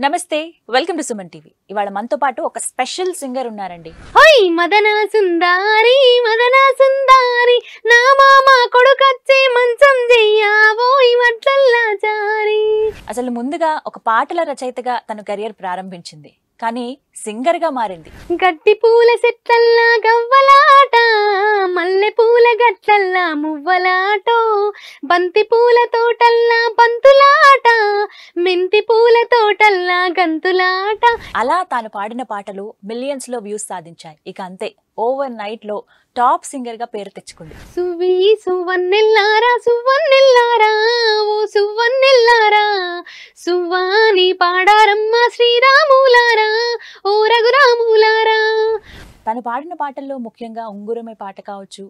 నమస్తే welcome to Suman TV. ఇవాళ మనతో పాటు ఒక స్పెషల్ సింగర్ ఉన్నారండి. హోయ్ మదన సుందారి నా మామ కొడుకొచ్చే మంచం చెయ్యావోయ్ మట్లల్లా జారి. అసలు ముందుగా ఒక పాటల రచయితగా తన కెరియర్ ప్రారంభించింది, కానీ సింగర్ గా మారింది. గట్టి పూల చెట్లల్లా గవ్వలాట, మల్లె పూల గట్లల్లా మువ్వలాటో, బంతి పూల తోటల్లా బంతులాట, మెంతి పూల తోటల్లా గంతులాట. అలా తాను పాడిన పాటలు మిలియన్స్ లో వ్యూస్ సాధించాయి. ఇక అంతే, ఓవర్ నైట్ లో టాప్ సింగర్ గా పేరు తెచ్చుకుంది. సువి సువన్నెల్లారా సువన్నెల్లారా ఓ సువన్నెల్లారా, సువాని పాడారమ్మ శ్రీరాములారా ఓ రఘురాములారా. తను పాడిన పాటల్లో ముఖ్యంగా ఉంగురమే పాట కావచ్చు,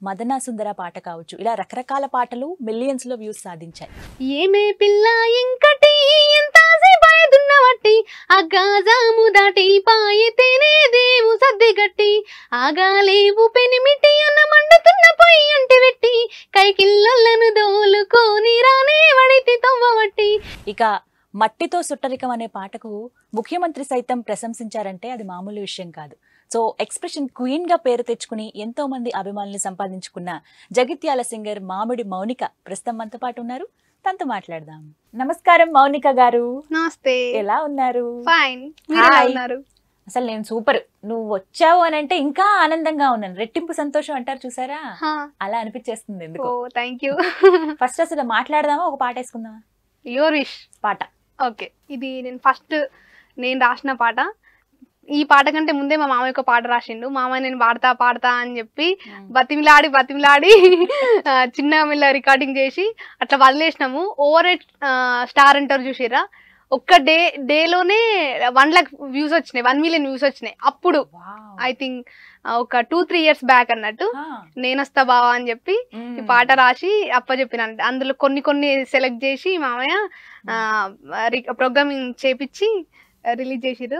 మదనా సుందర పాట కావచ్చు, ఇలా రకరకాల పాటలు మిలియన్స్ లో వ్యూస్ సాధించాయి. ఏమే పిల్ల ఇంకటి ఎంతసేపాయదున్నవట్టి, అగ్గాజాము దాటి పాయతేనే దేవు సర్దిగట్టి, ఆగాలేవు పెనిమిటి అన్న మండుతున్న పొయ్యి అంటి వెట్టి, కైకిల్లొల్లను దోలుకొని రానే వడితి తవ్వవట్టి. ఇక మట్టితో సుట్టరికం అనే పాటకు ముఖ్యమంత్రి సైతం ప్రశంసించారంటే అది మామూలు విషయం కాదు. సో ఎక్స్ప్రెషన్ క్వీన్ గా పేరు తెచ్చుకుని ఎంతో మంది అభిమానులు సంపాదించుకున్న జగిత్యాల సింగర్ మామిడి మౌనిక ప్రస్తుతం మనతో పాటు ఉన్నారు. తనతో మాట్లాడదాం. నమస్కారం మౌనిక గారు. నమస్తే. ఎలా ఉన్నారు? ఫైన్. అసలు నేను సూపర్. నువ్వు వచ్చావు అని అంటే ఇంకా ఆనందంగా ఉన్నాను. రెట్టింపు సంతోషం అంటారు చూసారా, అలా అనిపించేస్తుంది. ఎందుకు? Thank you. ఫస్ట్ అసలు మాట్లాడదామా, ఒక పాట వేసుకుందామా? యువర్ విష్ పాట. ఓకే, ఇది నేను రాసిన పాట. ఈ పాట కంటే ముందే మా మామయ్య ఒక పాట రాసిండు. మామయ్య నేను పాడతా అని చెప్పి బతిమిలాడి చిన్న మిల్ల రికార్డింగ్ చేసి అట్లా వదిలేసినాము. ఓవర్ స్టార్ అంటారు చూసిరా, ఒక్క డేలోనే 1 lakh వ్యూస్ వచ్చినాయి, 1 million వ్యూస్ వచ్చినాయి. అప్పుడు ఐ థింక్ ఒక 2-3 years బ్యాక్ అన్నట్టు నేనొస్తా బావా అని చెప్పి ఈ పాట రాసి అప్పచెప్పిన. అందులో కొన్ని సెలెక్ట్ చేసి మామయ్య ప్రోగ్రామింగ్ చేపించి రిలీజ్ చేసిరు.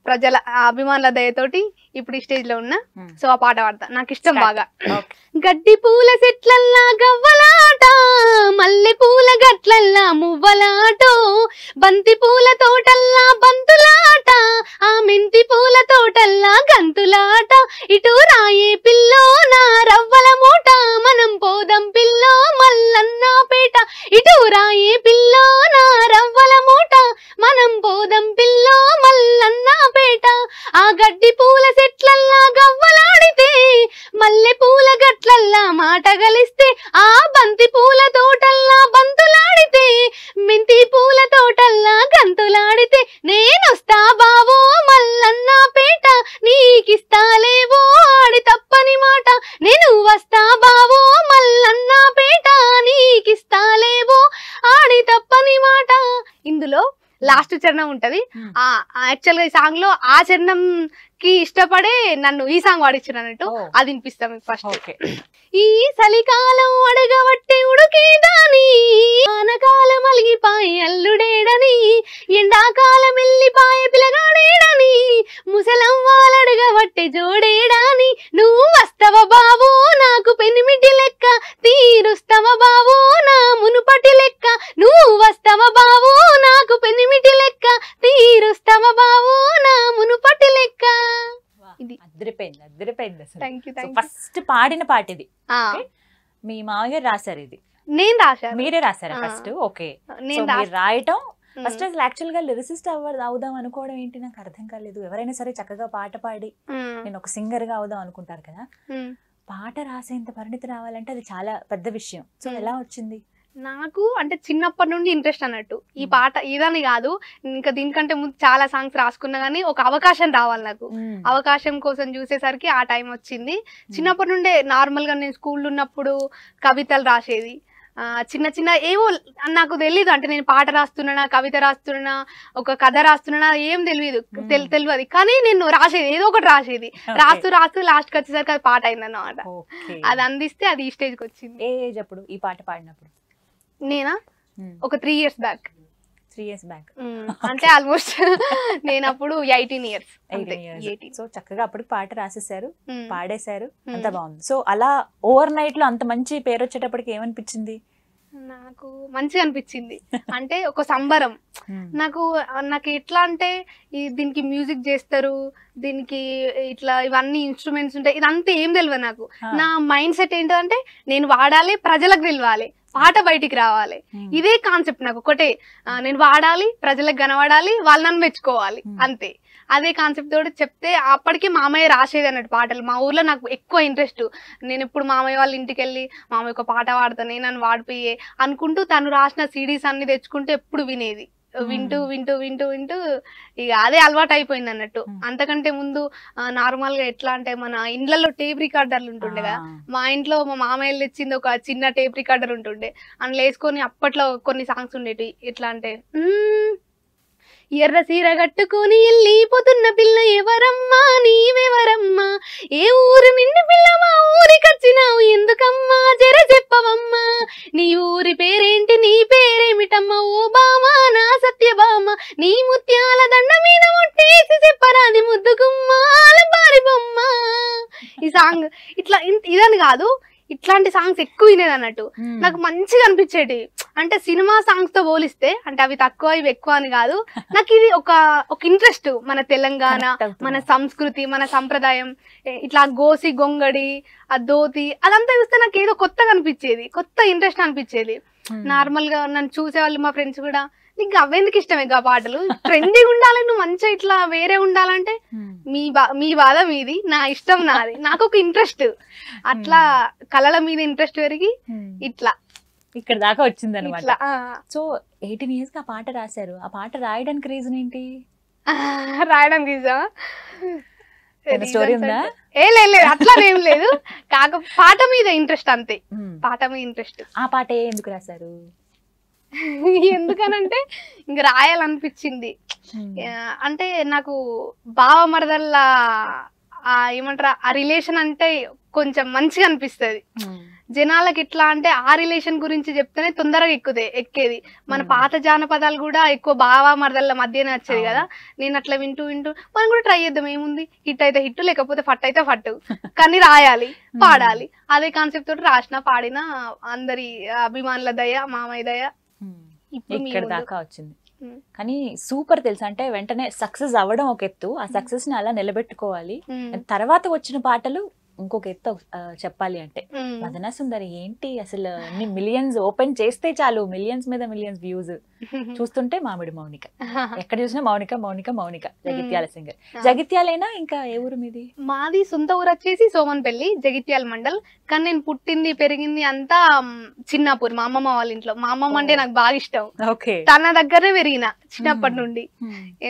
ప్రజల అభిమానుల దయతోటి ఇప్పుడు ఈ స్టేజ్ లో ఉన్నా. సో ఆ పాట పాడతా, నాకు ఇష్టం బాగా. గడ్డి పూల చెట్లల్లా గవ్వలాట, మల్లె పూల గట్లల్లా మువ్వలాటో, బంతి పూల తోటల్లా బంతులాట, ఆ మెంతి పూల తోటల్లా గంతులాట. ఇటు రాయే పిల్లో నా రవ్వల మూట, మనం పోదం పిల్లో మల్లన్న పేట. ఇటు రాయే పిల్లో నా రవ్వల మూట, మనం పోదం పిల్లో మల్లన్న పేట. ఆ గడ్డి పూల చెట్లల్లా గవ్వలాడితే, మల్లె పూల గట్లల్లా మాట గలిస్తే, ఆ బంతి పూల తోటల్లా బంతులాడితే, మెంతి పూల తోటల్లా గంతులాడితే, నేనొస్తా బావో మల్లన్న పేట, నీకిస్తాలేవో ఆడి తప్పని మాట. నేను వస్తా బావో మల్లన్న పేట, నీకిస్తాలేవో ఆడి తప్పని మాట. ఇందులో లాస్ట్ చరణం ఉంటది. యాక్చువల్ గా ఈ సాంగ్ లో ఆ చరణం కి ఇష్టపడే నన్ను ఈ సాంగ్ పాడించిన అన్నట్టు, అది వినిపిస్తాం మీకు ఫస్ట్. ఈ చలికాలం అడగబట్టి ఉడుకేదాని, ఆనకాలం అలిగిపాయి అల్లుడేడని, ఎండాకాలం వెళ్ళిపాయ పిలగాడేడని, ముసలం వాళ్ళడగబట్టే జోడేడాని. నువ్వు వస్తవ బావో నాకు పెనిమిటి లెక్క, తీరుస్తవ బావో నా మునుపటి లెక్క. నువ్వు వస్తవ బావో నాకు పెనిమిటి లెక్క, తీరుస్తవ బావో నా మునుపటి లెక్క. ఇది అదిరిపోయింది అసలు. ఫస్ట్ పాడిన పాట ఇది. మీ మామయ్య రాశారు, ఇది నేను రాశాను. మీరే రాశారా ఫస్ట్? ఓకే, మీరు రాయటం ఫస్ట్. అసలు యాక్చువల్ గా లిరిసిస్ట్ అవుదాం అనుకోవడం ఏంటి నాకు అర్థం కాలేదు. ఎవరైనా సరే చక్కగా పాట పాడి నేను ఒక సింగర్ గా అవుదాం అనుకుంటారు కదా, పాట రాసేంత పరిణితి రావాలంటే అది చాలా పెద్ద విషయం. సో ఎలా వచ్చింది? నాకు అంటే చిన్నప్పటి నుండి ఇంట్రెస్ట్ అన్నట్టు. ఈ పాట ఇదని కాదు, ఇంకా దీనికంటే ముందు చాలా సాంగ్స్ రాసుకున్నా కానీ ఒక అవకాశం రావాలి నాకు. అవకాశం కోసం చూసేసరికి ఆ టైం వచ్చింది. చిన్నప్పటి నుండే నార్మల్ గా నేను స్కూల్లో ఉన్నప్పుడు కవితలు రాసేది. చిన్న ఏవో నాకు తెలీదు, అంటే నేను పాట రాస్తున్నా, కవిత రాస్తున్నా, ఒక కథ రాస్తున్నా ఏం తెలియదు. కానీ నేను రాసేది, ఏదో ఒకటి రాసేది. రాస్తూ లాస్ట్ కి వచ్చేసరికి అది పాట అయింది అన్నమాట. అది అందిస్తే అది ఈ స్టేజ్కి వచ్చింది. ఏ ఏజ్ అప్పుడు ఈ పాట పాడినప్పుడు? నేనా ఒక 3 years బ్యాక్. 3 years బ్యాక్ అంటే ఆల్మోస్ట్ నేను అప్పుడు 18 years. సో చక్కగా అప్పుడు పాట రాసేసారు, పాడేశారు, అంత బాగుంది. సో అలా ఓవర్ నైట్ లో అంత మంచి పేరు వచ్చేటప్పటికి ఏమనిపించింది? నాకు మంచిగా అనిపించింది. అంటే ఒక సంబరం. నాకు ఎట్లా అంటే దీనికి మ్యూజిక్ చేస్తారు, దీనికి ఇట్లా ఇవన్నీ ఇన్స్ట్రుమెంట్స్ ఉంటాయి, ఇదంతా ఏం తెలియదు నాకు. నా మైండ్ సెట్ ఏంటంటే నేను వాడాలి, ప్రజలకు తెలియాలి, పాట బయటికి రావాలి. ఇదే కాన్సెప్ట్ నాకు ఒకటే. నేను వాడాలి, ప్రజలకు కనబడాలి, వాళ్ళు నన్ను మెచ్చుకోవాలి, అంతే. అదే కాన్సెప్ట్ తోటి చెప్తే అప్పటికి మామయ్య రాసేది అన్నట్టు పాటలు. మా ఊర్లో నాకు ఎక్కువ ఇంట్రెస్ట్. నేను ఇప్పుడు మామయ్య వాళ్ళ ఇంటికి వెళ్ళి మామయ్య ఒక పాట పాడతానే, నన్ను వాడిపోయే అనుకుంటూ తను రాసిన సిడీస్ అన్ని తెచ్చుకుంటూ ఎప్పుడు వినేది. వింటూ వింటూ వింటూ వింటూ ఇక అదే అలవాటు అయిపోయింది అన్నట్టు. అంతకంటే ముందు నార్మల్ గా ఎట్లా అంటే మన ఇండ్లలో టేప్ రికార్డర్లు ఉంటుండే కదా, మా ఇంట్లో మా మామయ్యలు తెచ్చింది ఒక చిన్న టేప్ రికార్డర్ ఉంటుండే. అందులో వేసుకొని అప్పట్లో కొన్ని సాంగ్స్ ఉండేవి. ఎట్లా అంటే ఎర్ర సీర కట్టుకొని వెళ్ళిపోతున్న పిల్ల ఎవరమ్మా నీవెవరమ్మా, ఏ ఊరు నిండి పిల్ల మా ఊరికొచ్చినావు ఎందుకమ్మా జర చెప్పవమ్మా, నీ ఊరి పేరేంటి నీ పేరేమిటమ్మా, ఓ బామా నా సత్యభామ, నీ ముత్యాల దండ మీద ముట్టేసి చెప్పరాని ముద్దుకుమ్మా బారి బొమ్మ. ఈ సాంగ్ ఇట్లా ఇదని కాదు, ఇట్లాంటి సాంగ్స్ ఎక్కువ వినేది అన్నట్టు. నాకు మంచిగా అనిపించేటి. అంటే సినిమా సాంగ్స్ తో పోలిస్తే, అంటే అవి తక్కువ ఇవి ఎక్కువ అని కాదు, నాకు ఇది ఒక ఇంట్రెస్ట్. మన తెలంగాణ, మన సంస్కృతి, మన సంప్రదాయం, ఇట్లా గోసి గొంగడి, ఆ ధోతి అదంతా చూస్తే నాకు ఏదో కొత్తగా అనిపించేది, కొత్త ఇంట్రెస్ట్ అనిపించేది. నార్మల్ గా నన్ను చూసేవాళ్ళు మా ఫ్రెండ్స్ కూడా, నీకు అవ్వేందుకు ఇష్టమే గా పాటలు, ట్రెండింగ్ ఉండాలి, నువ్వు మంచిగా ఇట్లా వేరే ఉండాలంటే మీ బాధ మీది, నా ఇష్టం నాది. నాకు ఒక ఇంట్రెస్ట్, అట్లా కళల మీద ఇంట్రెస్ట్ పెరిగి ఇట్లా ఇక్కడ దాకా వచ్చింది అనమాట. సో 18 years కి ఆ పాట రాశారు. ఆ పాట రాయడానికి రీజన్ ఏంటి? రాయడానికి స్టోరీ ఉందా? లేదు అట్లా ఏం లేదు, పాట మీద ఇంట్రెస్ట్ అంతే. పాట మీద ఇంట్రెస్ట్. ఆ పాట ఎందుకు రాశారు? ఎందుకనంటే ఇంక రాయాలనిపించింది. అంటే నాకు బావ మరదల్ల ఏమంటారా ఆ రిలేషన్ అంటే కొంచెం మంచిగా అనిపిస్తుంది జనాలకి. ఇట్లా అంటే ఆ రిలేషన్ గురించి చెప్తేనే తొందరగా ఎక్కేది. మన పాత జానపదాలు కూడా ఎక్కువ బావ మరదళ్ళ మధ్యనే వచ్చేది కదా. నేను అట్లా వింటూ వింటూ మనం కూడా ట్రై చేద్దాం, ఏముంది, హిట్ అయితే హిట్, లేకపోతే ఫట్ అయితే ఫట్, కానీ రాయాలి, పాడాలి. అదే కాన్సెప్ట్ తోటి రాసిన, పాడిన, అందరి అభిమానుల దయ, మామయ్య దయ ఇక్కడ దాకా వచ్చింది. కానీ సూపర్ తెలుసా, అంటే వెంటనే సక్సెస్ అవ్వడం ఒక ఎత్తు, ఆ సక్సెస్ ని అలా నిలబెట్టుకోవాలి. తర్వాత వచ్చిన పాటలు ఇంకొక ఎత్తు చెప్పాలి అంటే. మదన సుందరి ఏంటి అసలు, అన్ని మిలియన్స్ ఓపెన్ చేస్తే చాలు, మిలియన్స్ మీద మిలియన్స్ వ్యూస్. చూస్తుంటే మామిడి మౌనిక, ఎక్కడ చూసినా మౌనిక మౌనిక మౌనిక. జగిత్యాల సింగర్. జగిత్యాలేనా ఇంకా ఏ ఊరు మీది? మాది సొంత ఊరు వచ్చేసి సోమన్పల్లి, జగిత్యాల మండల్. కానీ నేను పుట్టింది పెరిగింది అంతా చిన్నాపూర్, మా అమ్మమ్మ వాళ్ళ ఇంట్లో. మా అమ్మమ్మ అంటే నాకు బాగా ఇష్టం, తన దగ్గరే పెరిగిన చిన్నప్పటి నుండి.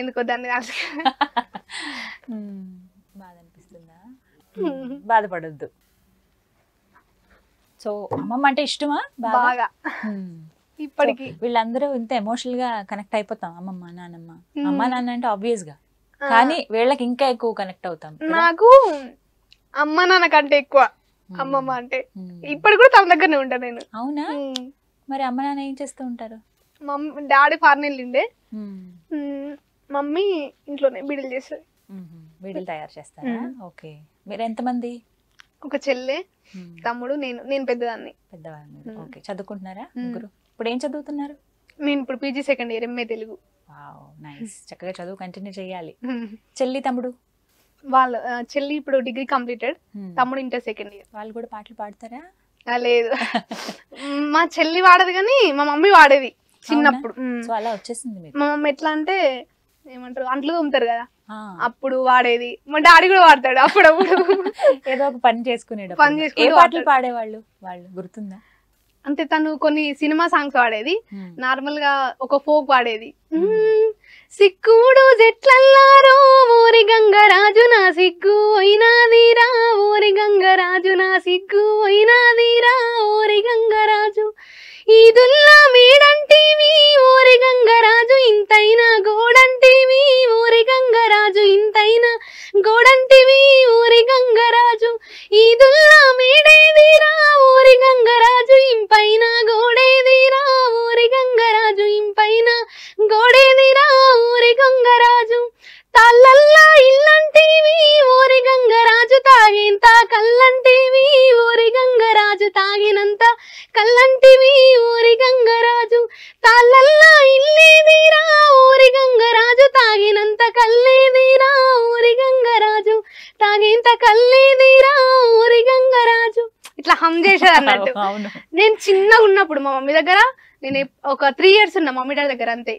ఎందుకో దాన్ని బాధ అనిపిస్తుందా? బాధపడద్దు. సో అమ్మమ్మ అంటే ఇష్టమా బాగా? ఇప్పటికి వీళ్ళందరూ ఇంత ఎమోషనల్ గా కనెక్ట్ అయిపోతాం అమ్మమ్మ నాన్నమ్మ. అమ్మ నాన్న అంటే ఆబ్వియస్ గా, కానీ వీళ్ళకి ఇంకా ఎక్కువ కనెక్ట్ అవుతాం. నాకు అమ్మ నాన్న కంటే ఎక్కువ అమ్మమ్మ అంటే. ఇప్పుడు కూడా తన దగ్గరనే ఉంటా నేను. అవునా? మరి అమ్మ నాన్న ఏం చేస్తూ ఉంటారు? డాడీ ఫారెన్ వెళ్ళిండే, మమ్మీ ఇంట్లోనే బీడీలు చేస్తుంది. బీడీలు తయారు చేస్తారా? ఓకే. మీరు ఎంతమంది? ఒక చెల్లె, తమ్ముడు, నేను పెద్దదాన్ని. పెద్దవాళ్ళు. ఓకే. చదువుకుంటున్నారా ముగ్గురు? ఇప్పుడు ఏం చదువుతున్నారు? నేను ఇప్పుడు PG second year, MA Telugu. Wow, nice. చక్కగా చదువు కంటిన్యూ చేయాలి. చెల్లి తమ్ముడు? వాళ్ళ చెల్లి ఇప్పుడు డిగ్రీ కంప్లీటెడ్, తమ్ముడు ఇంటర్ సెకండ్ ఇయర్. వాళ్ళు కూడా పాటలు పాడతారా? లేదు, మా చెల్లి వాడదు కానీ మా మమ్మీ వాడేది చిన్నప్పుడు. సో అలా వచ్చేసింది మీకు. మా మమ్మీ ఎట్లా అంటే ఏమంటారు, అంట్లు తోముతారు కదా, అప్పుడు వాడేది. మా డాడీ కూడా వాడతాడు అప్పుడప్పుడు. ఏదో ఒక పని చేసుకునేటప్పుడు. ఏ పాటలు పాడేవాళ్ళు వాళ్ళు గుర్తుందా? అంటే తను కొన్ని సినిమా సాంగ్స్ వాడేది, నార్మల్ గా ఒక ఫోక్ వాడేది. సిక్కుడు జెట్లల్లారో ఓరి గంగరాజు నా సిగ్గు అయినాదిరా, ఓరి గంగరాజు నా సిగ్గు అయినాదిరా, ఓరి గంగరాజు ఈదుల్లా మీడంటివి ఓరి గంగరాజు, ఇంతైనా గోడంటివి ఓరి గంగరాజు, ఇంతైనా గోడంటివి ఓరి గంగరాజు, ఈదుల్లా మీడేదిరా ఓరి గంగరాజు, ఇంపైన గోడేదిరా ఓరి గంగరాజు, ఇంపైన గోడేదిరా ఓరి గంగరాజు, తాళ్ళల్లా ఇల్లంటివి ఓరి గంగరాజు, తాగేంత కల్లంటివి ఓరి గంగరాజు, తాగినంత కల్లంటివి ఊరి గంగరాజు తాళ్ళల్లా ఇల్లేదిరా ఊరి గంగరాజు తాగినంత కల్లేదిరా ఊరి గంగరాజు తాగేంత కల్లేదిరా ఊరి గంగరాజు ఇట్లా హమ్ చేసేది అన్నట్టు. నేను చిన్నగా ఉన్నప్పుడు మా మమ్మీ దగ్గర నేను ఒక 3 years ఉన్నా మమ్మీ డాడీ దగ్గర అంతే.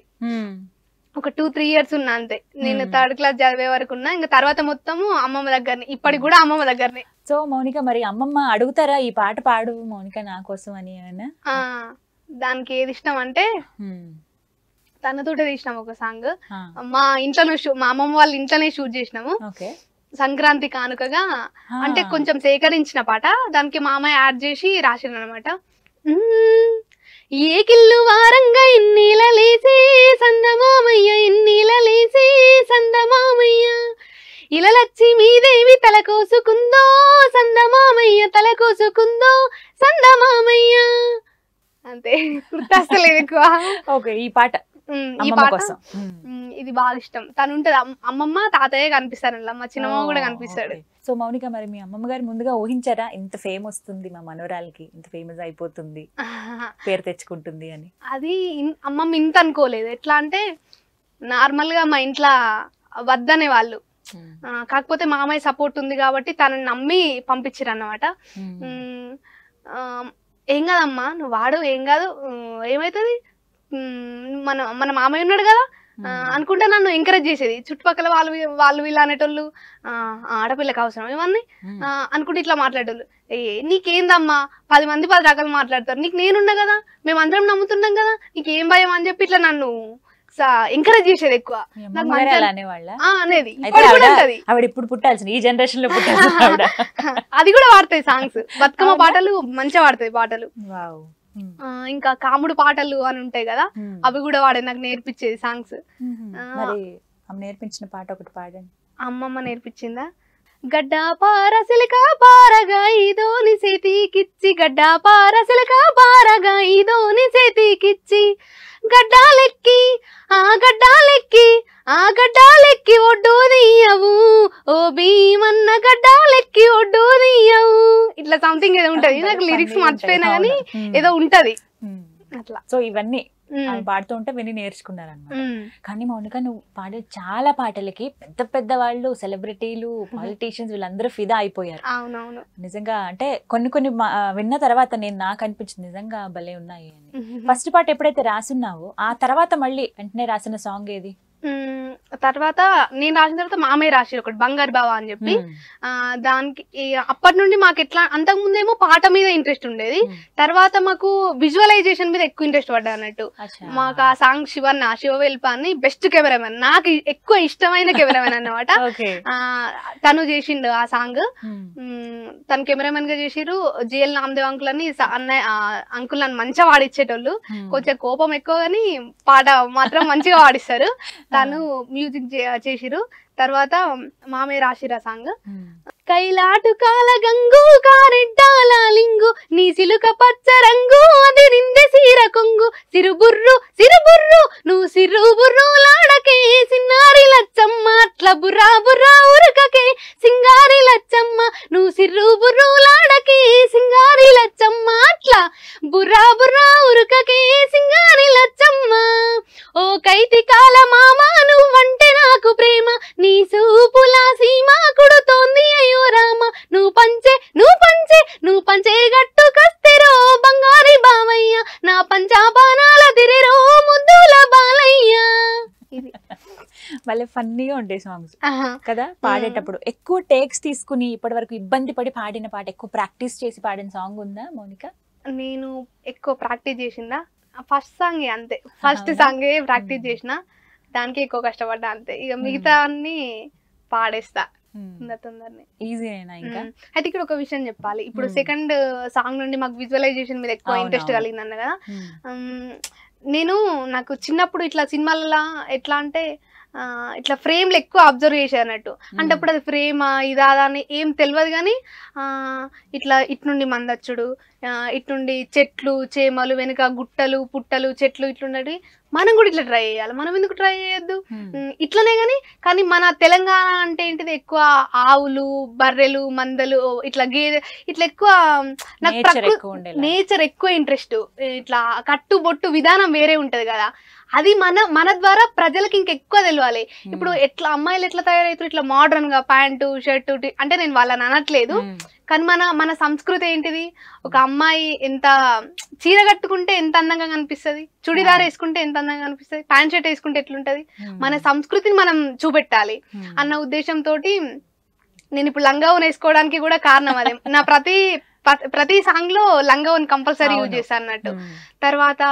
ఒక 2-3 years ఉన్నా అంతే. నేను 3rd class చదివే వరకు ఉన్నా. ఇంకా తర్వాత మొత్తము అమ్మమ్మ దగ్గరనే, ఇప్పటికి కూడా అమ్మమ్మ దగ్గరనే. సో మౌనిక మరి అమ్మమ్మ అడుగుతారా ఈ పాట పాడు మౌనిక నా కోసం అని ఏమైనా? దానికి ఏది ఇష్టం అంటే తనతోటే తీసినాము ఒక సాంగ్. మా ఇంట్లోనే మా అమ్మమ్మ వాళ్ళ ఇంట్లోనే షూట్ చేసినాము. సంక్రాంతి కానుకగా అంటే కొంచెం సేకరించిన పాట. దానికి మామయ్య యాడ్ చేసి రాసిన అనమాట. ఏ కిల్లు వారంగా ఇన్నీలలేసే సందమామయ్య ఇన్నీలలేసే సందమామయ్య ఇలలచ్చి మీదేవి తల కోసుకుందో సందమామయ్య తల కోసుకుందో సందమామయ్య. అంతే, గుర్తొస్తలేదు ఎక్కువ. ఓకే, ఈ పాట ఈ పాట ఇది బాగా ఇష్టం. తను ఉంటది అమ్మమ్మ తాతయ్య కనిపిస్తారు, మా చిన్నమ్మ కూడా కనిపిస్తాడు. సో మౌనిక మరి మీ అమ్మమ్మ గారు ముందుగా ఊహించారా ఇంత ఫేమ్ వస్తుంది మా మనోరాలకి, ఇంత ఫేమస్ అయిపోతుంది, పేరు తెచ్చుకుంటుంది అని? అది అమ్మమ్మ ఇంత అనుకోలేదు. ఎట్లా అంటే నార్మల్ గా మా ఇంట్లో వద్దనే వాళ్ళు, కాకపోతే మామయ్య సపోర్ట్ ఉంది కాబట్టి తనని నమ్మి పంపించారు అన్నమాట. ఏం కాదమ్మా నువ్వు వాడు, ఏం కాదు, ఏమైతుంది, మన మామయ్య ఉన్నాడు కదా అనుకుంటే నన్ను ఎంకరేజ్ చేసేది. చుట్టుపక్కల వాళ్ళు వీళ్ళు అనేటోళ్ళు ఆడపిల్లకి అవసరం ఇవన్నీ అనుకుంటే ఇట్లా మాట్లాడేటోళ్ళు. నీకేందమ్మా 10 మంది 10 రకాలు మాట్లాడతారు, నీకు నేనున్నా కదా, మేము అందరం నమ్ముతున్నాం కదా, నీకేం భయం అని చెప్పి ఇట్లా నన్ను ఎంకరేజ్ చేసేది ఎక్కువ. అనేది ఇప్పుడు పుట్టాల్సింది ఈ జనరేషన్ లో పుట్టాల్సింది. అది కూడా వాడతాయి సాంగ్స్, బతుకమ్మ పాటలు మంచిగా వాడతాయి పాటలు. ఇంకా కాముడు పాటలు అని ఉంటాయి కదా, అవి కూడా వాడే నాకు నేర్పించేది సాంగ్స్. నేర్పించిన పాట ఒకటి పాడండి. అమ్మమ్మ నేర్పించిందా? గడ్డ పారసిలిక పారగా ఇదోని చేతికిచ్చి గడ్డ పారసిలిక పారగా ఇదోని చేతికిచ్చి గడ్డాలెక్కి ఆ గడ్డాలెక్కి ఒడ్డు దియ్యవు ఓ భీమన్న గడ్డాలెక్కి ఒడ్డు దియ్యవు. ఇట్లా సంథింగ్ ఏదో ఉంటది, నాకు లిరిక్స్ మర్చిపోయినా కానీ ఏదో ఉంటది అట్లా. సో ఇవన్నీ పాడుతూ ఉంటే విని నేర్చుకున్నారన్నమాట. కానీ మౌనిక నువ్వు పాడే చాలా పాటలకి పెద్ద పెద్ద వాళ్ళు, సెలబ్రిటీలు, పాలిటీషియన్స్ వీళ్ళందరూ ఫిదా అయిపోయారు. అవునవును, నిజంగా. అంటే కొన్ని విన్న తర్వాత నాకు అనిపించింది నిజంగా భలే ఉన్నాయి అని. ఫస్ట్ పాట ఎప్పుడైతే రాసున్నావో ఆ తర్వాత మళ్ళీ వెంటనే రాసిన సాంగ్ ఏది? తర్వాత నేను రాసిన తర్వాత మామయ్య రాశారు ఒకటి, బంగారు బావ అని చెప్పి. దానికి అప్పటి నుండి మాకు ఎట్లా, అంతకు ముందేమో పాట మీద ఇంట్రెస్ట్ ఉండేది, తర్వాత మాకు విజువలైజేషన్ మీద ఎక్కువ ఇంట్రెస్ట్ పడ్డా అన్నట్టు. మాకు ఆ సాంగ్ శివవెల్ప అని బెస్ట్ కెమెరామెన్, నాకు ఎక్కువ ఇష్టమైన కెమెరామెన్ అన్నమాట. తను చేసిండు ఆ సాంగ్, తను కెమెరామెన్ గా చేసిరు. జిఎల్ నామదేవ్ అంకుల్ అని అంకుల్ నన్ను మంచిగా వాడిచ్చేటోళ్ళు, కొంచెం కోపం ఎక్కువ కానీ పాట మాత్రం మంచిగా వాడిస్తారు. తను మ్యూజిక్ చేసిరు. తర్వాత మామయ్య రాసిరా సాంగ్. కైలాటు కాల గంగు కారెడ్డాల లింగు నీ సిలుక పచ్చ రంగు అది నిందె సీర కొంగు సిరుబుర్రు నువ్వు సిరుబుర్రు లాడకే సిన్నారి లచ్చమ్మ అట్లా బుర్రా బుర్రా ఉరకకే సింగారి లచ్చమ్మ నువ్వు సిరుబుర్రు లాడకే సింగారి లచ్చమ్మ అట్లా బుర్రా బుర్రా ఉరకకే సింగారి లచ్చమ్మ. ఓ కైతి కాల మామ నువ్వంటే నాకు ప్రేమ నీ సూపుల సీమ కుడుతోంది అయ్యో రామ నువ్వు పంచే గట్టు కస్తెరో బంగారి బావయ్య నా పంచాబాణాల తిరిరో ముద్దుల బాలయ్య. ఇది మళ్ళీ ఫన్నీగా ఉంటాయి సాంగ్స్ కదా పాడేటప్పుడు. ఎక్కువ టేక్స్ తీసుకుని ఇప్పటి వరకు ఇబ్బంది పడి పాడిన పాట, ఎక్కువ ప్రాక్టీస్ చేసి పాడిన సాంగ్ ఉందా మౌనిక? నేను ఎక్కువ ప్రాక్టీస్ చేసిందా ఫస్ట్ సాంగ్ అంతే, ఫస్ట్ సాంగే ప్రాక్టీస్ చేసిన, దానికి ఎక్కువ కష్టపడ్డా అంతే. ఇక మిగతా అన్ని పాడేస్తా తొందరనే, ఈజీనా. ఇంకా అయితే ఇక్కడ ఒక విషయం చెప్పాలి, ఇప్పుడు సెకండ్ సాంగ్ నుండి మాకు విజువలైజేషన్ మీద ఎక్కువ ఇంట్రెస్ట్ కలిగిందన్న కదా. నాకు చిన్నప్పుడు ఇట్లా సినిమాలలో ఎట్లా అంటే ఇట్లా ఫ్రేమ్లు ఎక్కువ అబ్జర్వ్ చేసే అన్నట్టు. అంటే అప్పుడు అది ఫ్రేమా ఇదా అని ఏం తెలియదు కానీ ఇట్లా ఇట్నుండి మందచ్చుడు, ఇట్నుండి చెట్లు చేమలు, వెనుక గుట్టలు పుట్టలు చెట్లు ఇట్లుండేవి. మనం కూడా ఇట్లా ట్రై చేయాలి, మనం ఎందుకు ట్రై చేయొద్దు? ఇట్లనే కానీ కానీ మన తెలంగాణ అంటే ఏంటిది ఎక్కువ ఆవులు, బర్రెలు, మందలు, ఇట్లా గేదె, ఇట్లా ఎక్కువ నాకు నేచర్ ఎక్కువ ఇంట్రెస్ట్. ఇట్లా కట్టుబొట్టు విధానం వేరే ఉంటది కదా, అది మన ద్వారా ప్రజలకు ఇంకెక్కువ తెలియాలి. ఇప్పుడు ఎట్లా అమ్మాయిలు ఎట్లా తయారవుతారు ఇట్లా మోడర్న్ గా ప్యాంటు షర్టు, అంటే నేను వాళ్ళని అనట్లేదు, కానీ మన సంస్కృతి ఏంటిది, ఒక అమ్మాయి ఎంత చీర కట్టుకుంటే ఎంత అందంగా కనిపిస్తుంది, చుడిదార్ వేసుకుంటే ఎంత అందంగా కనిపిస్తుంది, ప్యాంట్ షర్ట్ వేసుకుంటే ఎట్లుంటది, మన సంస్కృతిని మనం చూపెట్టాలి అన్న ఉద్దేశంతో నేను ఇప్పుడు లంగావోని వేసుకోవడానికి కూడా కారణం అదే. నా ప్రతి సాంగ్ లో లంగావోని కంపల్సరీ యూజ్ చేస్తాను అన్నట్టు. తర్వాత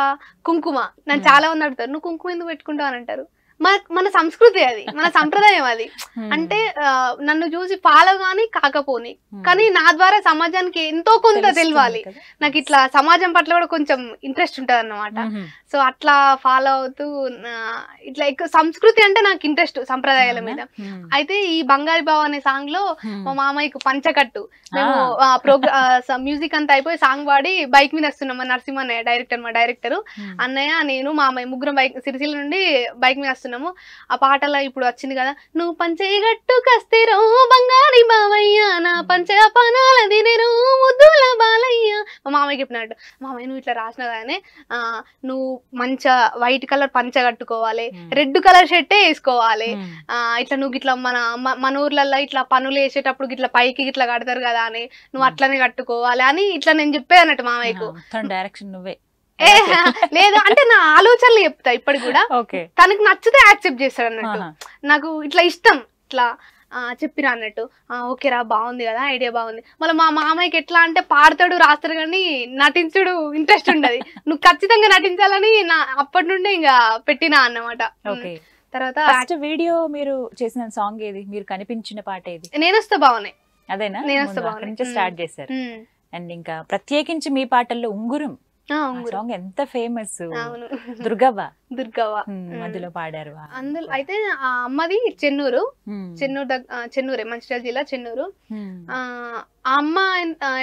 కుంకుమ, నన్ను చాలా మంది అడుగుతారు నువ్వు కుంకుమ ఎందుకు పెట్టుకుంటావు అని అంటారు. మన సంస్కృతి అది, మన సంప్రదాయం అది. అంటే నన్ను చూసి ఫాలో గాని కాకపోని, కానీ నా ద్వారా సమాజానికి ఎంతో కొంత తెలియాలి. నాకు ఇట్లా సమాజం పట్ల కూడా కొంచెం ఇంట్రెస్ట్ ఉంటది అన్నమాట. సో అట్లా ఫాలో అవుతూ ఇట్లా ఎక్కువ సంస్కృతి అంటే నాకు ఇంట్రెస్ట్ సంప్రదాయాల మీద. అయితే ఈ బంగారి బావ అనే సాంగ్ లో మా మామయ్యకు పంచకట్టు, మేము మ్యూజిక్ అంతా అయిపోయి సాంగ్ పాడి బైక్ మీద వస్తున్నాం. మా నరసింహ అన్నయ్య మా డైరెక్టర్ అన్నయ్య నేను మామయ్య ముగ్గురం బైక్ సిరిసిల్ల నుండి బైక్ మీద వస్తున్నాము. ఆ పాటలో ఇప్పుడు వచ్చింది కదా, నువ్వు పంచగట్టు కస్తేరో బంగారి బావయ్య, నా పంచపానాల దినేరో ముద్దుల బాలయ్య. మా మామయ్య చెప్పినట్టు, మామయ్య నువ్వు ఇట్లా రాసిన కానీ నువ్వు మంచి వైట్ కలర్ పంచ కట్టుకోవాలి, రెడ్ కలర్ షర్టే వేసుకోవాలి, ఇట్లా నువ్వు ఇట్లా మన ఊర్లలో ఇట్లా పనులు వేసేటప్పుడు ఇట్లా పైకి ఇట్లా కడతారు కదా అని నువ్వు అట్లనే కట్టుకోవాలి అని ఇట్లా నేను చెప్పేది అన్నట్టు మామయ్యకు. డైరెక్షన్ నువ్వే లేదు అంటే నా ఆలోచనలు చెప్తా ఇప్పటికి కూడా, తనకు నచ్చితే యాక్సెప్ట్ చేస్తాడు అన్నట్టు. నాకు ఇట్లా ఇష్టం ఇట్లా చెప్పిన అన్నట్టు, ఓకే రా బాగుంది కదా, ఐడియా బాగుంది. మళ్ళీ మా మామయ్యకి ఎట్లా అంటే పాడతాడు రాస్తాడు కానీ నటించడు ఇంట్రెస్ట్ ఉండదు. నువ్వు ఖచ్చితంగా నటించాలని నా అప్పటి నుండి ఇంకా పెట్టినా అన్నమాట. తర్వాత ఫస్ట్ వీడియో మీరు చేసిన సాంగ్ ఏది, మీరు కనిపించిన పాట ఏది? నేనొస్తా బాగున్నాయి. అదేనా? నేనొస్తా బాగున్నాయి స్టార్ట్ చేశారు. అండ్ ఇంకా ప్రత్యేకించి మీ పాటల్లో ఉంగురం సాంగ్ ఎంత ఫేమస్, దుర్గవ్వ అందులో పాడారు. అందులో అయితే ఆ అమ్మది చెన్నూరే, మంచిర్యాల జిల్లా చెన్నూరు. ఆ అమ్మ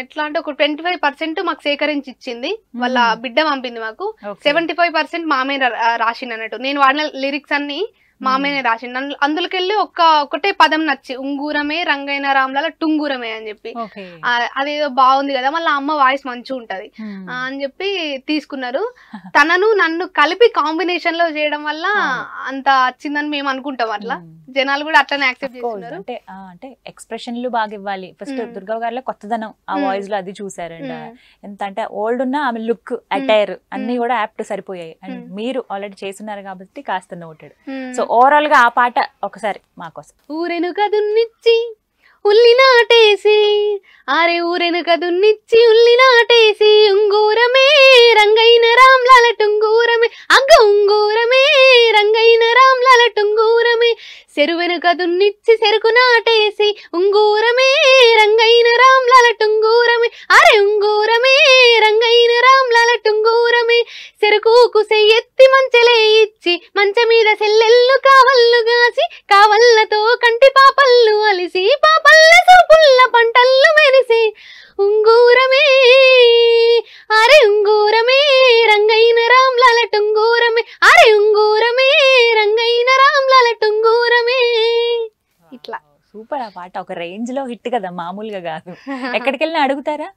ఎట్లా అంటే ఒక 25% మాకు సేకరించి ఇచ్చింది, వాళ్ళ బిడ్డ పంపింది మాకు. 75% మామయ్య రాసింది అన్నట్టు. నేను వాడిన లిరిక్స్ అన్ని మామయ్యనే రాసిండు. అందులోకెళ్ళి ఒకటే పదం నచ్చి, ఉంగూరమే రంగైన రామ్లాల టుంగూరమే అని చెప్పి, అదేదో బాగుంది కదా, మళ్ళీ అమ్మ వాయిస్ మంచిగా ఉంటది అని చెప్పి తీసుకున్నారు. తనను నన్ను కలిపి కాంబినేషన్ లో చేయడం వల్ల అంత వచ్చిందని మేము అనుకుంటాం. అట్లా జనాలు కూడా అట్లనే యాక్సెప్ట్ చేస్తున్నారు. అంటే ఎక్స్ప్రెషన్లు బాగా ఇవ్వాలి. ఫస్ట్ దుర్గవ్వ గారిలో కొత్తదనం ఆ వాయిస్ లో అది చూసారండి. ఎంత అంటే ఓల్డ్ ఉన్నా ఆమె లుక్, అటైర్ అన్ని కూడా యాప్ట్ సరిపోయాయి. అండ్ మీరు ఆల్రెడీ చేస్తున్నారు కాబట్టి కాస్త నోటెడ్. సో ఓవరాల్ గా ఆ పాట ఒకసారి మాకోసం. ఊరెనుక దున్నిచ్చి ఉల్లి నాటేసి, ఆరే ఊరెనుక దున్నిచ్చి ఉల్లి నాటేసి, ఉంగూరమే రంగైన రామ్లాల టుంగూరమే, అగ్గ ఉంగూరమే రంగైన రామ్లాల టుంగూరమే, చెరువెనుక దున్నిచ్చి చెరుకు నాటేసి, ఉంగూరమే రంగైన రామ్లాల టుంగూరమే, అరే ఉంగూరమే రంగైన రామ్లాల టుంగూరమే, చెరుకుకు సెయ్యెత్తి మంచెలే ఇచ్చి, మంచ మీద సెల్లెళ్ళు కావళ్ళు గాసి, కావళ్ళతో కంటి పాపళ్ళు అలిసి, పాపల్ల సూపుల్ల పంటల్లు మెరిసి, ఉంగూరమే అరే ఉంగూరమే రంగైన రామ్లాల టుంగూరమే, అరే ఉంగూరమే రంగైన రామ్లాల టుంగూరమే. ఇట్లా సూపర్. ఆ పాట ఒక రేంజ్ లో హిట్ కదా, మామూలుగా కాదు. ఎక్కడికి వెళ్ళినా అడుగుతారా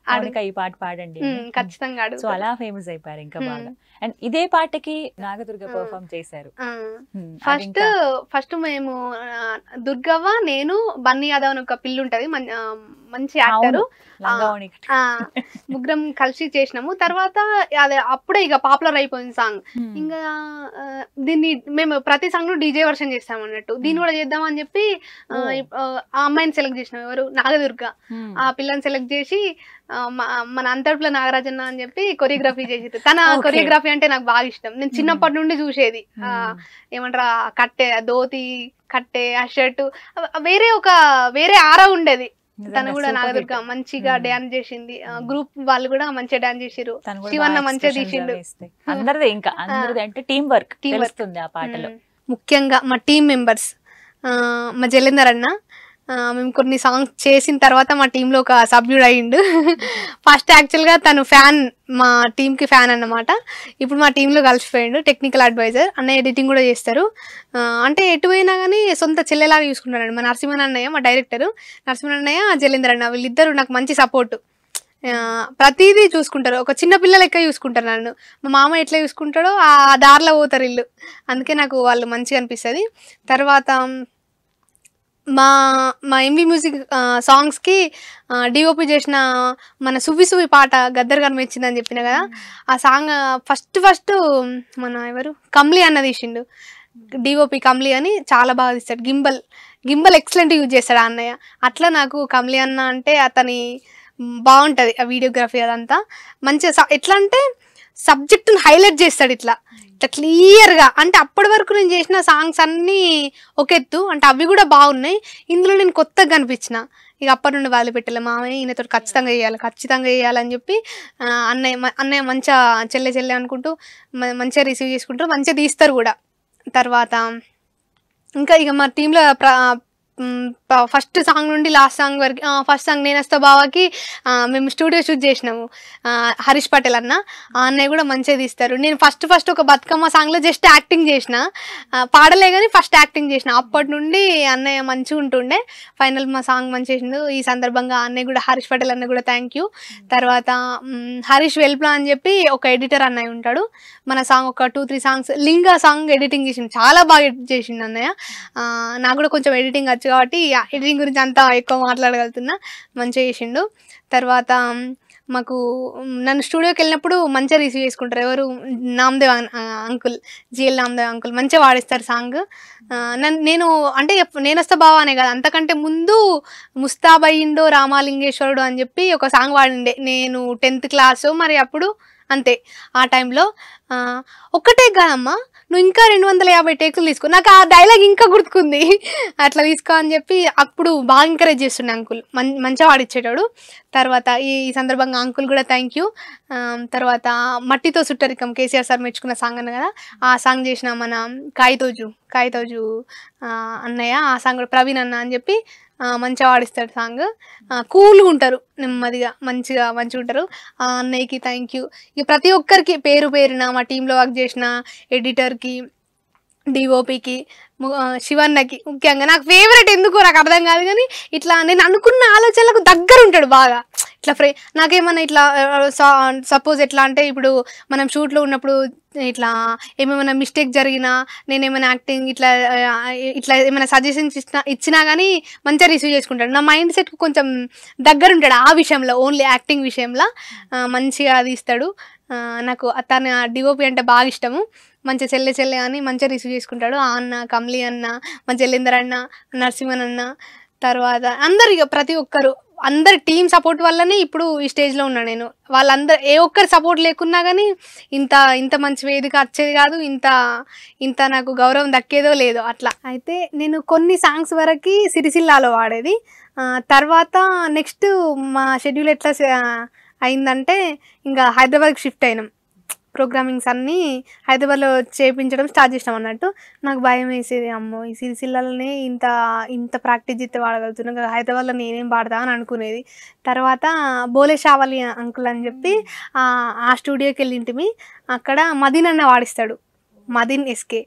ఈ పాట పాడండి? ఖచ్చితంగా. సో అలా ఫేమస్ అయిపోయారు ఇంకా బాగా. అండ్ ఇదే పాటకి నాగదుర్గ పర్ఫార్మ్ చేశారు. ఫస్ట్ మేము దుర్గవ్వ, నేను, బన్నీ యాదవ్ అని ఒక పిల్లు ఉంటది, మంచి యాక్టర్, ముగ్గురం కలిసి చేసినాము. తర్వాత అదే అప్పుడే ఇక పాపులర్ అయిపోయింది సాంగ్. ఇంకా దీన్ని మేము ప్రతి సాంగ్ ను డీజే వర్షన్ చేస్తాం అన్నట్టు. దీన్ని కూడా చేద్దాం అని చెప్పి ఆ అమ్మాయిని సెలెక్ట్ చేసినాం. ఎవరు? నాగదుర్గ. ఆ పిల్లని సెలెక్ట్ చేసి మన అంతర్పుల నాగరాజన్న అని చెప్పి కొరియోగ్రఫీ చేసేది. తన కొరియోగ్రఫీ అంటే నాకు బాగా ఇష్టం. నేను చిన్నప్పటి నుండి చూసేది. ఏమంటారా, కట్టే ధోతి, కట్టే ఆ షర్టు వేరే ఆరా ఉండేది. తను కూడా నాగదుర్గ మంచిగా డాన్స్ చేసింది. గ్రూప్ వాళ్ళు కూడా మంచిగా డాన్స్ చేసిరు. శివన్న మంచిగా తీసిండు. అందరిది ఇంకా అందరిది అంటే టీం వర్క్ తెలుస్తుంది ఆ పాటలో. ముఖ్యంగా మా టీం మెంబర్స్, మా జలేందర్ అన్న, మేము కొన్ని సాంగ్స్ చేసిన తర్వాత మా టీంలో ఒక సభ్యుడు అయ్యిండు. ఫస్ట్ యాక్చువల్గా తను ఫ్యాన్, మా టీంకి ఫ్యాన్ అన్నమాట. ఇప్పుడు మా టీంలో కలిసిపోయిండు, టెక్నికల్ అడ్వైజర్. అన్నయ్య ఎడిటింగ్ కూడా చేస్తారు. అంటే ఎటు పోయినా కానీ సొంత చెల్లెలాగా చూసుకుంటాడు. మా నరసింహన్ అన్నయ్య, మా డైరెక్టర్ నరసింహన్ అన్నయ్య, జలేందర్ అన్న, వీళ్ళిద్దరు నాకు మంచి సపోర్ట్. ప్రతిదీ చూసుకుంటారు, ఒక చిన్న పిల్ల లెక్క చూసుకుంటారు నన్ను. మా మామ ఎట్లా చూసుకుంటాడో ఆ దారిలో పోతారు ఇల్లు. అందుకే నాకు వాళ్ళు మంచిగా అనిపిస్తుంది. తర్వాత మా మా ఎంవి మ్యూజిక్ సాంగ్స్కి డిఓపి చేసిన మన సువ్వి సువ్వి పాట గద్దర్ గారు మెచ్చిందని చెప్పిన కదా, ఆ సాంగ్ ఫస్ట్ మన ఎవరు కమ్లీ అన్న తీసిండు. డిఓపి కమ్లీ అని చాలా బాగా తీస్తాడు. గింబల్ ఎక్సలెంట్ యూజ్ చేస్తాడు ఆ అన్నయ్య. అట్లా నాకు కమ్లీ అన్న అంటే అతని బాగుంటుంది ఆ వీడియోగ్రఫీ అదంతా మంచిగా. ఎట్లా అంటే సబ్జెక్టుని హైలైట్ చేస్తాడు ఇట్లా క్లియర్గా. అంటే అప్పటి వరకు నేను చేసిన సాంగ్స్ అన్నీ ఒక ఎత్తు, అంటే అవి కూడా బాగున్నాయి. ఇందులో నేను కొత్తగా కనిపించిన. ఇక అప్పటి నుండి వాళ్ళు పెట్టలే, మామయ్య ఈయనతో ఖచ్చితంగా చేయాలని చెప్పి అన్నయ్య మంచిగా చెల్లె అనుకుంటూ మంచిగా రిసీవ్ చేసుకుంటారు, మంచిగా తీస్తారు కూడా. తర్వాత ఇంకా ఇక మా టీంలో ఫస్ట్ సాంగ్ నుండి లాస్ట్ సాంగ్ వరకు, ఫస్ట్ సాంగ్ నేనొస్తా బావాకి మేము స్టూడియో షూట్ చేసినాము. హరీష్ పటేల్ అన్న, ఆ అన్నయ్య కూడా మంచిగా తీస్తారు. నేను ఫస్ట్ ఒక బతుకమ్మ సాంగ్లో జస్ట్ యాక్టింగ్ చేసిన, పాడలే కానీ ఫస్ట్ యాక్టింగ్ చేసిన. అప్పటి నుండి అన్నయ్య మంచిగా ఉంటుండే. ఫైనల్ మా సాంగ్ మంచి చేసిండు. ఈ సందర్భంగా అన్నయ్య కూడా, హరీష్ పటేల్ అన్న కూడా థ్యాంక్ యూ. తర్వాత హరీష్ వెల్ప్లా అని చెప్పి ఒక ఎడిటర్ అన్నయ్య ఉంటాడు. మన సాంగ్ ఒక 2-3 సాంగ్స్ లింగా సాంగ్ ఎడిటింగ్ చేసిండు, చాలా బాగా ఎడిట్ చేసిండు అన్నయ్య. నాకు కూడా కొంచెం ఎడిటింగ్ వచ్చు కాబట్టి ఎడిటింగ్ గురించి అంతా ఎక్కువ మాట్లాడగలుగుతున్నా, మంచిగా చేసిండు. తర్వాత మాకు నన్ను స్టూడియోకి వెళ్ళినప్పుడు మంచిగా రిసీవ్ చేసుకుంటారు. ఎవరు, Namdev uncle, GL Namdev uncle మంచిగా వాడిస్తారు సాంగ్. నేను అంటే నేనొస్తా బావా అనే కదా, అంతకంటే ముందు ముస్తాబయ్యిండో రామాలింగేశ్వరుడు అని చెప్పి ఒక సాంగ్ వాడిండే. నేను 10th క్లాసు మరి అప్పుడు, అంతే ఆ టైంలో. ఒక్కటే కాదమ్మా, నువ్వు ఇంకా 250 టేకులు తీసుకో, నాకు ఆ డైలాగ్ ఇంకా గుర్తుకుంది. అట్లా తీసుకో అని చెప్పి అప్పుడు బాగా ఎంకరేజ్ చేస్తుండే అంకుల్, మంచిగా వాడిచ్చేటాడు. తర్వాత ఈ సందర్భంగా అంకుల్ కూడా థ్యాంక్ యూ. తర్వాత మట్టితో సుట్టరికం కేసీఆర్ సార్ మెచ్చుకున్న సాంగ్ అన్న కదా, ఆ సాంగ్ చేసిన మన కాయితోజు అన్నయ్య, ఆ సాంగ్ కూడా ప్రవీణ్ అన్న అని చెప్పి మంచిగా వాడిస్తాడు సాంగ్. కూల్గా ఉంటారు, నెమ్మదిగా మంచిగా ఉంటారు. ఆ అన్నయ్యకి థ్యాంక్ యూ. ఇక ప్రతి ఒక్కరికి పేరున మా టీంలో వర్క్ చేసిన ఎడిటర్కి, డిఓపికి, శివన్నకి ముఖ్యంగా. నాకు ఫేవరెట్ ఎందుకో నాకు అర్థం కాదు కానీ ఇట్లా నేను అనుకున్న ఆలోచనలకు దగ్గర ఉంటాడు బాగా. ఇట్లా నాకేమన్నా ఇట్లా సపోజ్ ఎట్లా అంటే ఇప్పుడు మనం షూట్లో ఉన్నప్పుడు ఇట్లా ఏమేమైనా మిస్టేక్ జరిగినా, నేనేమైనా యాక్టింగ్ ఇట్లా ఏమైనా సజెషన్స్ ఇచ్చినా కానీ మంచిగా రిసీవ్ చేసుకుంటాడు. నా మైండ్ సెట్కు కొంచెం దగ్గర ఉంటాడు ఆ విషయంలో, ఓన్లీ యాక్టింగ్ విషయంలో మంచిగా తీస్తాడు. నాకు తన డిఓపి అంటే బాగా ఇష్టము. మంచిగా చెల్లె అని మంచిగా రిసీవ్ చేసుకుంటాడు. ఆ అన్న, కమ్లీ అన్న, మా జలేందర్ అన్న, నరసింహన్ అన్న, తర్వాత అందరు, ఇక ప్రతి ఒక్కరు, అందరి టీం సపోర్ట్ వల్లనే ఇప్పుడు ఈ స్టేజ్లో ఉన్నా నేను. వాళ్ళందరూ ఏ ఒక్కరి సపోర్ట్ లేకున్నా కానీ ఇంత మంచి వేదిక వచ్చేది కాదు, ఇంత నాకు గౌరవం దక్కేదో లేదో అట్లా. అయితే నేను కొన్ని సాంగ్స్ వరకు సిరిసిల్లాలో వాడేది. తర్వాత నెక్స్ట్ మా షెడ్యూల్ ఎట్లా అయిందంటే ఇంకా హైదరాబాద్కి షిఫ్ట్ అయినాం. ప్రోగ్రామింగ్స్ అన్నీ హైదరాబాద్లో చేయించడం స్టార్ట్ చేసినాం అన్నట్టు. నాకు భయం వేసేది, అమ్మో ఈ సిరిసిల్లలోనే ఇంత ప్రాక్టీస్ చేస్తే వాడగలుగుతున్నాను, హైదరాబాద్లో నేనేం పాడతా అని అనుకునేది. తర్వాత బోలే షావలి అంకుల్ అని చెప్పి ఆ స్టూడియోకి వెళ్ళింటిమి. అక్కడ మదీన్ అన్న వాడిస్తాడు, మదీన్ ఎస్కే.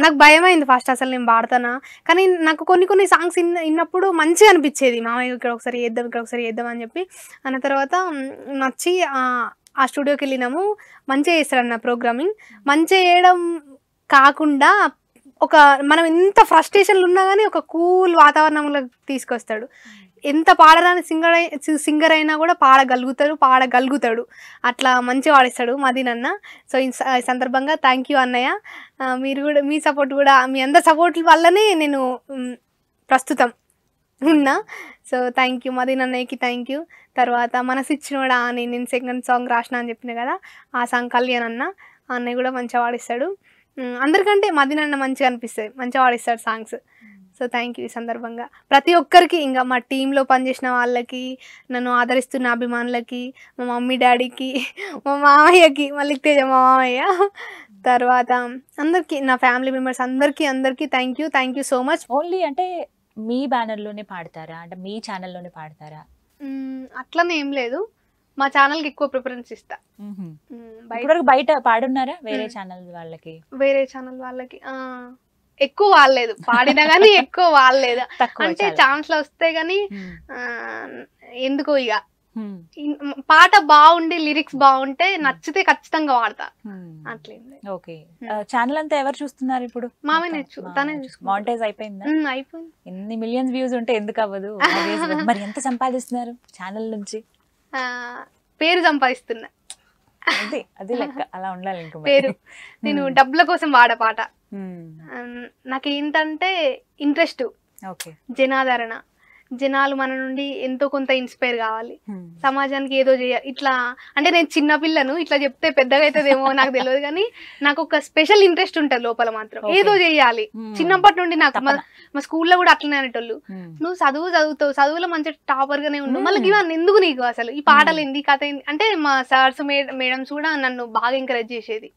నాకు భయం అయింది ఫస్ట్, అసలు నేను పాడతానా, కానీ నాకు కొన్ని సాంగ్స్ విన్నప్పుడు మంచిగా అనిపించేది. మామయ్య ఇక్కడ ఒకసారి చేద్దాం అని చెప్పి అన్న తర్వాత నచ్చి ఆ స్టూడియోకి వెళ్ళినాము. మంచిగా చేస్తాడన్న ప్రోగ్రామింగ్. మంచిగా చేయడం కాకుండా మనం ఎంత ఫ్రస్ట్రేషన్లు ఉన్నా కానీ ఒక కూల్ వాతావరణంలో తీసుకొస్తాడు. ఎంత పాడరాని సింగర్ అయినా కూడా పాడగలుగుతాడు. అట్లా మంచిగా వాడిస్తాడు మదీన్ అన్న. సో ఈ సందర్భంగా థ్యాంక్ యూ అన్నయ్య. మీరు కూడా, మీ సపోర్ట్ కూడా, మీ అందరి సపోర్ట్ వల్లనే నేను ప్రస్తుతం ఉన్నా. సో థ్యాంక్ యూ మదీన్ అన్నయ్యకి, థ్యాంక్ యూ. తర్వాత మనసిచ్చినోడా అని నేను సెకండ్ సాంగ్ రాసిన అని చెప్పిన కదా, ఆ సాంగ్ కళ్యాణ్ అన్న, ఆ అన్నయ్య కూడా మంచిగా వాడిస్తాడు. అందరికంటే మదీన్ అన్న మంచిగా అనిపిస్తుంది, మంచిగా వాడిస్తాడు సాంగ్స్. So thank you. ఈ సందర్భంగా ప్రతి ఒక్కరికి, ఇంకా మా టీంలో పనిచేసిన వాళ్ళకి, నన్ను ఆదరిస్తున్న అభిమానులకి, మా మమ్మీ డాడీకి, మా మామయ్యకి, మళ్ళీ తేజ మా మామయ్య, తర్వాత అందరికీ, నా ఫ్యామిలీ మెంబర్స్ అందరికీ thank you so much. Only అంటే మీ బ్యానర్ లోనే పాడతారా, అంటే మీ ఛానల్లోనే పాడతారా? అట్లనే ఏం లేదు, మా ఛానల్ కి ఎక్కువ ప్రిఫరెన్స్ ఇస్తా. బయట పాడున్నారా వేరే ఛానల్ వాళ్ళకి? వేరే ఛానల్ వాళ్ళకి ఎక్కువ వాడలేదు, పాడినా గానీ ఎక్కువ వాడలేదు. అంటే ఛాన్స్ లో వస్తే గానీ ఎందుకో ఇక పాట బాగుండి లిరిక్స్ బాగుంటే నచ్చితే ఖచ్చితంగా వాడతా, అట్లేం. ఓకే, ఛానల్ అంతా ఎవరు చూస్తున్నారు ఇప్పుడు? మామే తనే మానిటైజ్ అయిపోయిందా? అయిపోయింది. ఎన్ని మిలియన్స్ వ్యూస్ ఉంటే ఎందుకు అవ్వదు? మరి ఎంత సంపాదిస్తున్నారు ఛానల్ నుంచి? పేరు సంపాదిస్తున్నా, అది లెక్క, అలా ఉండాలి. ఇంకా పేరు నేను డబ్బుల కోసం వాడ పాట, నాకేంటంటే ఇంట్రెస్ట్, జనాదరణ, జనాలు మన నుండి ఎంతో కొంత ఇన్స్పైర్ కావాలి, సమాజానికి ఏదో చేయాలి. ఇట్లా అంటే నేను చిన్న పిల్లను, ఇట్లా చెప్తే పెద్దగా అవుతుందేమో నాకు తెలియదు, కానీ నాకు ఒక స్పెషల్ ఇంట్రెస్ట్ ఉంటది లోపల, మాత్రం ఏదో చేయాలి. చిన్నప్పటి నుండి నాకు మా స్కూల్లో కూడా అట్లనే అనేటోళ్ళు, నువ్వు చదువుతావు, చదువులో మంచి టాపర్ గానే ఉండు, మళ్ళీ ఇవన్నీ ఎందుకు నీకు అసలు ఈ పాటలు ఏంది కథ ఏంది అంటే, మా సార్స్ మేడమ్స్ కూడా నన్ను బాగా ఎంకరేజ్ చేసేది.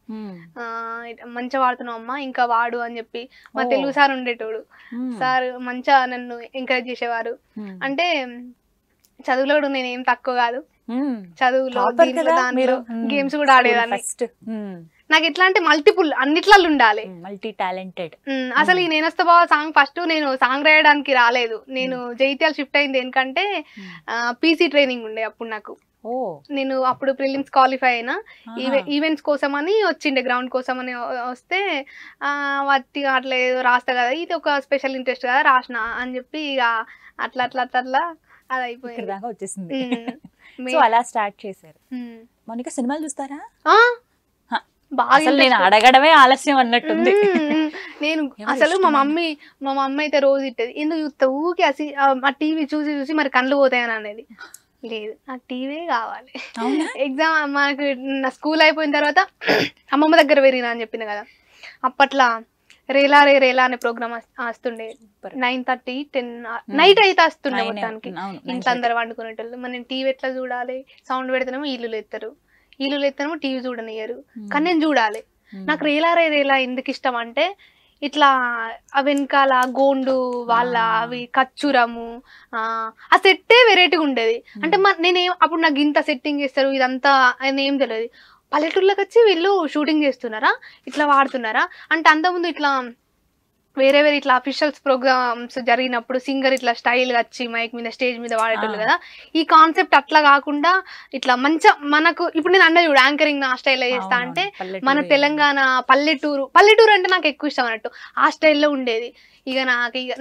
మంచిగా వాడుతున్నావు అమ్మా, ఇంకా వాడు అని చెప్పి. మా తెలుగు సార్ ఉండేటోడు, సార్ మంచిగా నన్ను ఎంకరేజ్ చేసేవారు. అంటే చదువులో కూడా నేను ఏం తక్కువ కాదు, చదువులో దాంట్లో గేమ్స్ కూడా ఆడేదాన్ని. నాకు ఎట్లా అంటే మల్టిపుల్ అన్నిట్లలో ఉండాలి, మల్టీ టాలెంటెడ్. అసలు ఈ నేనొస్తా బావ సాంగ్ ఫస్ట్ నేను సాంగ్ రాయడానికి రాలేదు, నేను జైత్యాల షిఫ్ట్ అయింది ఎందుకంటే పీసీ ట్రైనింగ్ ఉండే అప్పుడు నాకు. నేను అప్పుడు ప్రిలిమ్స్ క్వాలిఫై అయినా, ఈవెంట్స్ కోసం అని వచ్చిండే, గ్రౌండ్ కోసం అని వస్తే వట్టి అట్లా ఏదో రాస్తా కదా, ఇది ఒక స్పెషల్ ఇంట్రెస్ట్ కదా రాసిన అని చెప్పి ఇక అట్లా అట్లా అట్లా అది అయిపోయింది, దాకా వచ్చేసింది. అలా స్టార్ట్ చేశారు. మౌనిక సినిమాలు చూస్తారా? బాగా, నేను అడగడమే ఆలస్యం అన్నట్టుంది. నేను అసలు మా మమ్మీ అయితే రోజు ఇట్టేది, ఎందుకు చూస్తా ఊకి ఆ టీవీ చూసి చూసి మరి కళ్ళు పోతాయని అనేది. లేదు, నాకు టీవీ కావాలి. ఎగ్జామ్ మనకు నా స్కూల్ అయిపోయిన తర్వాత అమ్మమ్మ దగ్గర పెరిగినా అని చెప్పింది కదా, అప్పట్లో రేలా రే రేలా అనే ప్రోగ్రామ్ వస్తుండే, 9:30, 10 నైట్ అయితే వస్తుండే మొత్తానికి. ఇంట్లో అందరు వండుకునేటోళ్ళు. మరి నేను టీవీ ఎట్లా చూడాలి? సౌండ్ పెడితేనేమో ఇల్లు ఎత్తనేమో టీవీ చూడనియ్యరు, కానీ నేను చూడాలి. నాకు రేలా రే రేలా ఎందుకు ఇష్టం అంటే, ఇట్లా వెనకాల గోండు వాళ్ళ అవి ఖర్చురము, ఆ సెట్టే వెరైటీగా ఉండేది. అంటే నేనేం అప్పుడు నాకు ఇంత సెట్టింగ్ చేస్తారు ఇదంతా అని ఏం తెలియదు. పల్లెటూర్లోకి వచ్చి వీళ్ళు షూటింగ్ చేస్తున్నారా, ఇట్లా వాడుతున్నారా అంటే, అంతకుముందు ఇట్లా వేరే ఇట్లా అఫీషియల్స్ ప్రోగ్రామ్స్ జరిగినప్పుడు సింగర్ ఇట్లా స్టైల్ గా వచ్చి మైక్ మీద స్టేజ్ మీద వాడేటోళ్ళు కదా. ఈ కాన్సెప్ట్ అట్లా కాకుండా ఇట్లా మంచిగా మనకు ఇప్పుడు నేను అన్న చూడు యాంకరింగ్ నా స్టైల్లో చేస్తా అంటే, మన తెలంగాణ పల్లెటూరు అంటే నాకు ఎక్కువ ఇష్టం అన్నట్టు, ఆ స్టైల్లో ఉండేది. ఇక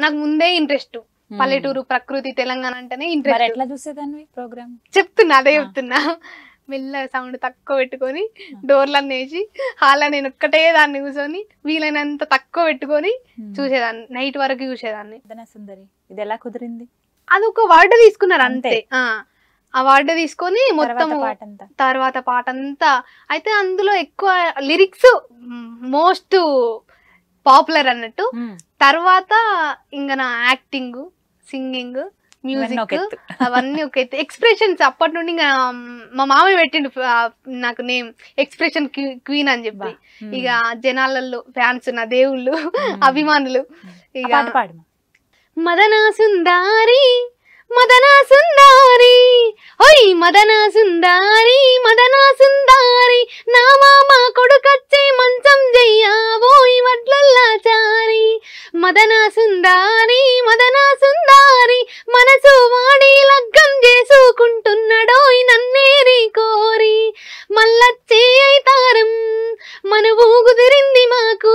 నాకు ముందే ఇంట్రెస్ట్ పల్లెటూరు, ప్రకృతి, తెలంగాణ అంటేనే ఇంట్రెస్ట్. ఎట్లా చూసేదాన్ని ప్రోగ్రామ్? చెప్తున్నా, అదే చెప్తున్నా. మెల్లగా సౌండ్ తక్కువ పెట్టుకొని డోర్లన్నీ వేసి హాల్లో నేను ఒక్కటే దాన్ని కూర్చొని వీలైనంత తక్కువ పెట్టుకొని చూసేదాన్ని, నైట్ వరకు చూసేదాన్ని. సుందరి ఇది ఎలా కుదిరింది? అది ఒక వర్డ్ తీసుకున్నారు అంతే, ఆ వర్డ్ తీసుకొని మొత్తం తర్వాత పాట అంతా. అయితే అందులో ఎక్కువ లిరిక్స్ మోస్ట్ పాపులర్ అన్నట్టు. తర్వాత ఇంకా నా యాక్టింగ్, సింగింగ్, మ్యూజిక్ అవన్నీ ఒక ఎత్తు. ఎక్స్ప్రెషన్స్ అప్పటి నుండి ఇంకా మా మామయ్య పెట్టిండు నాకు నేమ్ ఎక్స్ప్రెషన్ క్వీన్ అని చెప్పి. ఇక జనాలలో ఫ్యాన్స్, నా దేవుళ్ళు, అభిమానులు. ఇక మదనా సుందారి మదనా సుందారి, ఓయ్ మదనా సుందారి మదనా సుందారి, నా మామ కొడుకచ్చే మంచం జయ్యావోయ్ వడ్లల్లాచారి. మదనా సుందారి మదనా సుందారి, మనసు వాడి లగ్గం చేసుకుంటున్నాడోయ్ నన్నేరి కోరి. మల్లచ్చే అయితారం మన ఊగుదిరింది మాకు,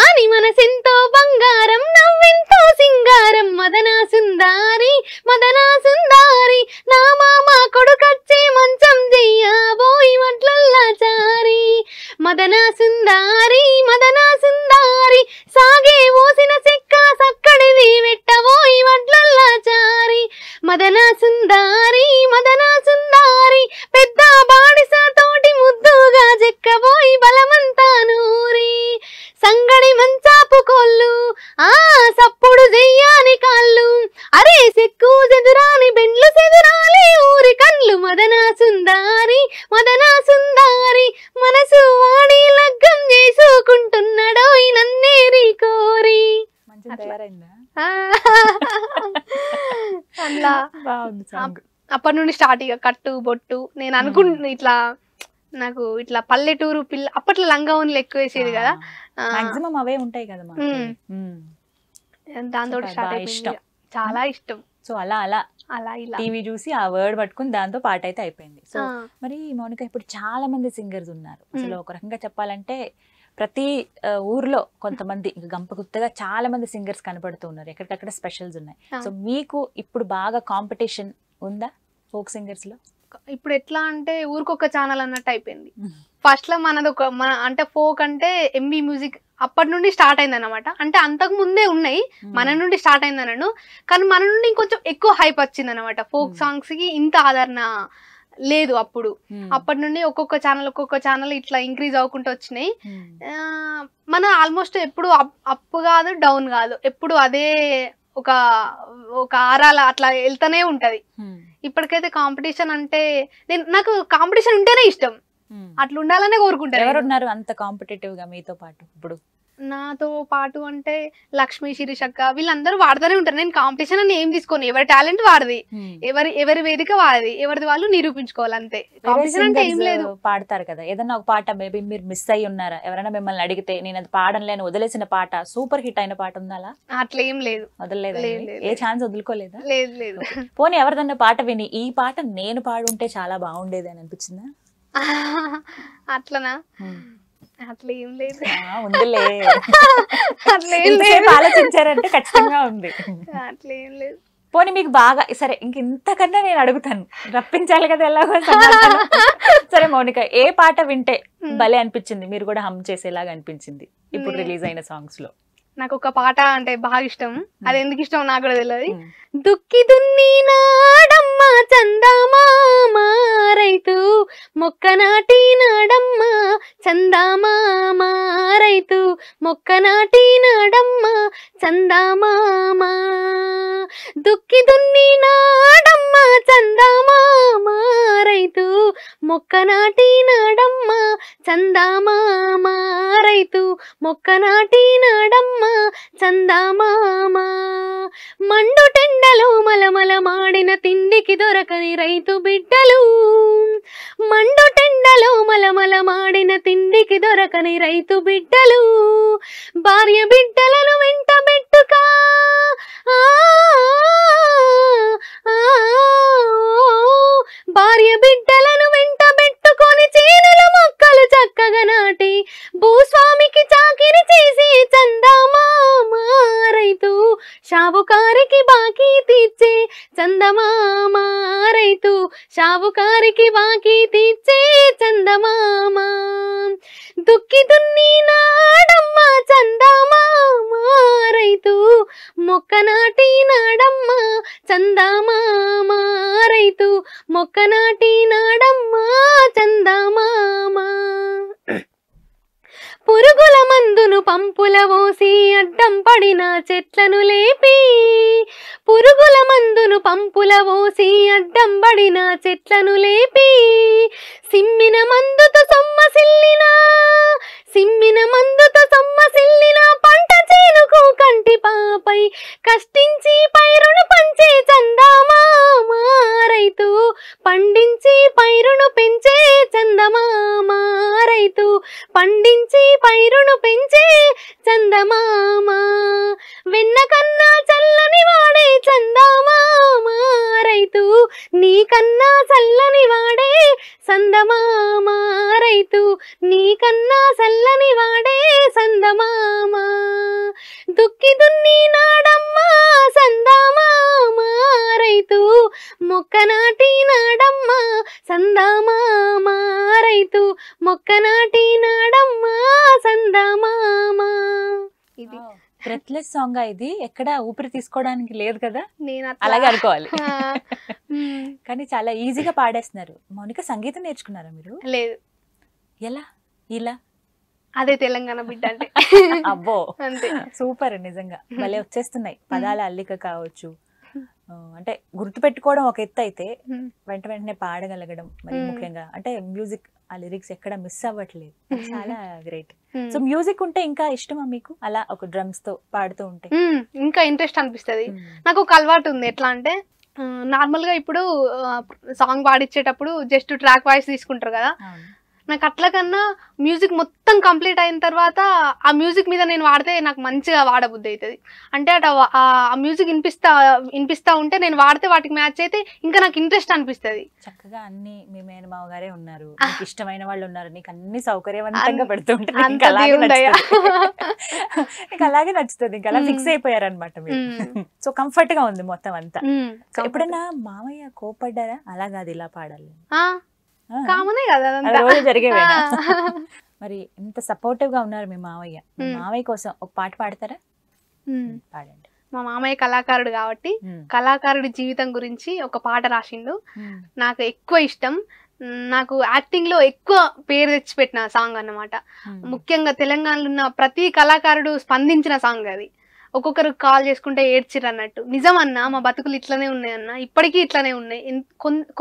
ఆని మనసెంతో బంగారం, నవ్వెంతో సింగారం. మదనా సుందారి మదనా సుందారి, నా మామ కొడుకచ్చే మంచం జయ్యాబోయ్ వడ్లల్లాచారి. మదనా సుందారి మదనా సుందారి, సాగే ఓసిన చెక్క సక్కడిది వెట్టబోయ్ వడ్లల్లాచారి. మదనా సుందారి మదనా సుందారి, పెద్ద బాడిస తోటి ముద్దుగా చెక్కబోయ్ బలమంతా నూరి. సంగడి మంచాపు కోళ్ళు, ఆ సప్పుడు చెయ్యాని కాళ్ళు, అరే సెక్కు చెదురాని బెండ్లు చెదురాలి ఊరి కళ్ళు. మదనా సుందారి మదనా సుందారి, మనసు వాడి లగ్గం చేసుకుంటున్నాడో నన్నేరి కోరి. అవునా? అట్లా బాగుంది సాంగ్. అప్పటి నుండి స్టార్ట్ ఇక కట్టు బొట్టు నేను అనుకుంటున్నా ఇట్లా నాకు ఇట్లా పల్లెటూరు పిల్ల అప్పట్లో లంగావోన్లు ఎక్కువ వేసేది కదా మాక్సిమం అవే ఉంటాయి కదా మాకు. దాంతో Super, స్టార్ట్ బాగా అయిపోయింది ఇష్టం. ఇక. చాలా ఇష్టం సో అలా అలా అలా ఇలా టీవీ చూసి ఆ వర్డ్ పట్టుకుని దాంతో పాట అయితే అయిపోయింది. సో ఆ. మరి మౌనిక ఇప్పుడు చాలా మంది సింగర్స్ ఉన్నారు. అసలు ఒక రకంగా చెప్పాలంటే ప్రతి ఊర్లో కొంతమంది ఇంకా గంపగుత్తగా చాలా మంది సింగర్స్ కనపడుతూ ఉన్నారు. ఎక్కడికక్కడ స్పెషల్స్ ఉన్నాయి. సో మీకు ఇప్పుడు బాగా కాంపిటీషన్ ఉందా ఫోక్ సింగర్స్ లో? ఇప్పుడు ఎట్లా అంటే ఊరికొక ఛానల్ అన్నట్టు అయిపోయింది. ఫస్ట్ లో మనది ఒక మన అంటే ఫోక్ అంటే ఎంబీ మ్యూజిక్ అప్పటి నుండి స్టార్ట్ అయింది అనమాట. అంటే అంతకు ముందే ఉన్నాయి, మన నుండి స్టార్ట్ అయింది అన్నాను. కానీ మన నుండి ఇంకొంచెం ఎక్కువ హైప్ వచ్చింది అనమాట. ఫోక్ సాంగ్స్ కి ఇంత ఆదరణ లేదు అప్పుడు. అప్పటి నుండి ఒక్కొక్క ఛానల్ ఇట్లా ఇంక్రీజ్ అవ్వకుంటూ వచ్చినాయి. మన ఆల్మోస్ట్ ఎప్పుడు అప్ కాదు డౌన్ కాదు, ఎప్పుడు అదే ఒక ఒక ఆరాల అట్లా వెళ్తూనే ఉంటది. ఇప్పటికైతే కాంపిటీషన్ అంటే నాకు కాంపిటీషన్ ఉంటేనే ఇష్టం, అట్లా ఉండాలనే కోరుకుంటాను. ఎవరున్నారు అంత కాంపిటేటివ్ గా మీతో పాటు ఇప్పుడు? నాతో పాటు అంటే లక్ష్మి, శిరీషక్క వీళ్ళందరూ వాడుతూనే ఉంటారు. నేను కాంపిటీషన్ అని ఏం తీసుకోను, ఎవరి టాలెంట్ వాడిది, ఎవరి వేదిక వాడిది, ఎవరిది వాళ్ళు నిరూపించుకోవాలి అంతే. కాంపిటీషన్ అంటే ఏం లేదు. పాడతారు కదా ఏదన్నా ఒక పాట మేబీ మీరు మిస్ అయ్యి ఉన్నారా? ఎవరైనా మిమ్మల్ని అడిగితే నేను అది పాడలేని వదిలేసిన పాట, సూపర్ హిట్ అయిన పాట ఉందా? అట్లా ఏం లేదు, వదలలేదు, ఏ ఛాన్స్ వదులుకోలేదా? లేదు లేదు. పోనీ ఎవరిదన్నా పాట విని ఈ పాట నేను పాడుంటే చాలా బాగుండేది అని అనిపించిందా? అట్లనా? అట్లా ఏం లేదు. ఉందిలే, అట్లా ఏం లేదు. ఆలోచించారంటే ఖచ్చితంగా ఉంది. అట్లా ఏం లేదు. పోనీ మీకు బాగా సరే ఇంతకన్నా నేను అడుగుతాను, రప్పించాలి కదా ఎలాగో. సరే మౌనిక, ఏ పాట వింటే భలే అనిపించింది, మీరు కూడా హమ్ చేసేలాగా అనిపించింది ఇప్పుడు రిలీజ్ అయిన సాంగ్స్ లో? నాకు ఒక పాట అంటే బాగా ఇష్టం, అది ఎందుకు ఇష్టం నాకు కూడా తెలియదు. దుక్కి దున్ని నాడమ్మ చందమామ రైతు, మొక్క నాటి నాడమ్మ చందమామ రైతు, మొక్క నాటి నాడమ్మ చందమామ, దుక్కి దున్ని నాడమ్మ చందమామ రైతు, మొక్క నాటి నాడమ్మ చందమామ రైతు, మొక్క నాటి నాడమ్మ చందమామ, మండు టెండలో మలమల మాడిన తిండికి దొరకని రైతు బిడ్డలు, మండు టెండలో మలమల మాడిన తిండికి దొరకని రైతు బిడ్డలు, భార్య బిడ్డలను వెంట పెట్టుకా భార్య బిడ్డలను వెంట పెట్టుకొని చేనుల మొక్కలు చక్కగా నాటి భూస్వామికి చాకిరి చేసి చందమామ రైతు, షావుకారికి బాకీ తీర్చే చందమామ రైతు, షావుకారికి బాకీ తీర్చే చందమామ, దుక్కి దున్ని నాడమ్మ చందమామ రైతు, మొక్క నాటి నాడమ్మ చందమామ రైతు, మొక్క నాటి నాడమ్మ చందమామ, పురుగుల మందును పంపుల పోసి అడ్డం పడిన చెట్లను లేపి, పురుగుల మందును పంపుల పోసి అడ్డం పడిన చెట్లను లేపి, సిమ్మిన మందుతో సొమ్మసిల్లిన పంట చేనుకు కంటి పాపై కష్టించి పైరును పంచే చందమామ రైతు, పండించి పైరును పెంచే చందమామ రైతు, పండించి పైరును పెంచే చందమామ, వెన్న కన్నా చల్లని వాడే చందమామ రైతు, నీకన్నా చల్లని వాడే చందమామ రైతు, నీకన్నా చల్లని వాడే చందమామ, దుక్కి దున్ని నాడమ్మ చందమామ రైతు, మొక్క నాటి నాడమ్మ చందమామ రైతు, మొక్క నాటి నాడమ్మ చందమామ. ఇది బ్రెత్లెస్ సాంగ్ ఇది, ఎక్కడ ఊపిరి తీసుకోవడానికి లేదు కదా, నేను అలాగే అనుకోవాలి. కానీ చాలా ఈజీగా పాడేస్తున్నారు. మౌనిక సంగీతం నేర్చుకున్నారా మీరు? లేదు. ఎలా? ఇలా అదే తెలంగాణ బిడ్డ అంటే. అబ్బో అంతే. సూపర్, నిజంగా భలే వచ్చేస్తున్నాయి. పదాల అల్లిక కావచ్చు, అంటే గుర్తు పెట్టుకోవడం ఒక ఎత్తు అయితే వెంటనే పాడగలగడం మరి ముఖ్యంగా అంటే మ్యూజిక్ ఆ లిరిక్స్ ఎక్కడ మిస్ అవ్వట్లేదు, అది చాలా గ్రేట్. సో మ్యూజిక్ ఉంటే ఇంకా ఇష్టమా మీకు, అలా ఒక డ్రమ్స్ తో పాడుతూ ఉంటే? ఇంకా ఇంట్రెస్ట్ అనిపిస్తుంది. నాకు ఒక అలవాటు ఉంది, ఎట్లా అంటే నార్మల్ గా ఇప్పుడు సాంగ్ పాడిచ్చేటప్పుడు జస్ట్ ట్రాక్ వాయిస్ తీసుకుంటారు కదా, నాకు అట్లా కన్నా మ్యూజిక్ మొత్తం కంప్లీట్ అయిన తర్వాత ఆ మ్యూజిక్ మీద నేను వాడితే నాకు మంచిగా వాడబుద్ధి అవుతుంది. అంటే అటు ఆ మ్యూజిక్ వినిపిస్తా ఉంటే నేను వాడితే వాటికి మ్యాచ్ అయితే ఇంకా నాకు ఇంట్రెస్ట్ అనిపిస్తుంది. చక్కగా అన్ని మీ మేనమావ గారే ఉన్నారు, నీకు ఇష్టమైన వాళ్ళు ఉన్నారు, నీకు అన్ని సౌకర్యవంతంగా పెడుతుంటారు, నీకు అలాగే నచ్చుతుంది, ఇంకా అలా ఫిక్స్ అయిపోయారు అనమాట మీరు. సో కంఫర్ట్ గా ఉంది మొత్తం అంతా. ఎప్పుడైనా మామయ్య కోపడ్డారా, అలా కాదు ఇలా పాడాలి కామనే కదా జరిగేవేనా? మరి ఇంత సపోర్టివ్ గా ఉన్నారు మీ మామయ్య, మీ మామయ్య కోసం ఒక పాట పాడతారా? పాడండి. మా మామయ్య కళాకారుడు కాబట్టి కళాకారుడి జీవితం గురించి ఒక పాట రాసిండు, నాకు ఎక్కువ ఇష్టం. నాకు యాక్టింగ్ లో ఎక్కువ పేరు తెచ్చిపెట్టిన సాంగ్ అన్నమాట. ముఖ్యంగా తెలంగాణలో ఉన్న ప్రతి కళాకారుడు స్పందించిన సాంగ్ అది. ఒక్కొక్కరు కాల్ చేసుకుంటే ఏడ్చిరు అన్నట్టు. నిజమన్నా మా బతుకులు ఇట్లనే ఉన్నాయన్న, ఇప్పటికీ ఇట్లనే ఉన్నాయి,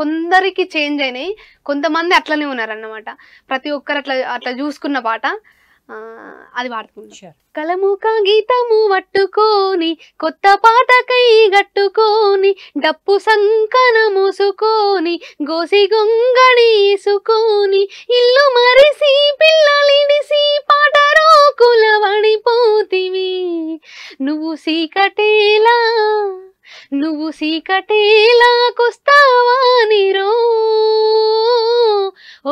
కొందరికి చేంజ్ అయినాయి, కొంతమంది అట్లనే ఉన్నారన్నమాట. ప్రతి ఒక్కరు అట్లా చూసుకున్న పాట, అది పాడుతుంది. కలము కాగితము పట్టుకొని కొత్త పాటకై గట్టుకొని డప్పు సంకన మూసుకొని గోసి గొంగడి వేసుకొని ఇల్లు మరిసి పిల్లలిడిసి పాట రోకుల పడిపోతివి, నువ్వు సీకటేలా కొస్తావా నీరో,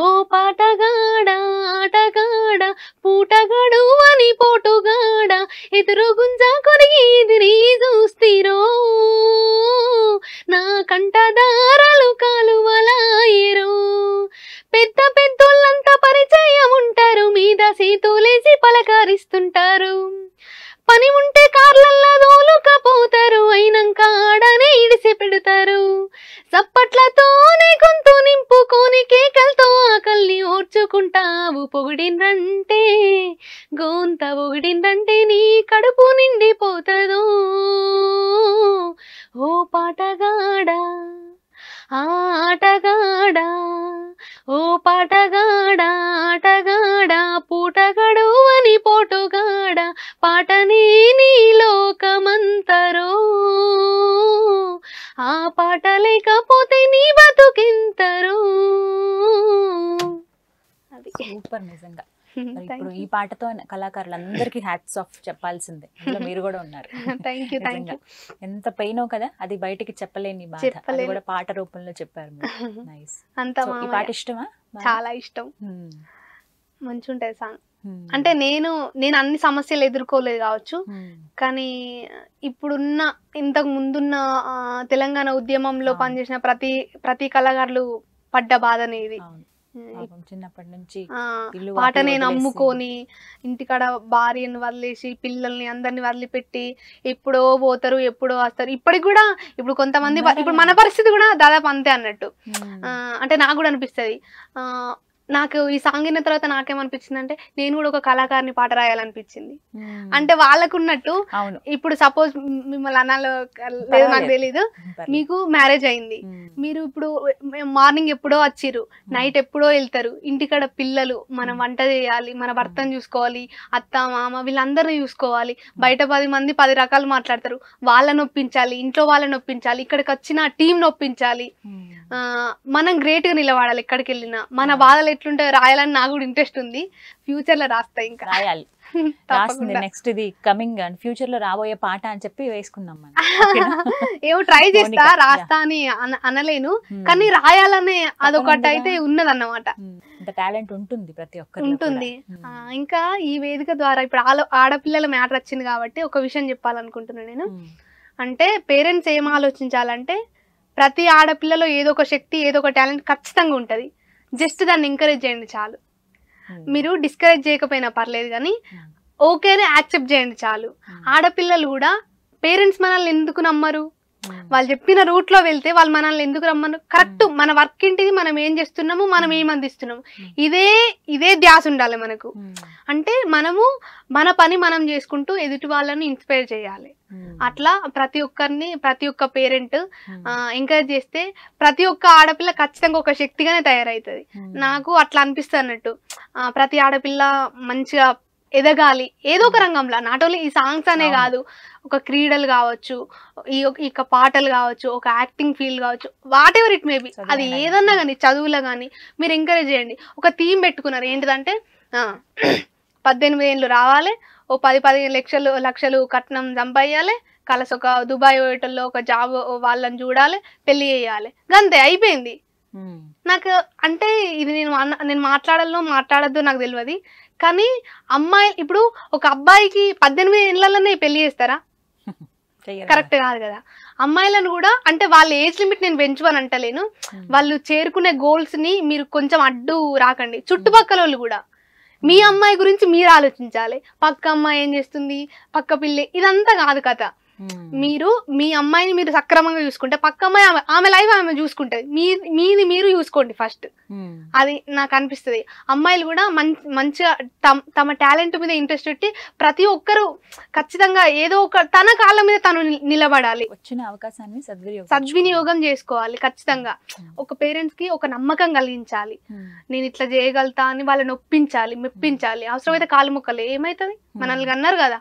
ఓ పాటగాడ ఆటగాడ పూటగడువని పోటుగాడ ఎదురు గుంజా కొరిగిదిరి చూస్తిరో, నా కంటదారాలు కాలువలాయరో, పెద్ద పెద్దోళ్ళంతా పరిచయం ఉంటారు, మీద సీతులేసి పలకరిస్తుంటారు, పని ఉంటే కార్లల్లా దోలుకపోతారు, అయినంక ఆడనే ఇడిసి పెడతారు, చప్పట్లతోనే గొంతు నింపుకొని కేకలతో ఆకల్ని ఓర్చుకుంటావు, పొగిడిందంటే గొంత పొగిడిందంటే నీ కడుపు నిండిపోతదో, ఓ పాటగాడా ఆటగాడా, ఓ పాటగాడా ఆటగాడా పూటగడువని పోటుగాడ పాటనే నీ లోకమంతరో, ఆ పాట లేకపోతే నీ బతుకెంతరో. సూపర్ నిజంగా. ఇప్పుడు ఈ పాటతో కళాకారులందరికీ హ్యాట్స్ ఆఫ్ చెప్పాల్సిందే, మీరు కూడా ఉన్నారు. ఎంత పెయినో కదా, అది బయటికి చెప్పలేని బాధ, అది కూడా పాట రూపంలో చెప్పారు. నైస్. ఈ పాట ఇష్టమా? చాలా ఇష్టం, మంచి ఉంటది సాంగ్. అంటే నేను అన్ని సమస్యలు ఎదుర్కోలేదు కావచ్చు, కానీ ఇప్పుడున్న ఇంతకు ముందున్న తెలంగాణ ఉద్యమంలో పనిచేసిన ప్రతి కళాకారులు పడ్డ బాధ అనేది. చిన్నప్పటి నుంచి పాటనే నమ్ముకొని ఇంటికాడ భార్యను వదిలేసి పిల్లల్ని అందరిని వదిలిపెట్టి ఎప్పుడో పోతారు ఎప్పుడో వస్తారు. ఇప్పటికి కూడా ఇప్పుడు కొంతమంది, ఇప్పుడు మన పరిస్థితి కూడా దాదాపు అంతే అన్నట్టు. అంటే నాకు కూడా అనిపిస్తుంది. నాకు ఈ సాంగ్ విన్న తర్వాత నాకేమనిపించింది అంటే నేను కూడా ఒక కళాకారిని పాట రాయాలనిపించింది. అంటే వాళ్ళకున్నట్టు ఇప్పుడు సపోజ్ మిమ్మల్ని అనాలో లేదు నాకు తెలీదు, మీకు మ్యారేజ్ అయింది, మీరు ఇప్పుడు మార్నింగ్ ఎప్పుడో వచ్చిర్రు, నైట్ ఎప్పుడో వెళ్తారు, ఇంటికాడ పిల్లలు, మనం వంట చేయాలి, మన భర్తను చూసుకోవాలి, అత్త మామ వీళ్ళందరినీ చూసుకోవాలి, బయట 10 మంది 10 రకాలు మాట్లాడతారు, వాళ్ళని ఒప్పించాలి, ఇంట్లో వాళ్ళని ఒప్పించాలి, ఇక్కడికి వచ్చిన టీం నొప్పించాలి, మనం గ్రేట్ గా నిలబడాలి, ఎక్కడికి వెళ్ళినా మన బాధలు ఎట్లుంటాయో రాయాలని నాకు కూడా ఇంట్రెస్ట్ ఉంది. ఫ్యూచర్ లో రాస్తా, ఇంకా రాయాలి. నెక్స్ట్ ఇది కమింగ్ ఫ్యూచర్ లో రాబోయే పాట అని చెప్పి వేసుకుందాం. ఏమో ట్రై చేస్తా, రాస్తా అని అనలేను, కానీ రాయాలనే అదొకటి అయితే ఉన్నదన్నమాట. టాలెంట్ ఉంటుంది ప్రతి ఒక్కరు ఉంటుంది. ఇంకా ఈ వేదిక ద్వారా ఇప్పుడు ఆడపిల్లల మ్యాటర్ వచ్చింది కాబట్టి ఒక విషయం చెప్పాలనుకుంటున్నాను నేను. అంటే పేరెంట్స్ ఏం ఆలోచించాలంటే ప్రతి ఆడపిల్లలో ఏదో ఒక శక్తి, ఏదో ఒక టాలెంట్ ఖచ్చితంగా ఉంటది. జస్ట్ దాన్ని ఎంకరేజ్ చేయండి చాలు. మీరు డిస్కరేజ్ చేయకపోయినా పర్లేదు, కానీ ఓకేనే యాక్సెప్ట్ చేయండి చాలు. ఆడపిల్లలు కూడా పేరెంట్స్ మనల్ని ఎందుకు నమ్మరు, వాళ్ళు చెప్పిన రూట్ లో వెళ్తే వాళ్ళు మనల్ని ఎందుకు రమ్మను, కరెక్ట్ మన వర్క్ ఏంటిది, మనం ఏం చేస్తున్నాము, మనం ఏం అందిస్తున్నాము, ఇదే ధ్యాస ఉండాలి మనకు. అంటే మనము మన పని మనం చేసుకుంటూ ఎదుటి వాళ్ళని ఇన్స్పైర్ చేయాలి. అట్లా ప్రతి ఒక్క పేరెంట్ ఎంకరేజ్ చేస్తే ప్రతి ఒక్క ఆడపిల్ల ఖచ్చితంగా ఒక శక్తిగానే తయారవుతుంది. నాకు అట్లా అనిపిస్తుంది అన్నట్టు. ప్రతి ఆడపిల్ల మంచిగా ఎదగాలి ఏదో ఒక రంగంలో, నాట్ ఓన్లీ ఈ సాంగ్స్ అనే కాదు, ఒక క్రీడలు కావచ్చు, ఈ పాటలు కావచ్చు, ఒక యాక్టింగ్ ఫీల్డ్ కావచ్చు, వాట్ ఎవర్ ఇట్ మేబీ, అది ఏదన్నా కానీ, చదువులో కానీ మీరు ఎంకరేజ్ చేయండి. ఒక థీమ్ పెట్టుకున్నారు ఏంటిదంటే 18 ఏళ్ళు రావాలి, ఓ 10-15 లక్షలు కట్నం సంపాదించాలి, కలిసి ఒక దుబాయ్ హోటల్లో ఒక జాబ్ వాళ్ళని చూడాలి, పెళ్లి చేయాలి, గంతే అయిపోయింది. నాకు అంటే ఇది నేను మాట్లాడద్దు నాకు తెలియదు, కానీ అమ్మాయి ఇప్పుడు ఒక అబ్బాయికి 18 ఏళ్లలోనే పెళ్లి చేస్తారా? కరెక్ట్ కాదు కదా. అమ్మాయిలను కూడా అంటే వాళ్ళ ఏజ్ లిమిట్ నేను పెంచువని అంటలేను, వాళ్ళు చేరుకునే గోల్స్ ని మీరు కొంచెం అడ్డు రాకండి. చుట్టుపక్కల వాళ్ళు కూడా మీ అమ్మాయి గురించి మీరు ఆలోచించాలి. పక్క అమ్మాయి ఏం చేస్తుంది, పక్క పిల్ల, ఇదంతా కాదు కథ. మీరు మీ అమ్మాయిని మీరు సక్రమంగా చూసుకుంటే పక్క అమ్మాయి ఆమె లైఫ్ ఆమె చూసుకుంటది, మీది మీరు చూసుకోండి ఫస్ట్. అది నాకు అనిపిస్తుంది. అమ్మాయిలు కూడా మంచిగా తమ టాలెంట్ మీద ఇంట్రెస్ట్ పెట్టి ప్రతి ఒక్కరు ఖచ్చితంగా ఏదో ఒక తన కాళ్ళ మీద తను నిలబడాలి. వచ్చిన అవకాశాన్ని సద్వినియోగం చేసుకోవాలి. ఖచ్చితంగా ఒక పేరెంట్స్ కి ఒక నమ్మకం కలిగించాలి, నేను ఇట్లా చేయగలుగుతా అని వాళ్ళని ఒప్పించాలి, మెప్పించాలి. అవసరమైతే కాలు మొక్కలు, ఏమైతుంది, మనల్ని అన్నారు కదా,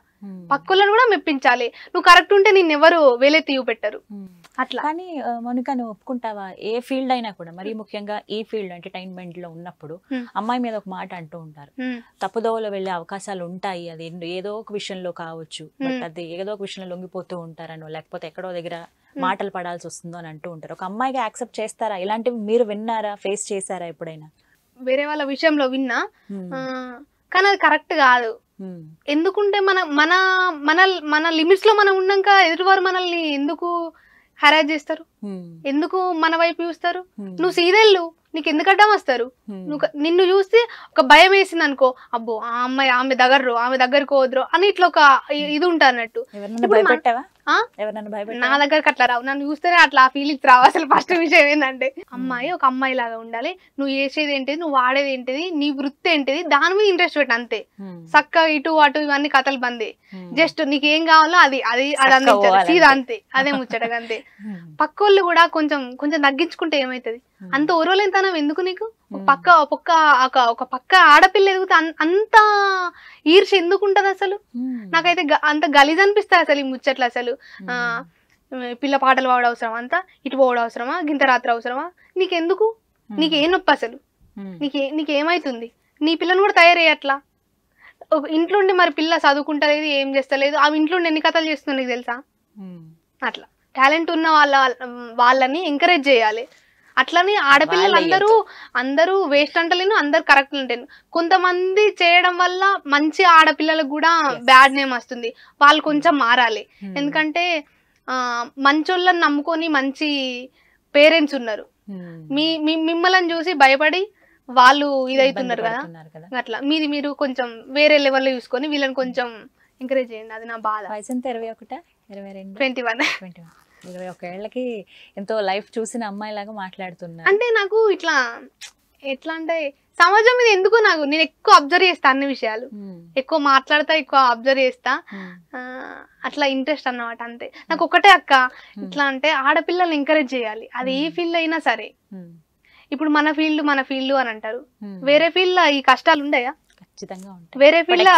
పక్కలను కూడా మెప్పించాలి. నువ్వు కరెక్ట్ ఉంటే నిన్ను ఎవరు వేలెత్తి పెట్టరు. అట్లా. కానీ మౌనిక, నువ్వు ఒప్పుకుంటావా, ఏ ఫీల్డ్ అయినా కూడా, మరీ ముఖ్యంగా ఈ ఫీల్డ్ ఎంటర్టైన్మెంట్ లో ఉన్నప్పుడు అమ్మాయి మీద ఒక మాట అంటూ ఉంటారు, తప్పుదోవలో వెళ్లే అవకాశాలు ఉంటాయి, అది ఏదో ఒక విషయంలో కావచ్చు, బట్ అది ఏదో ఒక విషయంలో లొంగిపోతూ ఉంటారనో, లేకపోతే ఎక్కడో దగ్గర మాటలు పడాల్సి వస్తుందో అని అంటూ ఉంటారు. ఒక అమ్మాయిగా యాక్సెప్ట్ చేస్తారా? ఇలాంటివి మీరు విన్నారా, ఫేస్ చేశారా ఎప్పుడైనా? వేరే వాళ్ళ విషయంలో విన్నా, కానీ అది కరెక్ట్ కాదు. ఎందుకుంటే మన లిమిట్స్ లో మనం ఉన్నాక ఎదుటివారు మనల్ని ఎందుకు హరాజ్ చేస్తారు, ఎందుకు మన వైపు చూస్తారు? నువ్వు సీరియల్లు నీకు ఎందుకు అడ్డం వస్తారు? నిన్ను చూస్తే ఒక భయం వేసింది అనుకో, అబ్బో ఆ అమ్మాయి ఆమె దగ్గరకు వద్దురు అని ఇట్లా ఒక ఇది ఉంటా అన్నట్టు. నా దగ్గరకు అట్లా రావు, నన్ను చూస్తేనే అట్లా ఆ ఫీలింగ్స్ రావు. అసలు ఫస్ట్ విషయం ఏంటంటే అమ్మాయి ఒక అమ్మాయి లాగా ఉండాలి. నువ్వు చేసేది ఏంటిది, నువ్వు వాడేది ఏంటిది, నీ వృత్తి ఏంటిది, దాని మీద ఇంట్రెస్ట్ పెట్టు అంతే. చక్క ఇటు అటు ఇవన్నీ కథలు బందే. జస్ట్ నీకు ఏం కావాలో అది అందించాలి, సీదా అంతే, అదే ముచ్చటగా అంతే. పక్కోళ్ళు కూడా కొంచెం తగ్గించుకుంటే ఏమైతుంది? అంత ఓరలేనితనం ఎందుకు నీకు? ఒక పక్క ఆడపిల్ల ఎదుగుతా అంత ఈర్ష ఎందుకు ఉంటది అసలు? నాకైతే అంత గలీజ్ అనిపిస్తుంది అసలు ఈ ముచ్చట్లు. అసలు పిల్ల పాటలు పావడం అవసరమా, అంతా ఇటు పోవడం అవసరమా, గింత రాత్రి అవసరమా? నీకెందుకు? నీకేం నొప్పి అసలు? నీకేమైతుంది? నీ పిల్లని కూడా తయారయ్యట్లా. ఇంట్లో ఉండి మరి పిల్ల చదువుకుంటలేదు, ఏం చేస్తలేదు, ఆ ఇంట్లో ఎన్ని కథలు చేస్తుంది నీకు తెలుసా? అట్లా టాలెంట్ ఉన్న వాళ్ళని ఎంకరేజ్ చేయాలి. అట్లని ఆడపిల్లలు అందరూ వేస్ట్ అంటలేను, అందరు కరెక్ట్ అంటేను. కొంతమంది చేయడం వల్ల మంచి ఆడపిల్లలకు కూడా బ్యాడ్ నేమ్ వస్తుంది. వాళ్ళు కొంచెం మారాలి. ఎందుకంటే మంచోళ్ళని నమ్ముకొని మంచి పేరెంట్స్ ఉన్నారు, మిమ్మల్ని చూసి భయపడి వాళ్ళు ఇదవుతున్నారు కదా. అట్లా మీరు కొంచెం వేరే లెవెల్లో చూసుకొని వీళ్ళని కొంచెం ఎంకరేజ్ చేయండి. అది నా బాధ. 21. 21 ఏళ్ళకి ఎంతో లైఫ్ చూసిన అమ్మాయి లాగా మాట్లాడుతున్నా. అంటే నాకు ఎట్లా అంటే సమాజం మీద ఎందుకు నేను ఎక్కువ అబ్జర్వ్ చేస్తా, అన్ని విషయాలు ఎక్కువ మాట్లాడతా, ఎక్కువ అబ్జర్వ్ చేస్తా, అట్లా ఇంట్రెస్ట్ అన్నమాట అంతే. నాకు ఒకటే అక్క, ఇట్లా అంటే ఆడపిల్లల్ని ఎంకరేజ్ చేయాలి, అది ఏ ఫీల్డ్ అయినా సరే. ఇప్పుడు మన ఫీల్డ్ అని అంటారు, వేరే ఫీల్డ్ ఈ కష్టాలు ఉండయా? వేరే ఫీల్డ్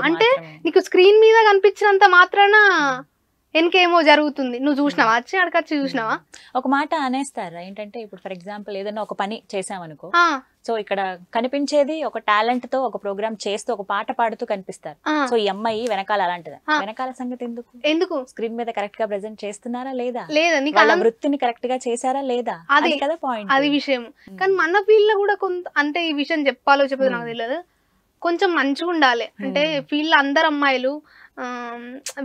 అంటే నీకు స్క్రీన్ మీద కనిపించినంత మాత్రాన వెనకేమో జరుగుతుంది. నువ్వు చూసినావా? అక్కడికి చూసినావా? ఒక మాట అనేస్తారా ఏంటంటే, ఇప్పుడు ఫర్ ఎగ్జాంపుల్ ఏదైనా ఒక పని చేసామనుకో, సో ఇక్కడ కనిపించేది ఒక టాలెంట్ తో ఒక ప్రోగ్రామ్ చేస్తూ ఒక పాట పాడుతూ కనిపిస్తారు. సో ఈ అమ్మాయి వెనకాల అలాంటిదా? వెనకాల సంగతి ఎందుకు స్క్రీన్ మీద కరెక్ట్ గా ప్రెజెంట్ చేస్తున్నారా లేదా, వాళ్ళ వృత్తిని కరెక్ట్ గా చేశారా లేదా, అది కదా పాయింట్, అది విషయం. కానీ మన ఫీల్డ్ లో కూడా కొంత అంటే ఈ విషయం చెప్పాలో చెప్పదు నాకు తెలియదు, కొంచెం మంచిగా ఉండాలి. అంటే ఫీల్డ్ లో అందరు అమ్మాయిలు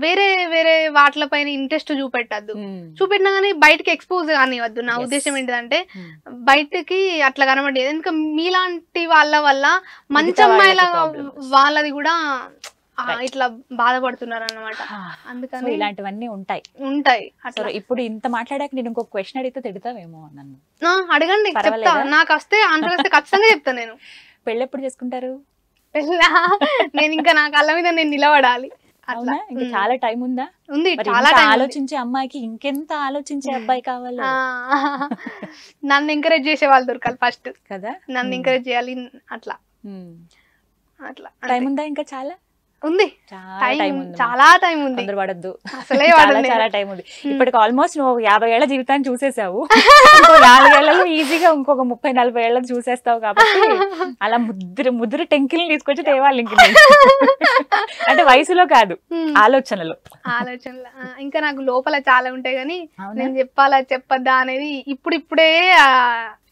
వేరే వేరే వాటిపైన ఇంట్రెస్ట్ చూపెట్టినా కానీ బయటకి ఎక్స్పోజ్ కానివద్దు. నా ఉద్దేశం ఏంటిదంటే బయటకి అట్లా కనబడేది. ఎందుకంటే మీలాంటి వాళ్ళ వల్ల మంచి అమ్మాయిల వాళ్ళది కూడా ఇట్లా బాధపడుతున్నారు అన్నమాట. అందుకని ఇలాంటివన్నీ ఉంటాయి. అట్లా ఇప్పుడు ఇంత మాట్లాడాక నేను ఇంకొక క్వశ్చన్ అడిగితే తిడతావేమో నన్ను. అడగండి, చెప్తా. నాకు వస్తే ఆన్సర్ వస్తే ఖచ్చితంగా చెప్తా నేను. పెళ్ళి ఎప్పుడు చేసుకుంటారు? నేను ఇంకా నా కళ్ళ మీద నేను నిలబడాలి. అవునా? ఇంకా చాలా టైం ఉందా? ఉంది, మరి చాలా ఇంత టైం ఆలోచించే అమ్మాయికి ఇంకెంత ఆలోచించే అబ్బాయి కావాలి నన్ను ఎంకరేజ్ చేసే వాళ్ళు దొరకాలి ఫస్ట్ కదా. నన్ను ఎంకరేజ్ చేయాలి అట్లా. అట్లా టైం ఉందా? ఇంకా చాలా ఉంది, చాలా టైం ఉంది. పడద్దు, అసలే చాలా టైం ఉంది. ఇప్పటికి ఆల్మోస్ట్ నువ్వు 50 ఏళ్ల జీవితాన్ని చూసేసావు. ఇంకో 4 ఏళ్లలో ఈజీగా ఇంకొక 30-40 ఏళ్ళని చూసేస్తావు. కాబట్టి అలా ముద్దురు టెంకిల్ని తీసుకొచ్చి తేవాలి ఇంక. అంటే వయసులో కాదు, ఆలోచనలు. ఇంకా నాకు లోపల చాలా ఉంటాయి కానీ నేను చెప్పాలా చెప్పద్దా అనేది ఇప్పుడిప్పుడే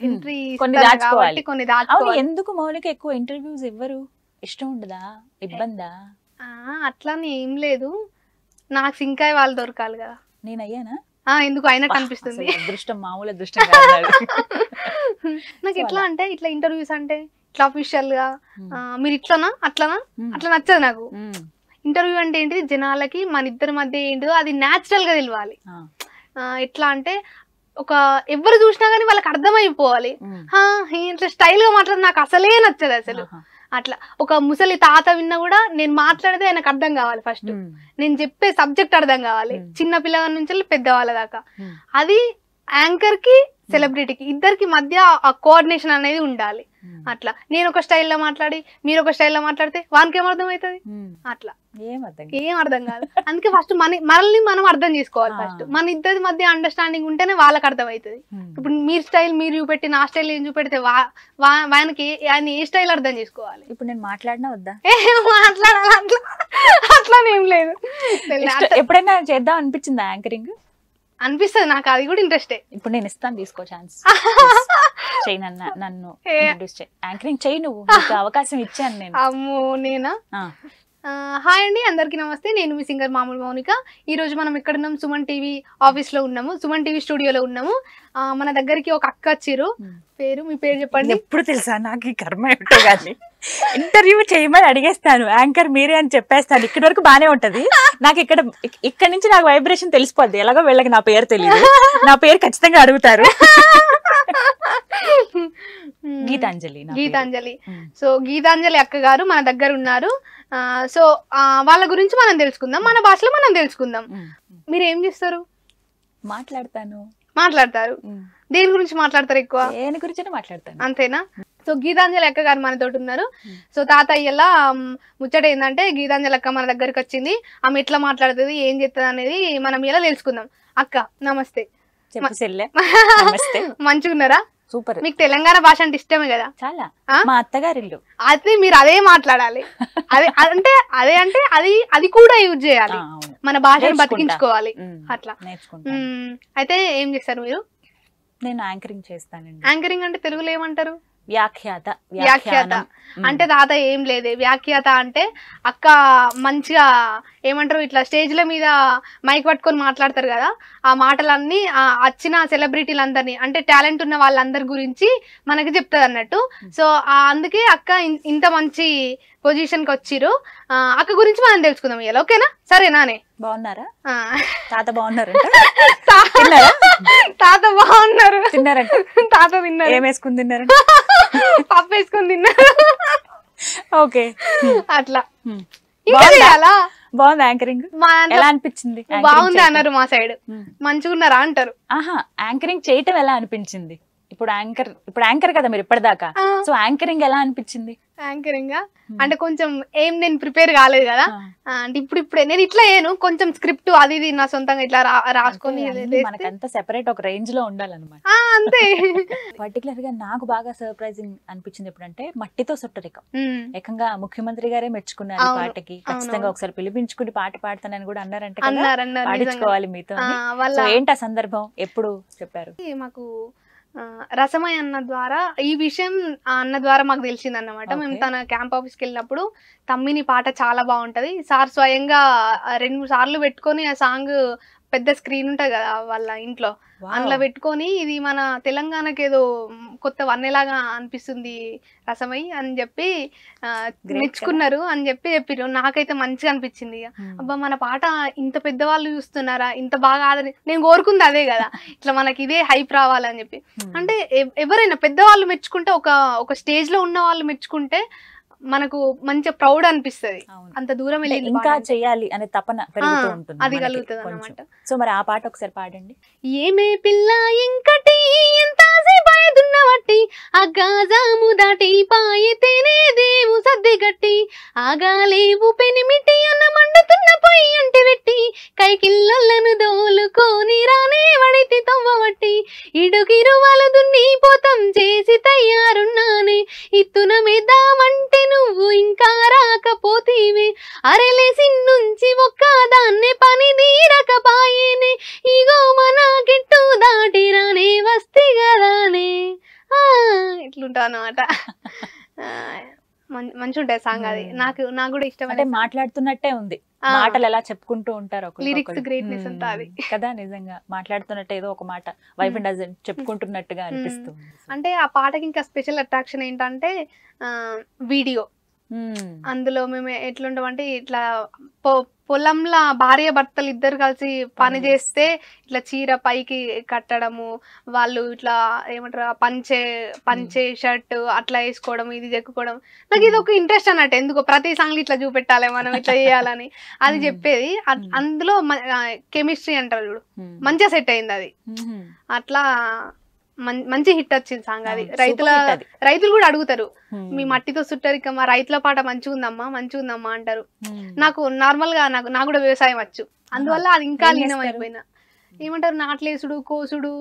ఎంట్రీ కొన్ని దాచుకోవాలి. ఎందుకు మౌలిక ఎక్కువ ఇంటర్వ్యూస్ ఇవ్వరు? ఇష్టం ఉండదా? ఇబ్బందా? అట్లానే ఏం లేదు, నాకు సింకాయ వాళ్ళు దొరకాలి కదా. నేను అయ్యానా? ఎందుకు అయినట్టు అనిపిస్తుంది. అదృష్టం మామూలు అదృష్టం కాదు. నాకు ఎట్లా అంటే ఇట్లా ఇంటర్వ్యూస్ అంటే ఇట్లా అఫీషియల్ గా మీరు ఇట్లానా అట్లా నచ్చదు నాకు. ఇంటర్వ్యూ అంటే ఏంటిది, జనాలకి మన ఇద్దరి మధ్య ఏంటిదో అది న్యాచురల్ గా తెలియాలి. ఎట్లా అంటే ఒక ఎవరు చూసినా గానీ వాళ్ళకి అర్థమైపోవాలి. ఇట్లా స్టైల్ గా మాట్లాడి నాకు అసలే నచ్చదు అసలు. అట్లా ఒక ముసలి తాత విన్నా కూడా నేను మాట్లాడితే ఆయనకు అర్థం కావాలి. ఫస్ట్ నేను చెప్పే సబ్జెక్ట్ అర్థం కావాలి, చిన్న పిల్లల నుంచి పెద్దవాళ్ళ దాకా. అది యాంకర్ కి సెలబ్రిటీకి ఇద్దరికి మధ్య ఆ కోఆర్డినేషన్ అనేది ఉండాలి. అట్లా నేను ఒక స్టైల్లో మాట్లాడి మీరు ఒక స్టైల్లో మాట్లాడితే వానికి ఏం అర్థం అవుతుంది? అట్లా ఏం అర్థం కాదు. అందుకే ఫస్ట్ మనల్ని మనం అర్థం చేసుకోవాలి. ఫస్ట్ మన ఇద్దరి మధ్య అండర్స్టాండింగ్ ఉంటేనే వాళ్ళకి అర్థం అవుతుంది. ఇప్పుడు మీరు స్టైల్ మీరు చూపెట్టి నా స్టైల్ ఏం చూపెడితే ఆయనకి ఆయన ఏ స్టైల్ అర్థం చేసుకోవాలి. ఇప్పుడు నేను మాట్లాడినా వద్దా? మాట్లాడాలి అట్లానే ఏం లేదు. ఎప్పుడైనా చేద్దాం అనిపించిందా యాంకరింగ్? అనిపిస్తుంది నాకు, అది కూడా ఇంట్రెస్టే. ఇప్పుడు నేను ఇస్తాను, తీసుకో ఛాన్స్. చెయ్యి నన్ను యాంకరింగ్ చెయ్యి, నువ్వు అవకాశం ఇచ్చాను నేను. అమ్మో నేనా? హాయ్ అండి, అందరికి నమస్తే. నేను మీ సింగర్ మామూలు మౌనిక. ఈ రోజు మనం ఎక్కడున్నాం? సుమన్ టీవీ ఆఫీస్ లో ఉన్నాము, సుమన్ టీవీ స్టూడియోలో ఉన్నాము. మన దగ్గరికి ఒక అక్క వచ్చిర్రు. మీ పేరు చెప్పండి. ఎప్పుడు తెలుసా నాకు ఈ కర్మ ఏమిటో కానీ ఇంటర్వ్యూ చేయమని అడిగేస్తాను, యాంకర్ మీరే అని చెప్పేస్తాను. ఇక్కడి వరకు బానే ఉంటది నాకు. ఇక్కడ నుంచి నాకు వైబ్రేషన్ తెలిసిపోద్ది. ఎలాగో వీళ్ళకి నా పేరు తెలియదు, నా పేరు ఖచ్చితంగా అడుగుతారు. గీతాంజలి. సో గీతాంజలి అక్క గారు మన దగ్గర ఉన్నారు. సో వాళ్ళ గురించి మనం తెలుసుకుందాం, మన భాషలో మనం తెలుసుకుందాం. మీరు ఏం చేస్తారు? మాట్లాడతారు. దేని గురించి మాట్లాడతారు? ఎక్కువ దేని గురించి మాట్లాడతాను. అంతేనా? సో గీతాంజలి అక్క గారు మనతో ఉన్నారు. సో తాతయ్యలా ముచ్చట ఏంటంటే గీతాంజలి అక్క మన దగ్గరికి వచ్చింది. ఆమె ఎట్లా మాట్లాడుతుంది, ఏం చేస్తుంది అనేది మనం ఇలా తెలుసుకుందాం. అక్క నమస్తే. మంచిగున్నారా? సూపర్. మీకు తెలంగాణ భాష అంటే ఇష్టమే కదా? చాలా. మా అత్తగారిల్లు. అది మీరు అదే మాట్లాడాలి. అది కూడా యూజ్ చేయాలి, మన భాషను బతికించుకోవాలి. అట్లా అయితే ఏం చేస్తారు మీరు? నేను యాంకరింగ్ చేస్తానండి. యాంకరింగ్ అంటే తెలుగులో ఏమంటారు? వ్యాఖ్యాత. అంటే తాత ఏం లేదే, వ్యాఖ్యాత అంటే అక్క మంచిగా ఏమంటారు, ఇట్లా స్టేజ్ల మీద మైక్ పట్టుకొని మాట్లాడతారు కదా, ఆ మాటలన్నీ వచ్చిన సెలబ్రిటీలందరినీ అంటే టాలెంట్ ఉన్న వాళ్ళందరి గురించి మనకి చెప్తుంది అన్నట్టు. సో అందుకే అక్క ఇంత మంచి పొజిషన్ కి వచ్చిర్రు. అక్క గురించి మనం తెలుసుకుందాం ఇలా. ఓకేనా? సరేనానే? బాగున్నారా? తాత బాగున్నారు. తాత బాగున్నారు. తిన్నారంట? తాత తిన్నారు. ఏం వేసుకుని తిన్నారు? పప్పు వేసుకుని తిన్నారు. ఓకే. అట్లా బాగుంది యాంకరింగ్. ఎలా అనిపించింది? బాగుంది అన్నారు మా సైడ్. మంచిగున్నారా అంటారు. యాంకరింగ్ చేయటం ఎలా అనిపించింది? ఇప్పుడు యాంకర్ కదా మీరు ఇప్పటిదాకా. సో యాంకరింగ్ ఎలా అనిపించింది? యాంకరింగ్ అంటే కొంచెం నేను ప్రిపేర్ కాలేదు కదా, అంటే ఇప్పుడే నేను ఇట్లా కొంచెం స్క్రిప్ట్ అది ఇది నా సొంతంగా ఇట్లా రాసుకొని మనకంతా సెపరేట్ ఒక రేంజ్ లో ఉండాలన్నమాట. అంతే. పర్టికులర్ గా నాకు బాగా సర్ప్రైజింగ్ అనిపించింది ఎప్పుడంటే మట్టితో సుట్టరికం. ఏకంగా ముఖ్యమంత్రి గారే మెచ్చుకున్నారు పాటకి. ఖచ్చితంగా ఒకసారి పిలిపించుకుని పాట పాడతానని కూడా అన్నారంటే పాడించుకోవాలి మీతో. ఏంటి ఆ సందర్భం? ఎప్పుడు చెప్పారు? మాకు రసమయ్య అన్న ద్వారా ఈ విషయం అన్న ద్వారా మాకు తెలిసింది అన్నమాట. మేము తన క్యాంప్ ఆఫీస్కి వెళ్ళినప్పుడు తమ్మిని పాట చాలా బాగుంటది, సార్ స్వయంగా 2-3 సార్లు పెట్టుకొని ఆ సాంగ్ పెద్ద స్క్రీన్ ఉంటది కదా వాళ్ళ ఇంట్లో, అందులో పెట్టుకొని ఇది మన తెలంగాణకి ఏదో కొత్త వన్నెలాగా అనిపిస్తుంది రసమై అని చెప్పి మెచ్చుకున్నారు అని చెప్పిరు. నాకైతే మంచిగా అనిపించింది. అబ్బా మన పాట ఇంత పెద్దవాళ్ళు చూస్తున్నారా, ఇంత బాగా నేను కోరుకుంది అదే కదా, ఇట్లా మనకి ఇదే హైప్ రావాలని చెప్పి. అంటే ఎవరైనా పెద్దవాళ్ళు మెచ్చుకుంటే, ఒక స్టేజ్ లో ఉన్న వాళ్ళు మెచ్చుకుంటే మనకు మంచి ప్రౌడ్ అనిపిస్తది. అంత దూరం వెళ్ళి ఇంకా చేయాలి అనే తపన పెరుగుతూ ఉంటుంది, అది కలుగుతుంది అన్నమాట. సో మరి ఆ పాట ఒకసారి పాడండి. ఏమే పిల్ల ఇంకటి ఎంత సేపాయదున్నవట్టి అగ్గాజాము దాటి పాయితేనే దేవు సద్ది గట్టి ఆగాలేవు పెనిమిటి అన్న మండుతున్న పొయ్యి అంటి పెట్టి కైకిల్లలను దోలుకొని రానే వడితి తవ్వబట్టి ఇడుగిరువలు దున్ని పోతం చేసి తయారున్నానే ఇత్తున మెద్దామంటే నువ్వు ఇంకా రాకపోతీవి అరెలేసి నుంచి ఒక్కదాన్నే పని తీరకపాయేనే ఇగో మన గిట్టు దాటి రానే వస్తి కదానే ఇట్లుంటా అన్నమాట. మంచిగా ఉంటాయి సాంగ్ అది. నాకు కూడా ఇష్టం. అంటే మాట్లాడుతున్నట్టే ఉంది, మాటలు ఎలా చెప్పుకుంటూ ఉంటారు, లిరిక్స్ గ్రేట్నెస్ అంతా అది కదా. నిజంగా మాట్లాడుతున్నట్టు ఏదో ఒక మాట వైఫ్ అండ్ హస్బెండ్ చెప్పుకుంటున్నట్టుగా అనిపిస్తుంది. అంటే ఆ పాటకి ఇంకా స్పెషల్ అట్రాక్షన్ ఏంటంటే వీడియో. అందులో మేము ఎట్లుంటామంటే ఇట్లా పొలంలో భార్య భర్తలు ఇద్దరు కలిసి పని చేస్తే ఇట్లా చీర పైకి కట్టడము, వాళ్ళు ఇట్లా ఏమంటారు పంచే షర్ట్ అట్లా వేసుకోవడం, ఇది చెక్కుకోవడం. నాకు ఇది ఒక ఇంట్రెస్ట్ అన్నట్టు, ఎందుకో ప్రతి సాంగ్ ఇట్లా చూపెట్టాలి మనం, ఇట్లా చేయాలని అది చెప్పేది. అందులో కెమిస్ట్రీ అంటారు చూడు, మంచిగా సెట్ అయింది అది. అట్లా మంచి హిట్ వచ్చింది సాంగ్ అది. రైతులు కూడా అడుగుతారు, మీ మట్టితో సుట్టరిక మా రైతుల పాట మంచిగా ఉందమ్మా అంటారు. నాకు నార్మల్ గా నాకు కూడా వ్యవసాయం వచ్చు, అందువల్ల అది ఇంకా లీనం అయిపోయినా. ఏమంటారు, నాట్లేసుడు, కోసుడు,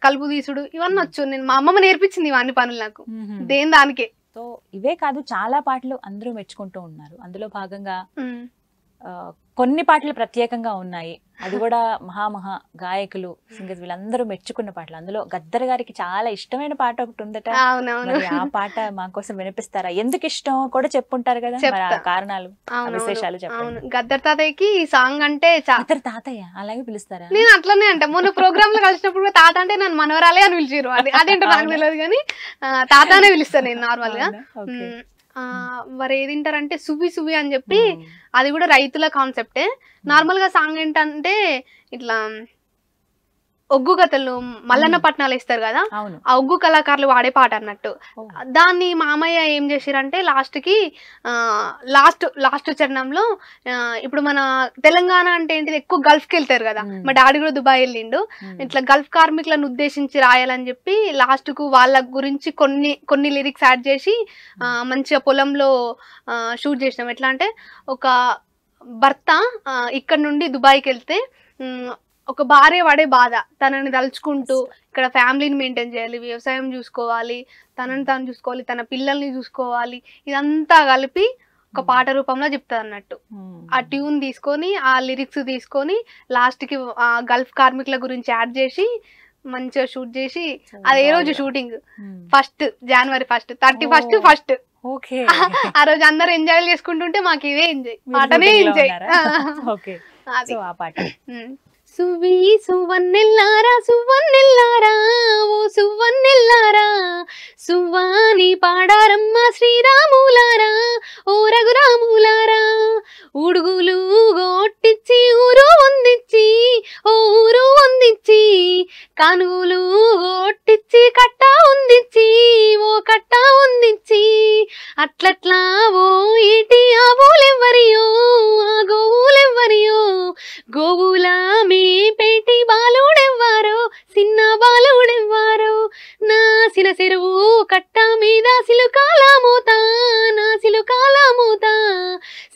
కలుపు తీసుడు ఇవన్నీ వచ్చు. మా అమ్మమ్మ నేర్పించింది ఇవన్నీ పనులు నాకు, దేని దానికే. సో ఇవే కాదు, చాలా పాటలు అందరూ మెచ్చుకుంటూ ఉన్నారు. అందులో భాగంగా కొన్ని పాటలు ప్రత్యేకంగా ఉన్నాయి, అది కూడా మహా గాయకులు సింగర్స్ వీళ్ళందరూ మెచ్చుకున్న పాటలు. అందులో గద్దర్ గారికి చాలా ఇష్టమైన పాట ఒకటి ఉందట, ఆ పాట మా కోసం వినిపిస్తారా? ఎందుకు ఇష్టం కూడా చెప్పుంటారు కదా, మరి ఆ కారణాలు విశేషాలు చెప్పండి. గద్దర్ తాతయ్యకి ఈ సాంగ్ అంటే గద్దర్ తాతయ్య అలాగే పిలుస్తారా? నేను అట్లనే అంటే మొన్న ప్రోగ్రామ్ లో కలిసినప్పుడు తాత అంటే నన్ను మనవరాలే అని పిలిచారు. అదేంటో నాకు తెలియదు కానీ తాతనే పిలుస్తాను నేను నార్మల్ గా. మరి ఏది తింటారంటే సువ్వి అని చెప్పి, అది కూడా రైతుల కాన్సెప్టే. నార్మల్ గా సాంగ్ ఏంటంటే ఇట్లా ఒగ్గు కథలు మల్లన్న పట్నాలు ఇస్తారు కదా, ఆ ఒగ్గు కళాకారులు వాడే పాట అన్నట్టు. దాన్ని మామయ్య ఏం చేసిరంటే లాస్ట్ చరణంలో, ఇప్పుడు మన తెలంగాణ అంటే ఏంటిది, ఎక్కువ గల్ఫ్ కి వెళ్తారు కదా, మా డాడీ కూడా దుబాయ్ వెళ్ళిండు, ఇట్లా గల్ఫ్ కార్మికులను ఉద్దేశించి రాయాలని చెప్పి లాస్ట్ కు వాళ్ళ గురించి కొన్ని లిరిక్స్ యాడ్ చేసి మంచిగా పొలంలో షూట్ చేసినాం. ఎట్లా అంటే, ఒక భర్త ఇక్కడ నుండి దుబాయ్కి వెళ్తే ఒక భార్య పడే బాధ, తనని తలుచుకుంటూ ఇక్కడ ఫ్యామిలీని మెయింటైన్ చేయాలి, వ్యవసాయం చూసుకోవాలి, తనని తాను చూసుకోవాలి, తన పిల్లల్ని చూసుకోవాలి, ఇదంతా కలిపి ఒక పాట రూపంలో చెప్తారు అన్నట్టు. ఆ ట్యూన్ తీసుకొని, ఆ లిరిక్స్ తీసుకొని లాస్ట్ కి గల్ఫ్ కార్మికుల గురించి యాడ్ చేసి మంచిగా షూట్ చేసి, అది ఏ రోజు షూటింగ్ January 1, 31st ఆ రోజు అందరు ఎంజాయ్ చేసుకుంటుంటే మాకు ఇదే ఎంజాయ్, పాటనే ఎంజాయ్. సువన్నెల్లారా ఓ సువన్నెల్లారా, సువ్వాని పాడారమ్మ శ్రీరాములారా ఓ రఘురాములారా, ఉడుగులు గొట్టిచ్చి ఊరు వందిచ్చి కానుగులు గొట్టిచ్చి కట్ట వందిచ్చి ఓ కట్ట వందిచ్చి, అట్లట్లా ఓ ఈటి ఆవులెవ్వరియో ఆ గోవులెవ్వరియో, గోవుల మేపేటి బాలుడెవ్వారో చిన్న బాలుడెవ్వారో, నా సిన చెరువు కట్ట మీద సిలుకాల మూత, నా సిలుకాల మూత,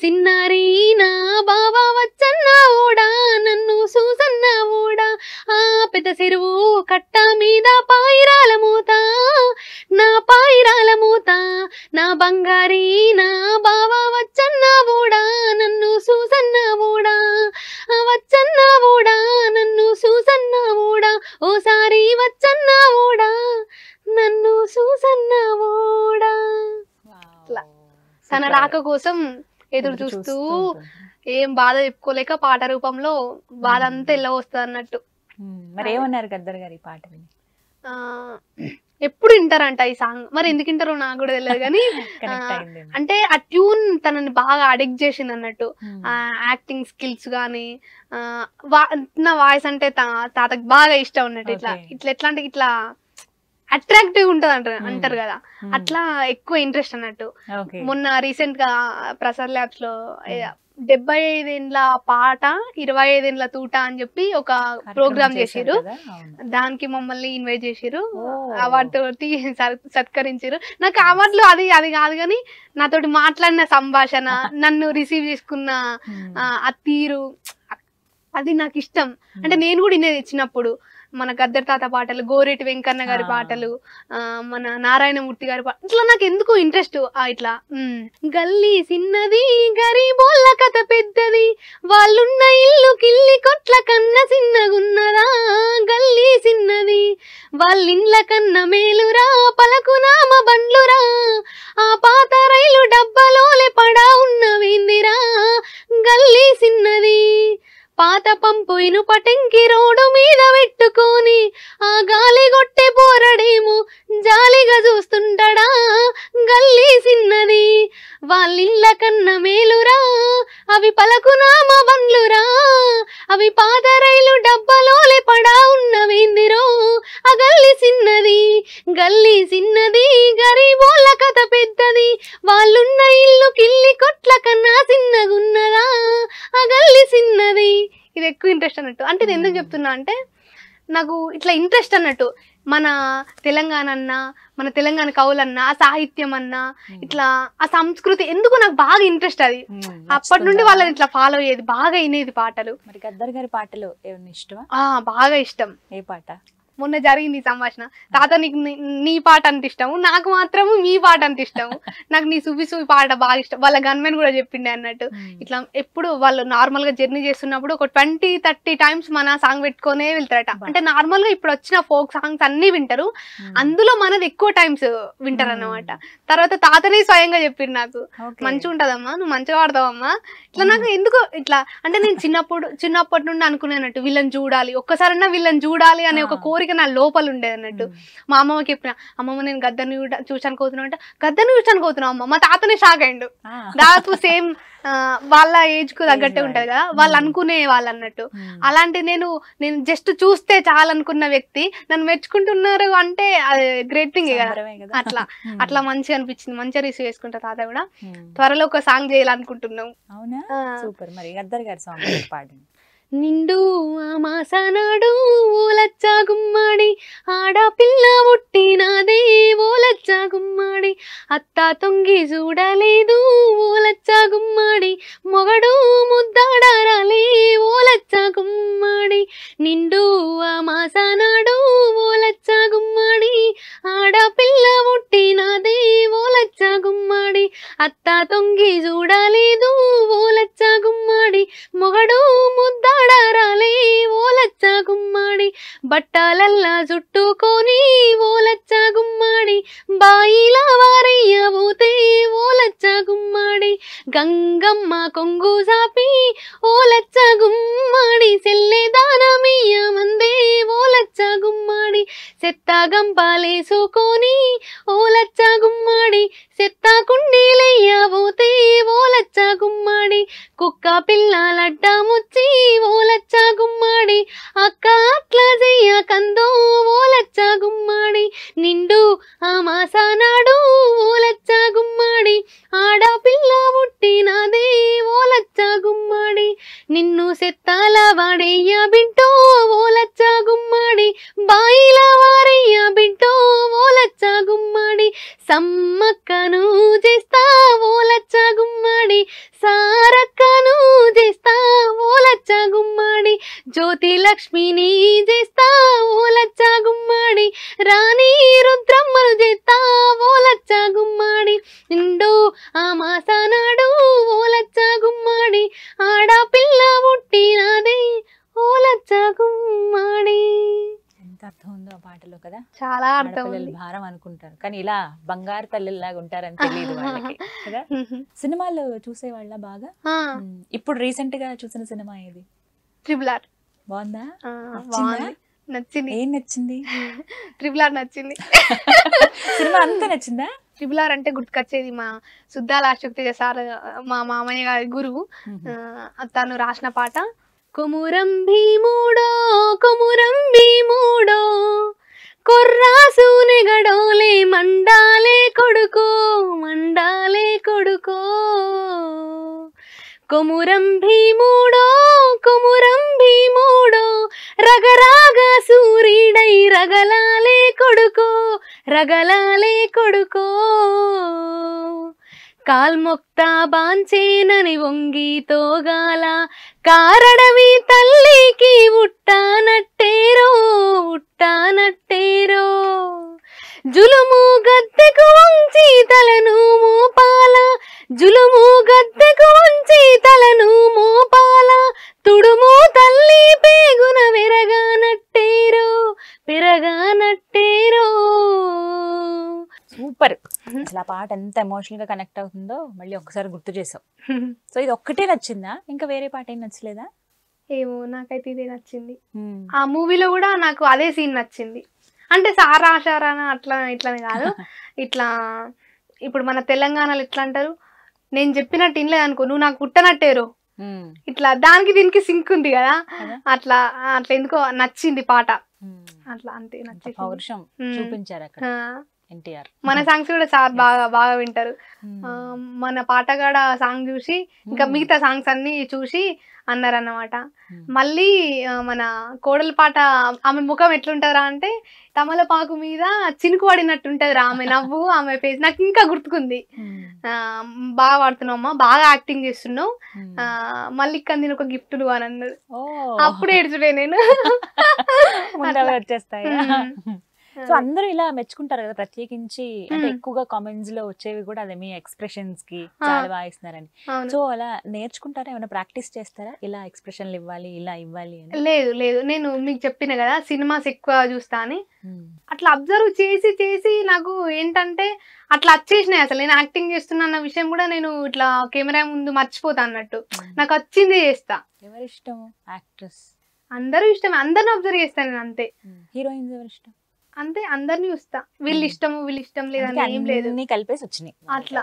సిన్నారి నా బావా వచ్చన్న ఓడా నన్ను చూసన్న ఓడా, ఆ పెద్ద చెరువు కట్ట మీద పాయిరాల మూత, నా పాయిరాల మూత, నా బంగారి నా బావా వచ్చన్న ఓడా నన్ను చూసన్న ఓడా, వచ్చన్న ఓడా నన్ను చూసన్న ఓడా, ఓసారి వచ్చన్న ఓడా నన్ను చూసన్న ఓడా. తన రాక కోసం ఎదురు చూస్తూ ఏం బాధ చెప్పుకోలేక పాట రూపంలో బాధ అంతా ఎలా వస్తుంది అన్నట్టు. మరి ఏమన్నారు గద్దర్ గారు ఈ పాట విని? ఎప్పుడు వింటారంట ఈ సాంగ్, మరి ఎందుకు వింటారో నాకు కూడా తెలియదు కానీ అంటే ఆ ట్యూన్ తనని బాగా అడిక్ట్ చేసింది అన్నట్టు. యాక్టింగ్ స్కిల్స్ కానీ నా వాయిస్ అంటే తాతకి బాగా ఇష్టం ఉన్నట్టు. ఇట్లా ఇట్లా ఎట్లా అంటే ఇట్లా అట్రాక్టివ్ ఉంటది అంటారు కదా, అట్లా ఎక్కువ ఇంట్రెస్ట్ అన్నట్టు. మొన్న రీసెంట్ గా ప్రసాద్ ల్యాబ్స్ లో 75 ఏండ్ల పాట 25 ఏండ్ల తూట అని చెప్పి ఒక ప్రోగ్రామ్ చేసిరు. దానికి మమ్మల్ని ఇన్వైట్ చేసిరు, అవార్డు తోటి సత్కరించారు. నాకు అవార్డులు అది కాదు కానీ నాతోటి మాట్లాడిన సంభాషణ, నన్ను రిసీవ్ చేసుకున్న ఆ తీరు, అది నాకు ఇష్టం. అంటే నేను కూడా వినేది చిన్నప్పుడు మన గద్దర్ తాత పాటలు, గోరేటి వెంకన్న గారి పాటలు, మన నారాయణమూర్తి గారి పాటలు, ఇట్లా నాకు ఎందుకు ఇంట్రెస్ట్. ఇట్లా గల్లీ చిన్నది గరీబోళ్ళ కథ పెద్దది, వాళ్ళున్న ఇల్లు కిల్లి కొట్ల కన్న చిన్నగున్నదా, గల్లీ చిన్నది వాళ్ళిండ్ల కన్న మేలురా, పలకునామ బండ్లురా, ఆ పాత రైలు డబ్బలోలే పడా ఉన్నవిందిరా, గల్లీ చిన్నది పాత పంపు ఇనుపటంకి రోడ్డు మీద పెట్టుకొని ఆ గాలి కొట్టే పోరడేమో జాలిగా చూస్తుంటాడా, గల్లీ చిన్నది వాళ్ళిళ్ళ కన్న మేలురా, అవి పలకునామ బండ్లురా, అవి పాత రైలు డబ్బలోలే పడా ఉన్నవేందిరో, ఆ గల్లీ చిన్నది గల్లీ చిన్నది గరీబోళ్ళ కథ పెద్దది, వాళ్ళున్న ఇల్లు కిల్లి కొట్ల కన్నా చిన్నగున్నదా, ఆ గల్లీ చిన్నది. ఇది ఎక్కువ ఇంట్రెస్ట్ అన్నట్టు. అంటే ఇది ఎందుకు చెప్తున్నా అంటే నాకు ఇట్లా ఇంట్రెస్ట్ అన్నట్టు. మన తెలంగాణ అన్నా, మన తెలంగాణ కవులన్నా, ఆ సాహిత్యం అన్నా, ఇట్లా ఆ సంస్కృతి ఎందుకు నాకు బాగా ఇంట్రెస్ట్. అది అప్పటి నుండి వాళ్ళని ఇట్లా ఫాలో అయ్యేది, బాగా వినేది పాటలు. మరి గద్దర్ గారి పాటలు ఏమన్నా ఇష్టమా? బాగా ఇష్టం. ఏ పాట? మొన్న జరిగింది సంభాషణ, తాత నీకు నీ పాట అంటే ఇష్టము, నాకు మాత్రము మీ పాట అంటే ఇష్టము, నాకు నీ సుబి పాట బాగా ఇష్టం. వాళ్ళ గన్మెన్ కూడా చెప్పిండే అన్నట్టు. ఇట్లా ఎప్పుడు వాళ్ళు నార్మల్ గా జర్నీ చేస్తున్నప్పుడు ఒక 20-30 టైమ్స్ మన సాంగ్ పెట్టుకునే వెళ్తారట. అంటే నార్మల్ గా ఇప్పుడు వచ్చిన ఫోక్ సాంగ్స్ అన్ని వింటారు, అందులో మనది ఎక్కువ టైమ్స్ వింటారు అన్నమాట. తర్వాత తాతనే స్వయంగా చెప్పిండు నాకు, మంచిగా ఉంటదమ్మా, నువ్వు మంచిగా పాడతావమ్మా. ఇట్లా నాకు ఎందుకు ఇట్లా అంటే నేను చిన్నప్పటి నుండి అనుకునేనట్టు వీళ్ళని చూడాలి, ఒక్కసారన్నా వీళ్ళని చూడాలి అనే ఒక కోరిక నా లోపల ఉండేది అన్నట్టు. మా అమ్మమ్మకి చెప్పిన, అమ్మమ్మ నేను గద్దర్ని చూసాను పోతున్నా అంటే, గద్దర్ని చూసాను పోతున్నావు అమ్మ. మా తాతనే షాక్ అయిండు. దాదాపు సేమ్ వాళ్ళ ఏజ్ కు తగ్గట్టే ఉంటది కదా, వాళ్ళు అనుకునే వాళ్ళు అన్నట్టు. అలాంటి నేను జస్ట్ చూస్తే చాలనుకున్న వ్యక్తి నన్ను మెచ్చుకుంటున్నారు అంటే అది గ్రేట్ థింగ్ కదా. అట్లా మంచిగా అనిపించింది, మంచిగా రిసీవ్ చేసుకుంటా. తాత కూడా త్వరలో ఒక సాంగ్ చేయాలనుకుంటున్నాం. అవునా, సూపర్. మరి గద్దర్ గారి సాంగ్ పాడండి. నిండు మాసనాడు ఓలచ్చ గుమ్మడి, ఆడపిల్ల పుట్టినదే ఓలచ్చ గుమ్మడి, అత్త తొంగి చూడలేదు ఓలచ్చ గుమ్మడి, మొగడు ముద్దాడారాలే ఓలచ్చ గుమ్మడి, నిండు మాసనాడు ఓలచ్చ గుమ్మడి, ఆడపిల్ల పుట్టినదే ఓలచ్చ గుమ్మడి, అత్త తొంగి చూడలేదు ఓలచ్చ గుమ్మడి, మొగడు ముద్దాడారాలే ఓలచ్చ గుమ్మడి, బట్టలల్లా చుట్టుకొని ఓలచ్చ గుమ్మడి, బాయిలా వారయ్య పోతే ఓలచ్చ గుమ్మడి, గంగమ్మ కొంగు సాపి ఓలచ్చ గుమ్మడి, సెల్లె దానమియ్య మందే ఓలచ్చ గుమ్మడి, సెత్త గంపాలేసుకొని ఓలచ్చ గుమ్మడి, సెత్త కుండీలయ్య పోతే ఓలచ్చ గుమ్మడి, కుక్క పిల్లలడ్డ ముచ్చి ఓలచ్చ గుమ్మడి, అక్క అట్లా చెయ్య కందో ఓలచ్చ గుమ్మడి, నిండు మాసనాడు ఓలచ్చ గుమ్మడి, ఆడపిల్ల పుట్టినదే ఓలచ్చ గుమ్మడి, నిన్ను సెత్తాల వాడయ్య బింటో ఓలచ్చ గుమ్మడి, బాయిల వారయ్య బింటో ఓలచ్చ గుమ్మడి, సమ్మక్కను చేస్తా ఓలచ్చ గుమ్మడి, సారక్కను చేస్తా ఓలచ్చ గుమ్మడి, జ్యోతి లక్ష్మిని చేస్తా ఓలచ్చ గుమ్మడి, రాణి రుద్రమ్మను చేస్తా ఓలచ్చ గుమ్మడి, నిండు మాసనాడు ఓలచ్చ గుమ్మడి, ఆడపిల్ల పుట్టినదే ఓలచ్చ గుమ్మడి. అర్థం ఉందో ఆ పాటలో కదా. చాలా అర్థం ఆడపిల్లలు భారం అనుకుంటారు కానీ ఇలా బంగారు తల్లిలాగా ఉంటారని తెలియదు వాళ్ళకి కదా. సినిమాలు చూసేవాళ్ళ బాగా. ఇప్పుడు రీసెంట్ గా చూసిన సినిమా ఏది? Triple R. బాగుందా? నచ్చింది. ఏం నచ్చింది? ట్రిపుల్ ఆర్ నచ్చింది. సినిమా అంతా నచ్చిందా? ట్రిపుల్ ఆర్ అంటే గుర్తుకొచ్చేది మా సుద్దాల అశోక్ తేజ సార్, మా మామయ్య గారి గురువు, తను రాసిన పాట. కొమురం భీముడో కొమురం భీముడో కొర్రాసు నెగడోలే మండాలే కొడుకో మండాలే కొడుకో కొమురం భీముడో కొమురం భీముడో రగరాగ సూర్యుడై రగలాలే కొడుకో రగలాలే కొడుకో కాల్మొక్తా బాంచేనని వంగి తోగాల కారడవి తల్లికి ఉట్టానట్టేరో ఉట్టానట్టేరో జులుము గద్దెకు వంచి తలను మోపాల జులుము గద్దెకు వంచి తలను మోపాల తుడుము తల్లి పేగున విరగానట్టేరో పెరగానట్టేరో. సూపర్. అసలు ఆ పాట ఎంత ఎమోషనల్ గా కనెక్ట్ అవుతుందో మళ్ళీ ఒక్కసారి గుర్తు చేసావు. సో ఇది ఒక్కటే నచ్చిందా? ఇంకా వేరే పాట ఏం నచ్చలేదా? ఏమో నాకైతే ఇదే నచ్చింది. ఆ మూవీలో కూడా నాకు అదే సీన్ నచ్చింది. అంటే సారా ఆశారానా అట్లా ఇట్లని కాదు, ఇట్లా ఇప్పుడు మన తెలంగాణలో ఎట్లా అంటారు, నేను చెప్పినట్టు ఇన్లేదు అనుకో నువ్వు నాకు పుట్టనట్టేరో, ఇట్లా దానికి దీనికి సింక్ ఉంది కదా, అట్లా అట్లా ఎందుకో నచ్చింది పాట. అట్లా అంతే నచ్చింది. పౌరుషం చూపించారు అక్కడ ఎన్టీఆర్. మన సాంగ్స్ కూడా సార్ బాగా బాగా వింటారు. మన పాటగాడ సాంగ్ చూసి ఇంకా మిగతా సాంగ్స్ అన్ని చూసి అన్నారన్నమాట. మళ్ళీ మన కోడల పాట ఆమె ముఖం ఎట్లుంటారా అంటే తమలపాకు మీద చినుకు పడినట్టుంటదిరా ఆమె నవ్వు, ఆమె ఫేస్ నాకు ఇంకా గుర్తుకుంది. బాగా పాడుతున్నావు, బాగా యాక్టింగ్ చేస్తున్నావు, మళ్ళీ కందిన ఒక గిఫ్ట్లు అని అన్నారు. అప్పుడు ఏడ్చుడే నేను. వచ్చేస్తాయి. సో అందరూ ఇలా మెచ్చుకుంటారు కదా, ప్రత్యేకించి అంటే ఎక్కువగా కామెంట్స్ లో వచ్చేవి కూడా అదే మీ ఎక్స్ప్రెషన్స్ కి చాలా బాగా ఇస్తున్నారని. సో అలా నేర్చుకుంటారా, ఏమైనా ప్రాక్టీస్ చేస్తారా ఇలా ఎక్స్ప్రెషన్లు ఇవ్వాలి ఇలా ఇవ్వాలి అని? లేదు లేదు, నేను మీకు చెప్పిన కదా సినిమాస్ ఎక్కువ చూస్తా అని, అట్లా అబ్జర్వ్ చేసి చేసి నాకు ఏంటంటే అట్లా వచ్చేసినాయి. అసలు నేను యాక్టింగ్ చేస్తున్నా అన్న విషయం కూడా నేను ఇట్లా కెమెరా ముందు మర్చిపోతా అన్నట్టు, నాకు వచ్చింది చేస్తా. ఎవరి ఇష్టం యాక్ట్రెస్? అందరూ ఇష్టమే, అందరిని అబ్జర్వ్ చేస్తాను నేను అంతే. హీరోయిన్స్ ఎవరి ఇష్టం? అంతే, అందరినీ చూస్తా. వీళ్ళు ఇష్టము వీళ్ళు ఇష్టం లేదని ఏం లేదు, కలిపేసి వచ్చినాయి అట్లా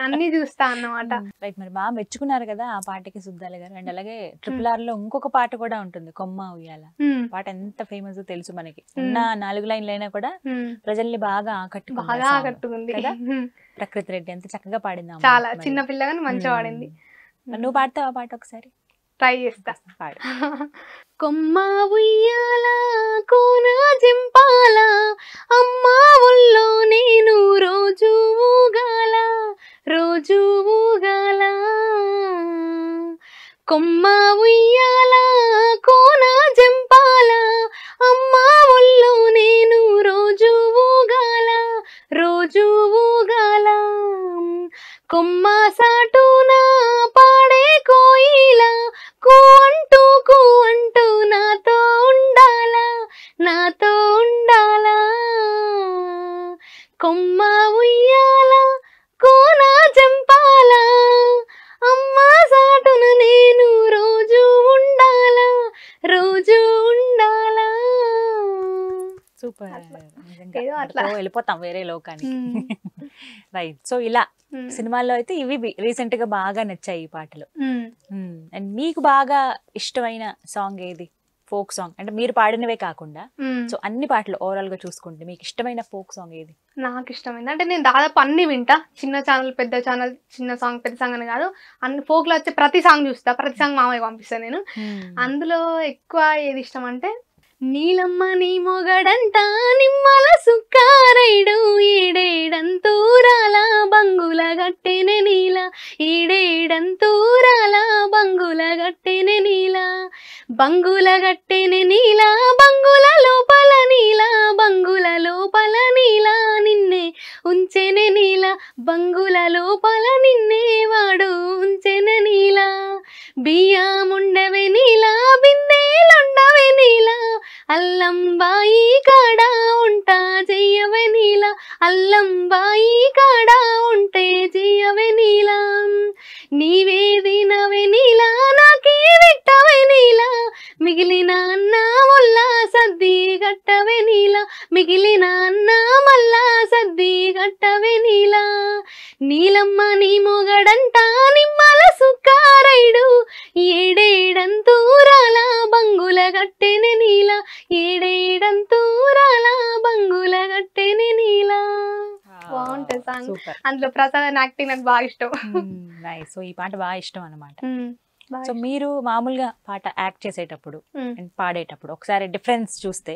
అన్ని చూస్తా అన్నమాట. రైట్. మరి బాగా మెచ్చుకున్నారు కదా ఆ పాటకి సుద్దాల గారు. అండ్ అలాగే ట్రిపుల్ ఆర్ లో ఇంకొక పాట కూడా ఉంటుంది, కొమ్మ ఉయ్యాల పాట. ఎంత ఫేమస్ తెలుసు మనకి, ఉన్న 4 లైన్లు అయినా కూడా ప్రజల్ని బాగా ఆకట్టుకుంది కదా. ప్రకృతి రెడ్డి ఎంత చక్కగా పాడింది, చాలా చిన్న పిల్లగాని మంచిగా పాడింది. నువ్వు పాడతావు ఆ పాట ఒకసారి? ట్రై చేస్తా. కొమ్మ ఉయ్యాల కోన జింపాల అమ్మా ఒళ్ళో నేను రోజు ఊగాల రోజు ఊగాల. కొమ్మ ఉయ్యాల కోన జింపాల అమ్మా ఒళ్ళో నేను రోజు ఊగాల రోజు ఊగాల. కొమ్మ సాటున పాడే కోయిల కూ అంటూ నాతో ఉండాలా నాతో ఉండాలా. కొమ్మ ఉయ్యాల కోన జంపాల అమ్మ సాటున నేను రోజు ఉండాలా రోజు ఉండాలా. సూపర్. వెళ్ళిపోతాం వేరే లోకానికి. రైట్. సో ఇలా సినిమాల్లో అయితే ఇవి రీసెంట్ గా బాగా నచ్చాయి ఈ పాటలు. అండ్ మీకు బాగా ఇష్టమైన సాంగ్ ఏది? ఫోక్ సాంగ్ అంటే మీరు పాడినవే కాకుండా సో అన్ని పాటలు ఓవరాల్ గా చూసుకుంటే మీకు ఇష్టమైన ఫోక్ సాంగ్ ఏది? నాకు ఇష్టమైంది అంటే నేను దాదాపు అన్ని వింటా, చిన్న ఛానల్ పెద్ద ఛానల్, చిన్న సాంగ్ పెద్ద సాంగ్ అని కాదు, అన్ని ఫోక్ లో వచ్చే ప్రతి సాంగ్ చూస్తా, ప్రతి సాంగ్ మామయ్య పంపిస్తాను నేను. అందులో ఎక్కువ ఏది ఇష్టం అంటే నీలమ్మ నీ మొగడంట నిమ్మల సుక్కారైడు ఏడేడంతూరాల బంగుల గట్టెనె నీల ఏడేడంతూరాల బంగుల గట్టెనె నీల బంగుల గట్టెనె నీల బంగుల లోపల నీల బంగుల లోపల నీల నిన్నే ఉంచెనె నీల బంగుల లోపల నిన్నే వాడు ఉంచెనె నీల బియ్యముండవె నీల బిందెలుండవె నీల అల్లం బాయి మిగిలిన అన్న మొల్లా సద్ది గట్టవే నీలా, మిగిలిన అన్న మల్లా సద్ది గట్టవే నీలా. నీలమ్మ నీ మొగడంట నిమ్మల సుక్కారైడు, ఏడేడంతూరాల బంగుల గట్టెనే నీలా, ఏడేడంతూరాల బంగుల గట్టెనే నీలా. బాగుంటది సాంగ్. అందులో ప్రసాద్ యాక్టింగ్ నాకు బాగా ఇష్టం. సో ఈ పాట బాగా ఇష్టం అన్నమాట. సో మీరు మామూలుగా పాట యాక్ట్ చేసేటప్పుడు పాడేటప్పుడు ఒకసారి డిఫరెన్స్ చూస్తే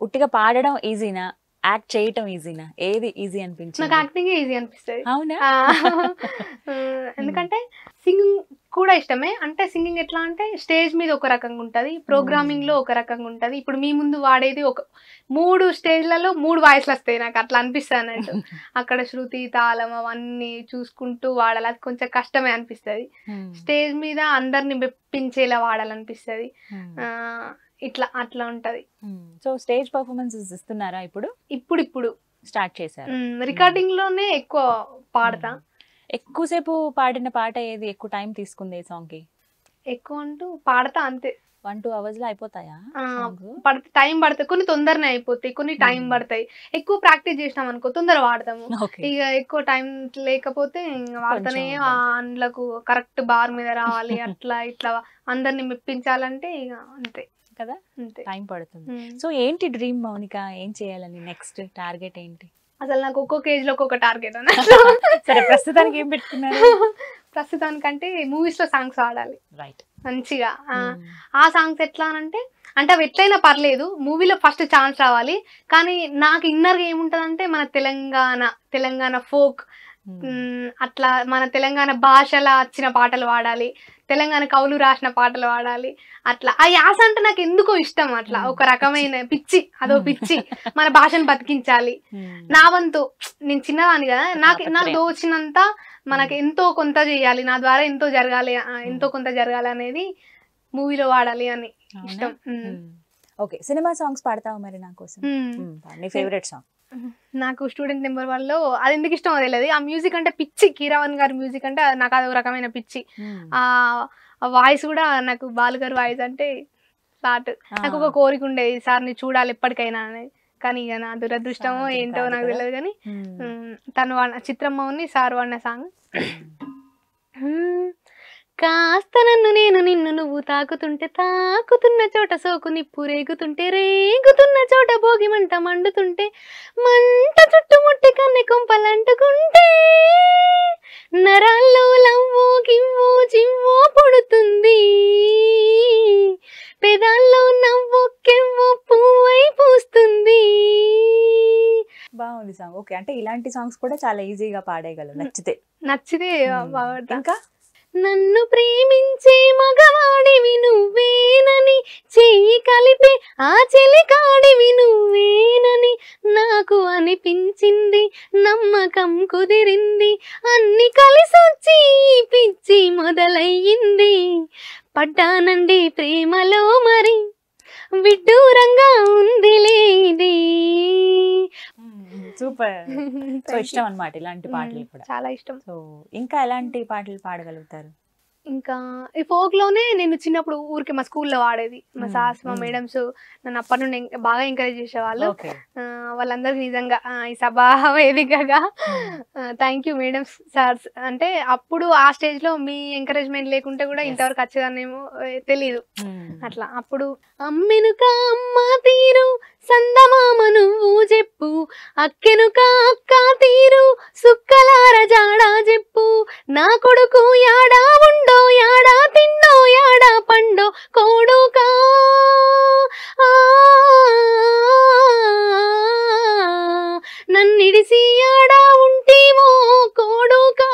ఉట్టిగా పాడడం ఈజీనా, యాక్ట్ చేయటం ఈజీనా, ఏది ఈజీ అనిపించింది? నాకు యాక్టింగ్ ఈజీ అనిపిస్తుంది. అవునా? ఎందుకంటే సింగింగ్ కూడా ఇష్టమే. అంటే సింగింగ్ ఎట్లా అంటే స్టేజ్ మీద ఒక రకంగా ఉంటది, ప్రోగ్రామింగ్ లో ఒక రకంగా ఉంటది. ఇప్పుడు మీ ముందు వాడేది ఒక 3 స్టేజ్లలో 3 వాయిస్లు వస్తాయి, నాకు అట్లా అనిపిస్తుంది అన్నట్టు. అక్కడ శృతి తాళం అవన్నీ చూసుకుంటూ వాడాలి, అది కొంచెం కష్టమే అనిపిస్తుంది. స్టేజ్ మీద అందరిని మెప్పించేలా వాడాలనిపిస్తుంది. ఇట్లా అట్లా ఉంటది. సో స్టేజ్ పర్ఫార్మెన్సెస్ ఇస్తున్నారా ఇప్పుడు? ఇప్పుడు స్టార్ట్ చేశారు. రికార్డింగ్ లోనే ఎక్కువ పాడతా. ఎక్కువసేపు పాడిన పాట ఏది? ఎక్కువ టైం తీసుకుంది ఏ సాంగ్ కి? ఎక్కువ అంటూ పాడతా అంతే, 1-2 hours లో అయిపోతాయా? టైం పడతాయి, కొన్ని తొందరనే అయిపోతాయి, కొన్ని టైం పడతాయి. ఎక్కువ ప్రాక్టీస్ చేసినాం అనుకో తొందర వాడతాము. ఇక ఎక్కువ టైం లేకపోతే వాడతానే, అందులకు కరెక్ట్ బార్ మీద రావాలి, అట్లా ఇట్లా అందరిని మెప్పించాలంటే ఇక అంతే కదా, టైం పడుతుంది. సో ఏంటి డ్రీమ్ మౌనిక, ఏం చేయాలని, నెక్స్ట్ టార్గెట్ ఏంటి? అసలు నాకు ఒక్కొక్క ఏజ్ లో ఒక్కొక్క టార్గెట్ అన్న. సరే ప్రస్తుతానికి ఏం పెట్టుకున్నారు? ప్రస్తుతానికంటే మూవీస్ లో సాంగ్స్ ఆడాలి రైట్ మంచిగా. ఆ సాంగ్స్ ఎట్లా అంటే అవి ఎట్లయినా పర్లేదు, మూవీలో ఫస్ట్ ఛాన్స్ రావాలి. కానీ నాకు ఇన్నర్గా ఏముంటదంటే మన తెలంగాణ ఫోక్, అట్లా మన తెలంగాణ భాషలో వచ్చిన పాటలు పాడాలి, తెలంగాణ కవులు రాసిన పాటలు పాడాలి. అట్లా ఆ యాస అంటే నాకు ఎందుకో ఇష్టం. అట్లా ఒక రకమైన పిచ్చి, అదో పిచ్చి. మన భాషను బతికించాలి. నా వంతు, నేను చిన్నదాన్ని కదా, నాకు దోచినంత మనకి ఎంతో కొంత చేయాలి, నా ద్వారా ఎంతో కొంత జరగాలి అనేది మూవీలో వాడాలి అని ఇష్టం. ఓకే, సినిమా సాంగ్స్ పాడతావా మరి నా కోసం? నీ ఫేవరెట్ సాంగ్? నాకు స్టూడెంట్ నెంబర్ 1లో అది ఎందుకు ఇష్టం తెలియదు, ఆ మ్యూజిక్ అంటే పిచ్చి. కీరవాణి గారి మ్యూజిక్ అంటే నాకు అదో రకమైన పిచ్చి. ఆ వాయిస్ కూడా నాకు బాలు గారి వాయిస్ అంటే ఫ్లాట్. నాకు ఒక కోరిక ఉండేది, సార్ని చూడాలి ఎప్పటికైనా అనేది. కానీ ఇక నా దురదృష్టమో ఏంటో నాకు తెలియదు. కానీ తను చిత్రమ్మని సార్ వాడిన సాంగ్. కాస్త నిన్ను నువ్వు తాకుతున్న చోట సోకు నిప్పు రేగుతుంటే, రేగుతున్న చోట భోగి మంట మండుతుంటే, మంట చుట్టుముట్టి కన్నె కొంపలంటుకుంటే, నరాల్లో లవ్వో గివ్వో జివ్వో పుడుతుంది, పెదాల్లో నవ్వో కెవ్వో పువ్వై పూస్తుంది. బాగుంది సాంగ్. ఓకే, అంటే ఇలాంటి సాంగ్స్ కూడా చాలా ఈజీగా పాడేయగలరు నచ్చితే. ఇంకా నన్ను ప్రేమించే మగవాడివి నువ్వేనని, చెయ్యి కలిపి ఆ చెలికాడివి నువ్వేనని నాకు అనిపించింది, నమ్మకం కుదిరింది, అన్ని కలిసొచ్చి పిచ్చి మొదలయ్యింది, పడ్డానండి ప్రేమలో మరి విడ్డూరంగా ఉందిలేది. సూపర్. సో ఇష్టం అన్నమాట ఇలాంటి పాటలు కూడా? చాలా ఇష్టం. సో ఇంకా ఎలాంటి పాటలు పాడగలుగుతారు? ఇంకా ఈ ఫోక్ లోనే నేను చిన్నప్పుడు ఊరికి మా స్కూల్లో వాడేది. మా సార్స్ మా మేడమ్స్ నన్ను అప్పటి నుండి బాగా ఎంకరేజ్ చేసేవాళ్ళు. వాళ్ళందరికీ నిజంగా ఈ సభా వేదికగా థ్యాంక్ యూ మేడమ్స్, సార్స్. అంటే అప్పుడు ఆ స్టేజ్ లో మీ ఎంకరేజ్మెంట్ లేకుంటే కూడా ఇంతవరకు వచ్చేదాన్నేమో తెలీదు. అట్లా అప్పుడు అమ్మెనుక అమ్మ తీరు సందమామ నువ్వు చెప్పు, అక్కెనుక అక్క తీరు సుక్కలార జాడా చెప్పు, నా కొడుకు యాడా ఉండో యాడా తిండో యాడా పండో కోడుకా, నన్నిడిసి యాడా ఉంటీవో కోడుకా,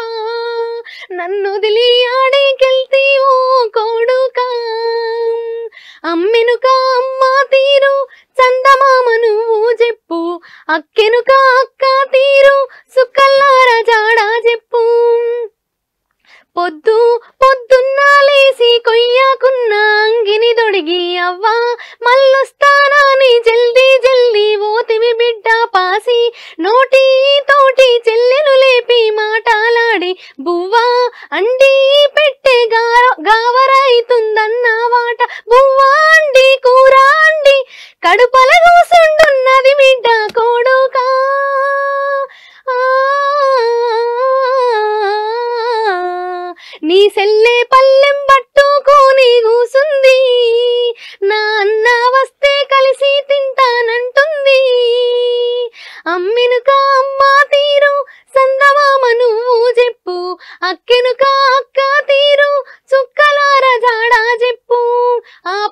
నన్ను వదిలి ఆడికెళ్తీవో కోడుకా, అమ్మెనుక అమ్మ తీరు చందమామ నువ్వు చెప్పు, అక్కెనుక అక్క తీరు సుక్కల్లార జాడా చెప్పు, పొద్దున్న లేసి కొయ్యాకున్న అంగిని దొడిగి అవ్వా మళ్ళొస్తానాని జల్దీ జల్దీ ఓతివి బిడ్డ పాసి, నోటి తోటి చెల్లెలు లేపి మాటలాడి బువ్వా అండి పెట్టే గావరైతుందన్న వాట, బువ్వా అండి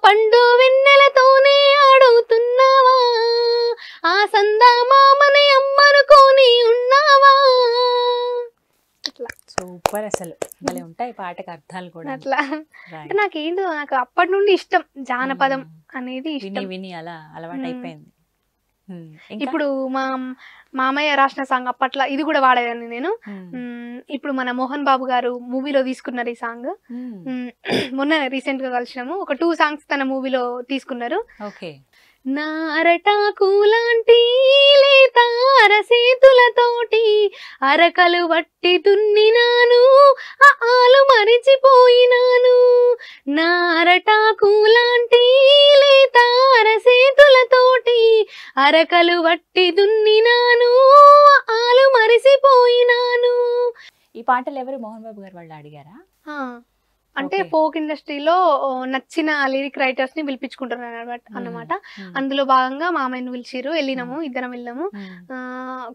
పండు వెన్నెలతోనే ఆడుతున్నావా, ఆ సందా మామని అమ్మనుకోని ఉన్నావా. అట్లా సూపర్, అసలు భలే ఉంటాయి పాటకి అర్థాలు కూడా. అట్లా అంటే నాకేంటో నాకు అప్పటి నుండి ఇష్టం జానపదం అనేది విని ఇష్టం. విని అలా అలవాటు అయిపోయింది. ఇప్పుడు మా మామయ్య రాసిన సాంగ్ అప్పట్లో ఇది కూడా వాడేదాన్ని నేను. ఇప్పుడు మన మోహన్ బాబు గారు మూవీలో తీసుకున్నారు ఈ సాంగ్. మొన్న రీసెంట్ గా కలిసినాము, ఒక 2 సాంగ్స్ తన మూవీలో తీసుకున్నారు. ఓకే. నా అరటాకు లాంటి లేత అరసేతులతోటి అరకలు వట్టి దున్నినాను, ఆలు మరిచిపోయినాను. నా అరటాకు లాంటి లేత అరసేతులతోటి అరకలు వట్టి దున్నినాను, ఆలు మరిసిపోయినాను. ఈ పాటలు ఎవరు మోహన్ బాబు గారు వాళ్ళు అడిగారా? అంటే ఫోక్ ఇండస్ట్రీలో నచ్చిన లిరిక్ రైటర్స్ ని పిలిపించుకుంటారు అన్నమాట. అందులో భాగంగా మామయ్యను పిలిచిరు, వెళ్ళినాము, ఇద్దరం వెళ్ళాము.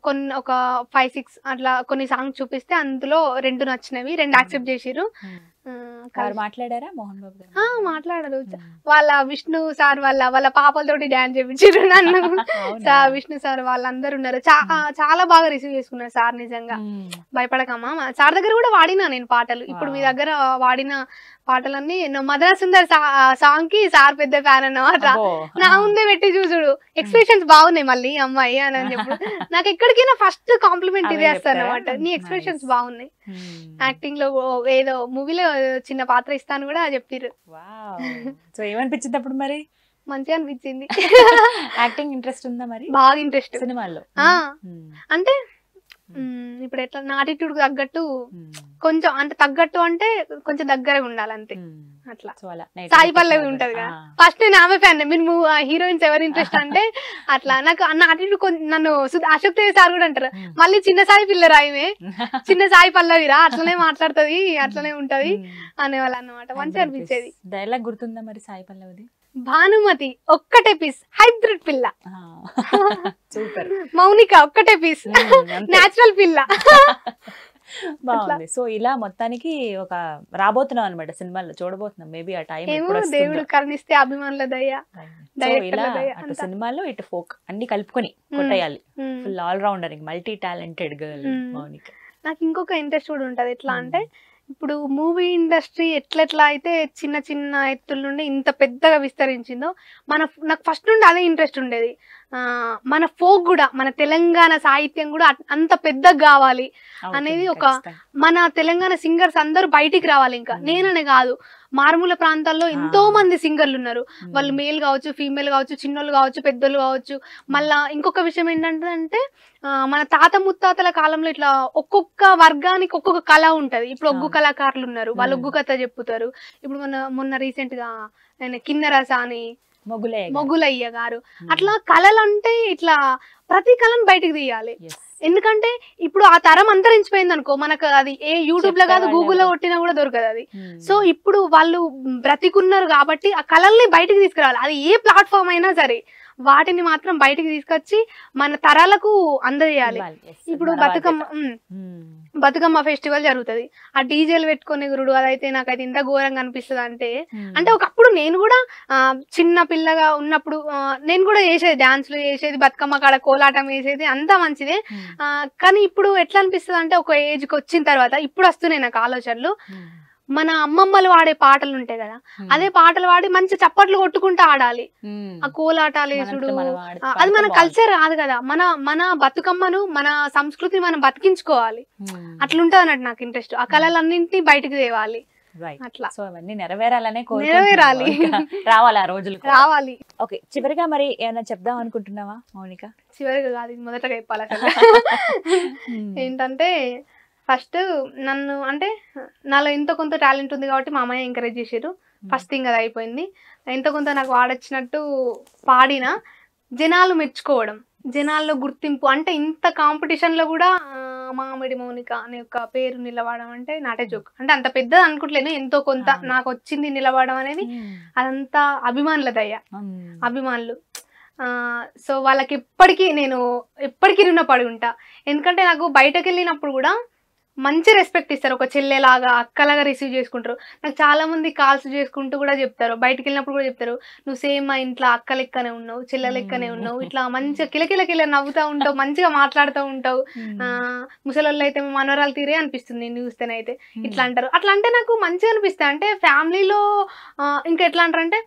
కొన్ని ఒక 5-6 అట్లా కొన్ని సాంగ్స్ చూపిస్తే అందులో 2 నచ్చినవి, 2 యాక్సెప్ట్ చేసిరు. మాట్లాడారా మోహన్ బాబు గారు? మాట్లాడారు. వాళ్ళ విష్ణు సార్ వాళ్ళ పాపలతోటి డాన్స్ చేయించారు నన్ను. విష్ణు సార్ వాళ్ళందరూ ఉన్నారు, చాలా బాగా రిసీవ్ చేసుకున్నారు సార్. నిజంగా భయపడకమ్మా, సార్ దగ్గర కూడా వాడినా నేను పాటలు. ఇప్పుడు మీ దగ్గర వాడిన పాటలన్నీ మదన సుందర్ సాంగ్ కి సార్ పెద్ద ఫ్యాన్ అన్నమాట. నా ముందే పెట్టి చూసుడు, ఎక్స్ప్రెషన్స్ బాగున్నాయి మళ్ళీ అమ్మాయి అని చెప్పు. నాకు ఎక్కడికైనా ఫస్ట్ కాంప్లిమెంట్ ఇదే వస్తాను అనమాట, నీ ఎక్స్ప్రెషన్స్ బాగున్నాయి. యాక్టింగ్ లో ఏదో మూవీలో చిన్న పాత్ర ఇస్తాను కూడా చెప్పిర్రు. సో ఏమనిపించింది అప్పుడు మరి? మంచిగా అనిపించింది. యాక్టింగ్ ఇంట్రెస్ట్ ఉందా మరి? బాగా ఇంట్రెస్ట్ సినిమాల్లో. అంటే ఇప్పుడు ఎట్లా నా ఆటిట్యూడ్ తగ్గట్టు కొంచెం, అంటే తగ్గట్టు అంటే కొంచెం దగ్గరగా ఉండాలి అంతే. అట్లా సాయి పల్లవి ఉంటది కదా, ఫస్ట్ నేను ఆమె ఫ్యాన్. మీరు హీరోయిన్స్ ఎవరు ఇంట్రెస్ట్ అంటే అట్లా నాకు నా ఆటిట్యూడ్ నన్ను అశోక్ తేజ సార్ కూడా అంటారు, మళ్ళీ చిన్న సాయి పిల్లరా ఈమె, చిన్న సాయి పల్లవిరా, అట్లనే మాట్లాడుతుంది, అట్లనే ఉంటది అనేవాళ్ళు అన్నమాట. మంచిగా అనిపించేది. డైలాగ్ గుర్తుందా మరి సాయి పల్లవిది? భానుమతి ఒక్కటే పీస్ హైబ్రిడ్ పిల్ల, సూపర్. మౌనిక ఒక్కటే పీస్ నేచురల్ పిల్ల. బాగుంది. సో ఇలా మొత్తానికి ఒక రాబోతున్నాం అనమాట సినిమాల్లో, చూడబోతున్నాం. మేబీ ఆ టైం దేవుడు కరుణిస్తే అభిమానుల దయ. అటు సినిమాల్లో ఇటు ఫోక్ అన్ని కలుపుకొని కొట్టేయాలి. Full all rounder, multi talented girl Mounika. నాకు ఇంకొక ఇంట్రెస్ట్ కూడా ఉంటది. ఎట్లా అంటే ఇప్పుడు మూవీ ఇండస్ట్రీ ఎట్లెట్లా అయితే చిన్న చిన్న ఎత్తుల నుండి ఇంత పెద్దగా విస్తరించిందో, నాకు ఫస్ట్ నుండి అదే ఇంట్రెస్ట్ ఉండేది. మన ఫోక్ కూడా, మన తెలంగాణ సాహిత్యం కూడా అంత పెద్దగా కావాలి అనేది ఒక, మన తెలంగాణ సింగర్స్ అందరూ బయటికి రావాలి. ఇంకా నేననే కాదు, మారుమూల ప్రాంతాల్లో ఎంతో మంది సింగర్లు ఉన్నారు. వాళ్ళు మేల్ కావచ్చు, ఫీమేల్ కావచ్చు, చిన్నోళ్ళు కావచ్చు, పెద్దోళ్ళు కావచ్చు. మళ్ళా ఇంకొక విషయం ఏంటంటే మన తాత ముత్తాతల కాలంలో ఇట్లా ఒక్కొక్క వర్గానికి ఒక్కొక్క కళ ఉంటది. ఇప్పుడు ఒగ్గు కళాకారులు ఉన్నారు, వాళ్ళు ఒగ్గు కథ చెప్పుతారు. ఇప్పుడు మొన్న రీసెంట్ గా కిన్నెరస అని మొగులయ్య గారు, అట్లా కళలు అంటే ఇట్లా ప్రతి కళను బయటకు తీయాలి. ఎందుకంటే ఇప్పుడు ఆ తరం అంతరించిపోయింది అనుకో, మనకు అది ఏ యూట్యూబ్ లో కాదు గూగుల్లో కొట్టినా కూడా దొరకదు అది. సో ఇప్పుడు వాళ్ళు బ్రతికున్నారు కాబట్టి ఆ కళల్ని బయటకు తీసుకురావాలి. అది ఏ ప్లాట్ఫామ్ అయినా సరే వాటిని మాత్రం బయటికి తీసుకొచ్చి మన తరాలకు అందజేయాలి. ఇప్పుడు బతుకమ్మ ఫెస్టివల్ జరుగుతుంది, ఆ డీజేలు పెట్టుకునే గురుడు, అదైతే నాకైతే ఇంత ఘోరంగా అనిపిస్తుంది అంటే ఒకప్పుడు నేను కూడా చిన్న పిల్లగా ఉన్నప్పుడు నేను కూడా చేసేది, డాన్సులు చేసేది, బతుకమ్మ కాడ కోలాటం వేసేది, అంతా మంచిదే. కానీ ఇప్పుడు ఎట్లా అనిపిస్తుంది అంటే ఒక ఏజ్కి వచ్చిన తర్వాత ఇప్పుడు వస్తున్నాయి నాకు ఆలోచనలు. మన అమ్మమ్మలు వాడే పాటలు ఉంటాయి కదా, అదే పాటలు వాడి మంచి చప్పట్లు కొట్టుకుంటూ ఆడాలి. ఆ కోలాటాలు వేసుడు అది మన కల్చర్ కాదు కదా. మన బతుకమ్మను, మన సంస్కృతిని మనం బతికించుకోవాలి. అట్లుంటది అన్నట్టు నాకు ఇంట్రెస్ట్. ఆ కళలన్నింటినీ బయటకు తేవాలి. అట్లా సో అవన్నీ నెరవేరాలనే నెరవేరాలి, రావాలి, ఆ రోజులు రావాలి. ఓకే, చివరిగా మరి ఏమైనా చెప్దాం అనుకుంటున్నావా మౌనిక? చివరిగా కాదు, మొదటగా చెప్పాలి అసలు. ఏంటంటే ఫస్ట్ నన్ను, అంటే నాలో ఎంతో కొంత టాలెంట్ ఉంది కాబట్టి మా అమ్మాయి ఎంకరేజ్ చేసారు. ఫస్ట్ థింగ్ అది అయిపోయింది. ఎంతో కొంత నాకు వాడొచ్చినట్టు పాడిన జనాలు మెచ్చుకోవడం, జనాల్లో గుర్తింపు, అంటే ఇంత కాంపిటీషన్లో కూడా మామిడి మౌనిక అనే ఒక పేరు నిలవడం అంటే నాటే జోక్. అంటే అంత పెద్దది అనుకుంటలేను, ఎంతో కొంత నాకు వచ్చింది నిలవడం అనేది. అదంతా అభిమానుల దయ, అభిమానులు. సో వాళ్ళకి నేను ఎప్పటికీ రుణపడి ఉంటా. ఎందుకంటే నాకు బయటకు వెళ్ళినప్పుడు కూడా మంచి రెస్పెక్ట్ ఇస్తారు, ఒక చెల్లెలాగా అక్కలాగా రిసీవ్ చేసుకుంటారు. నాకు చాలా మంది కాల్స్ చేసుకుంటూ కూడా చెప్తారు, బయటికి వెళ్ళినప్పుడు కూడా చెప్తారు, నువ్వు సేమ్ మా ఇంట్లో అక్క లెక్కనే ఉన్నావు, చెల్లె లెక్కనే ఉన్నావు, ఇట్లా మంచిగా కిలకిల నవ్వుతూ ఉంటావు, మంచిగా మాట్లాడుతూ ఉంటావు, ముసలోళ్ళు అయితే మనవరాలు తీరే అనిపిస్తుంది నేను చూస్తేనైతే, ఇట్లా అంటారు. అట్లా అంటే నాకు మంచిగా అనిపిస్తాయి. అంటే ఫ్యామిలీలో ఇంకా ఎట్లా అంటారంటే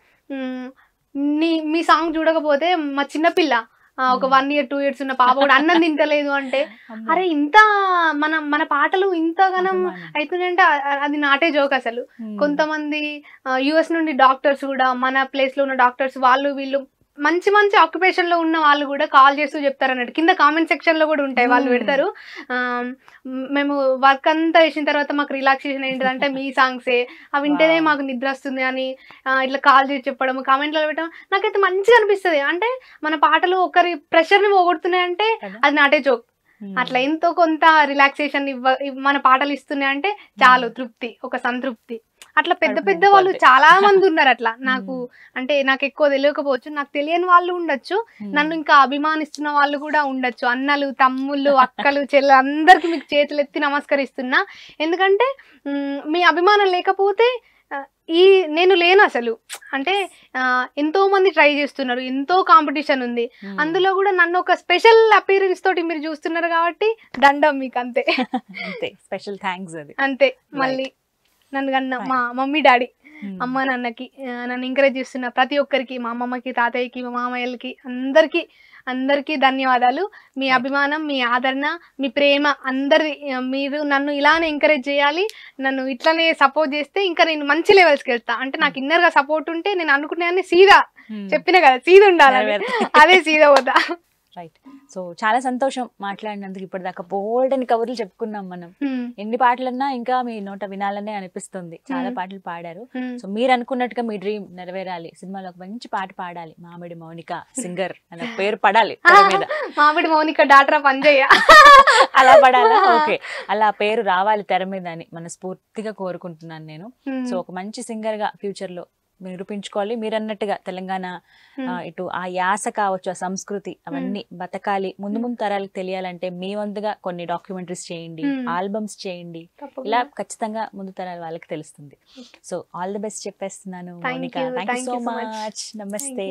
మీ సాంగ్ చూడకపోతే మా చిన్నపిల్ల ఒక 1 year 2 years ఉన్న పాప కూడా అన్నం తింటలేదు అంటే అరే ఇంత మన పాటలు ఇంతగానం అవుతుందంటే అది నాటే జోక్ అసలు. కొంతమంది యుఎస్ నుండి డాక్టర్స్ కూడా, మన ప్లేస్ లో ఉన్న డాక్టర్స్, వాళ్ళు వీళ్ళు మంచి మంచి ఆక్యుపేషన్ లో ఉన్న వాళ్ళు కూడా కాల్ చేస్తూ చెప్తారు అన్నట్టు. కింద కామెంట్ సెక్షన్ లో కూడా ఉంటాయి, వాళ్ళు పెడతారు మేము వర్క్ అంతా వేసిన తర్వాత మాకు రిలాక్సేషన్ ఏంటిదంటే మీ సాంగ్సే, అవి వింటేనే మాకు నిద్ర వస్తుంది అని ఇట్లా కాల్ చేసి చెప్పడం, కామెంట్లో పెట్టడం నాకైతే మంచిగా అనిపిస్తుంది. అంటే మన పాటలు ఒకరి ప్రెషర్ ని పోగొడుతున్నాయి అంటే అది నాటే జోక్. అట్లా ఎంతో కొంత రిలాక్సేషన్ మన పాటలు ఇస్తున్నాయి అంటే చాలు తృప్తి, ఒక సంతృప్తి. అట్లా పెద్ద పెద్ద వాళ్ళు చాలా మంది ఉన్నారు అట్లా. నాకు అంటే నాకు ఎక్కువ తెలియకపోవచ్చు, నాకు తెలియని వాళ్ళు ఉండొచ్చు, నన్ను ఇంకా అభిమానిస్తున్న వాళ్ళు కూడా ఉండొచ్చు. అన్నలు, తమ్ముళ్ళు, అక్కలు, చెల్లెలు అందరికి మీకు చేతులు ఎత్తి నమస్కరిస్తున్నా. ఎందుకంటే మీ అభిమానం లేకపోతే నేను లేను అసలు. అంటే ఎంతో మంది ట్రై చేస్తున్నారు, ఎంతో కాంపిటీషన్ ఉంది, అందులో కూడా నన్ను ఒక స్పెషల్ అపీరెన్స్ తోటి మీరు చూస్తున్నారు కాబట్టి దండం మీకు, అంతే. స్పెషల్ థ్యాంక్స్ అది అంతే. మళ్ళీ నన్ను కన్నా మా మమ్మీ డాడీ, అమ్మ నాన్నకి, నన్ను ఎంకరేజ్ చేస్తున్న ప్రతి ఒక్కరికి, మా అమ్మమ్మకి, తాతయ్యకి, మా మామయ్యలకి, అందరికీ ధన్యవాదాలు. మీ అభిమానం, మీ ఆదరణ, మీ ప్రేమ అందరి, మీరు నన్ను ఇలానే ఎంకరేజ్ చేయాలి, నన్ను ఇట్లానే సపోర్ట్ చేస్తే ఇంకా నేను మంచి లెవెల్స్కి వెళ్తా. అంటే నాకు ఇన్నర్ గా సపోర్ట్ ఉంటే నేను అనుకునే సీదా చెప్పిన కదా, సీదా ఉండాలి, అదే సీదా పోతా. రైట్. సో చాలా సంతోషం మాట్లాడినందుకు. ఇప్పటిదాకా బోల్డ్ అని కబుర్లు చెప్పుకున్నాం మనం. ఎన్ని పాటలన్నా ఇంకా మీ నోట వినాలనే అనిపిస్తుంది. చాలా పాటలు పాడారు. సో మీరు అనుకున్నట్టుగా మీ డ్రీమ్ నెరవేరాలి, సినిమాలో ఒక మంచి పాట పాడాలి, మామిడి మౌనిక సింగర్ అనే పేరు పడాలి మీద. మామిడి మౌనిక డాక్టర్ పంజయ్య అలా పడాలా? ఓకే, అలా పేరు రావాలి తెర మీద అని మనస్ఫూర్తిగా కోరుకుంటున్నాను నేను. సో ఒక మంచి సింగర్ గా ఫ్యూచర్ లో నిరూపించుకోవాలి. మీరు అన్నట్టుగా తెలంగాణ ఇటు ఆ యాస కావచ్చు, ఆ సంస్కృతి, అవన్నీ బతకాలి, ముందు ముందు తరాలకు తెలియాలంటే మీ వంతుగా కొన్ని డాక్యుమెంటరీస్ చేయండి, ఆల్బమ్స్ చేయండి, ఇలా ఖచ్చితంగా ముందు తరాల వాళ్ళకి తెలుస్తుంది. సో ఆల్ ది బెస్ట్ చెప్పేస్తున్నాను Mounika. Thank you so much. నమస్తే.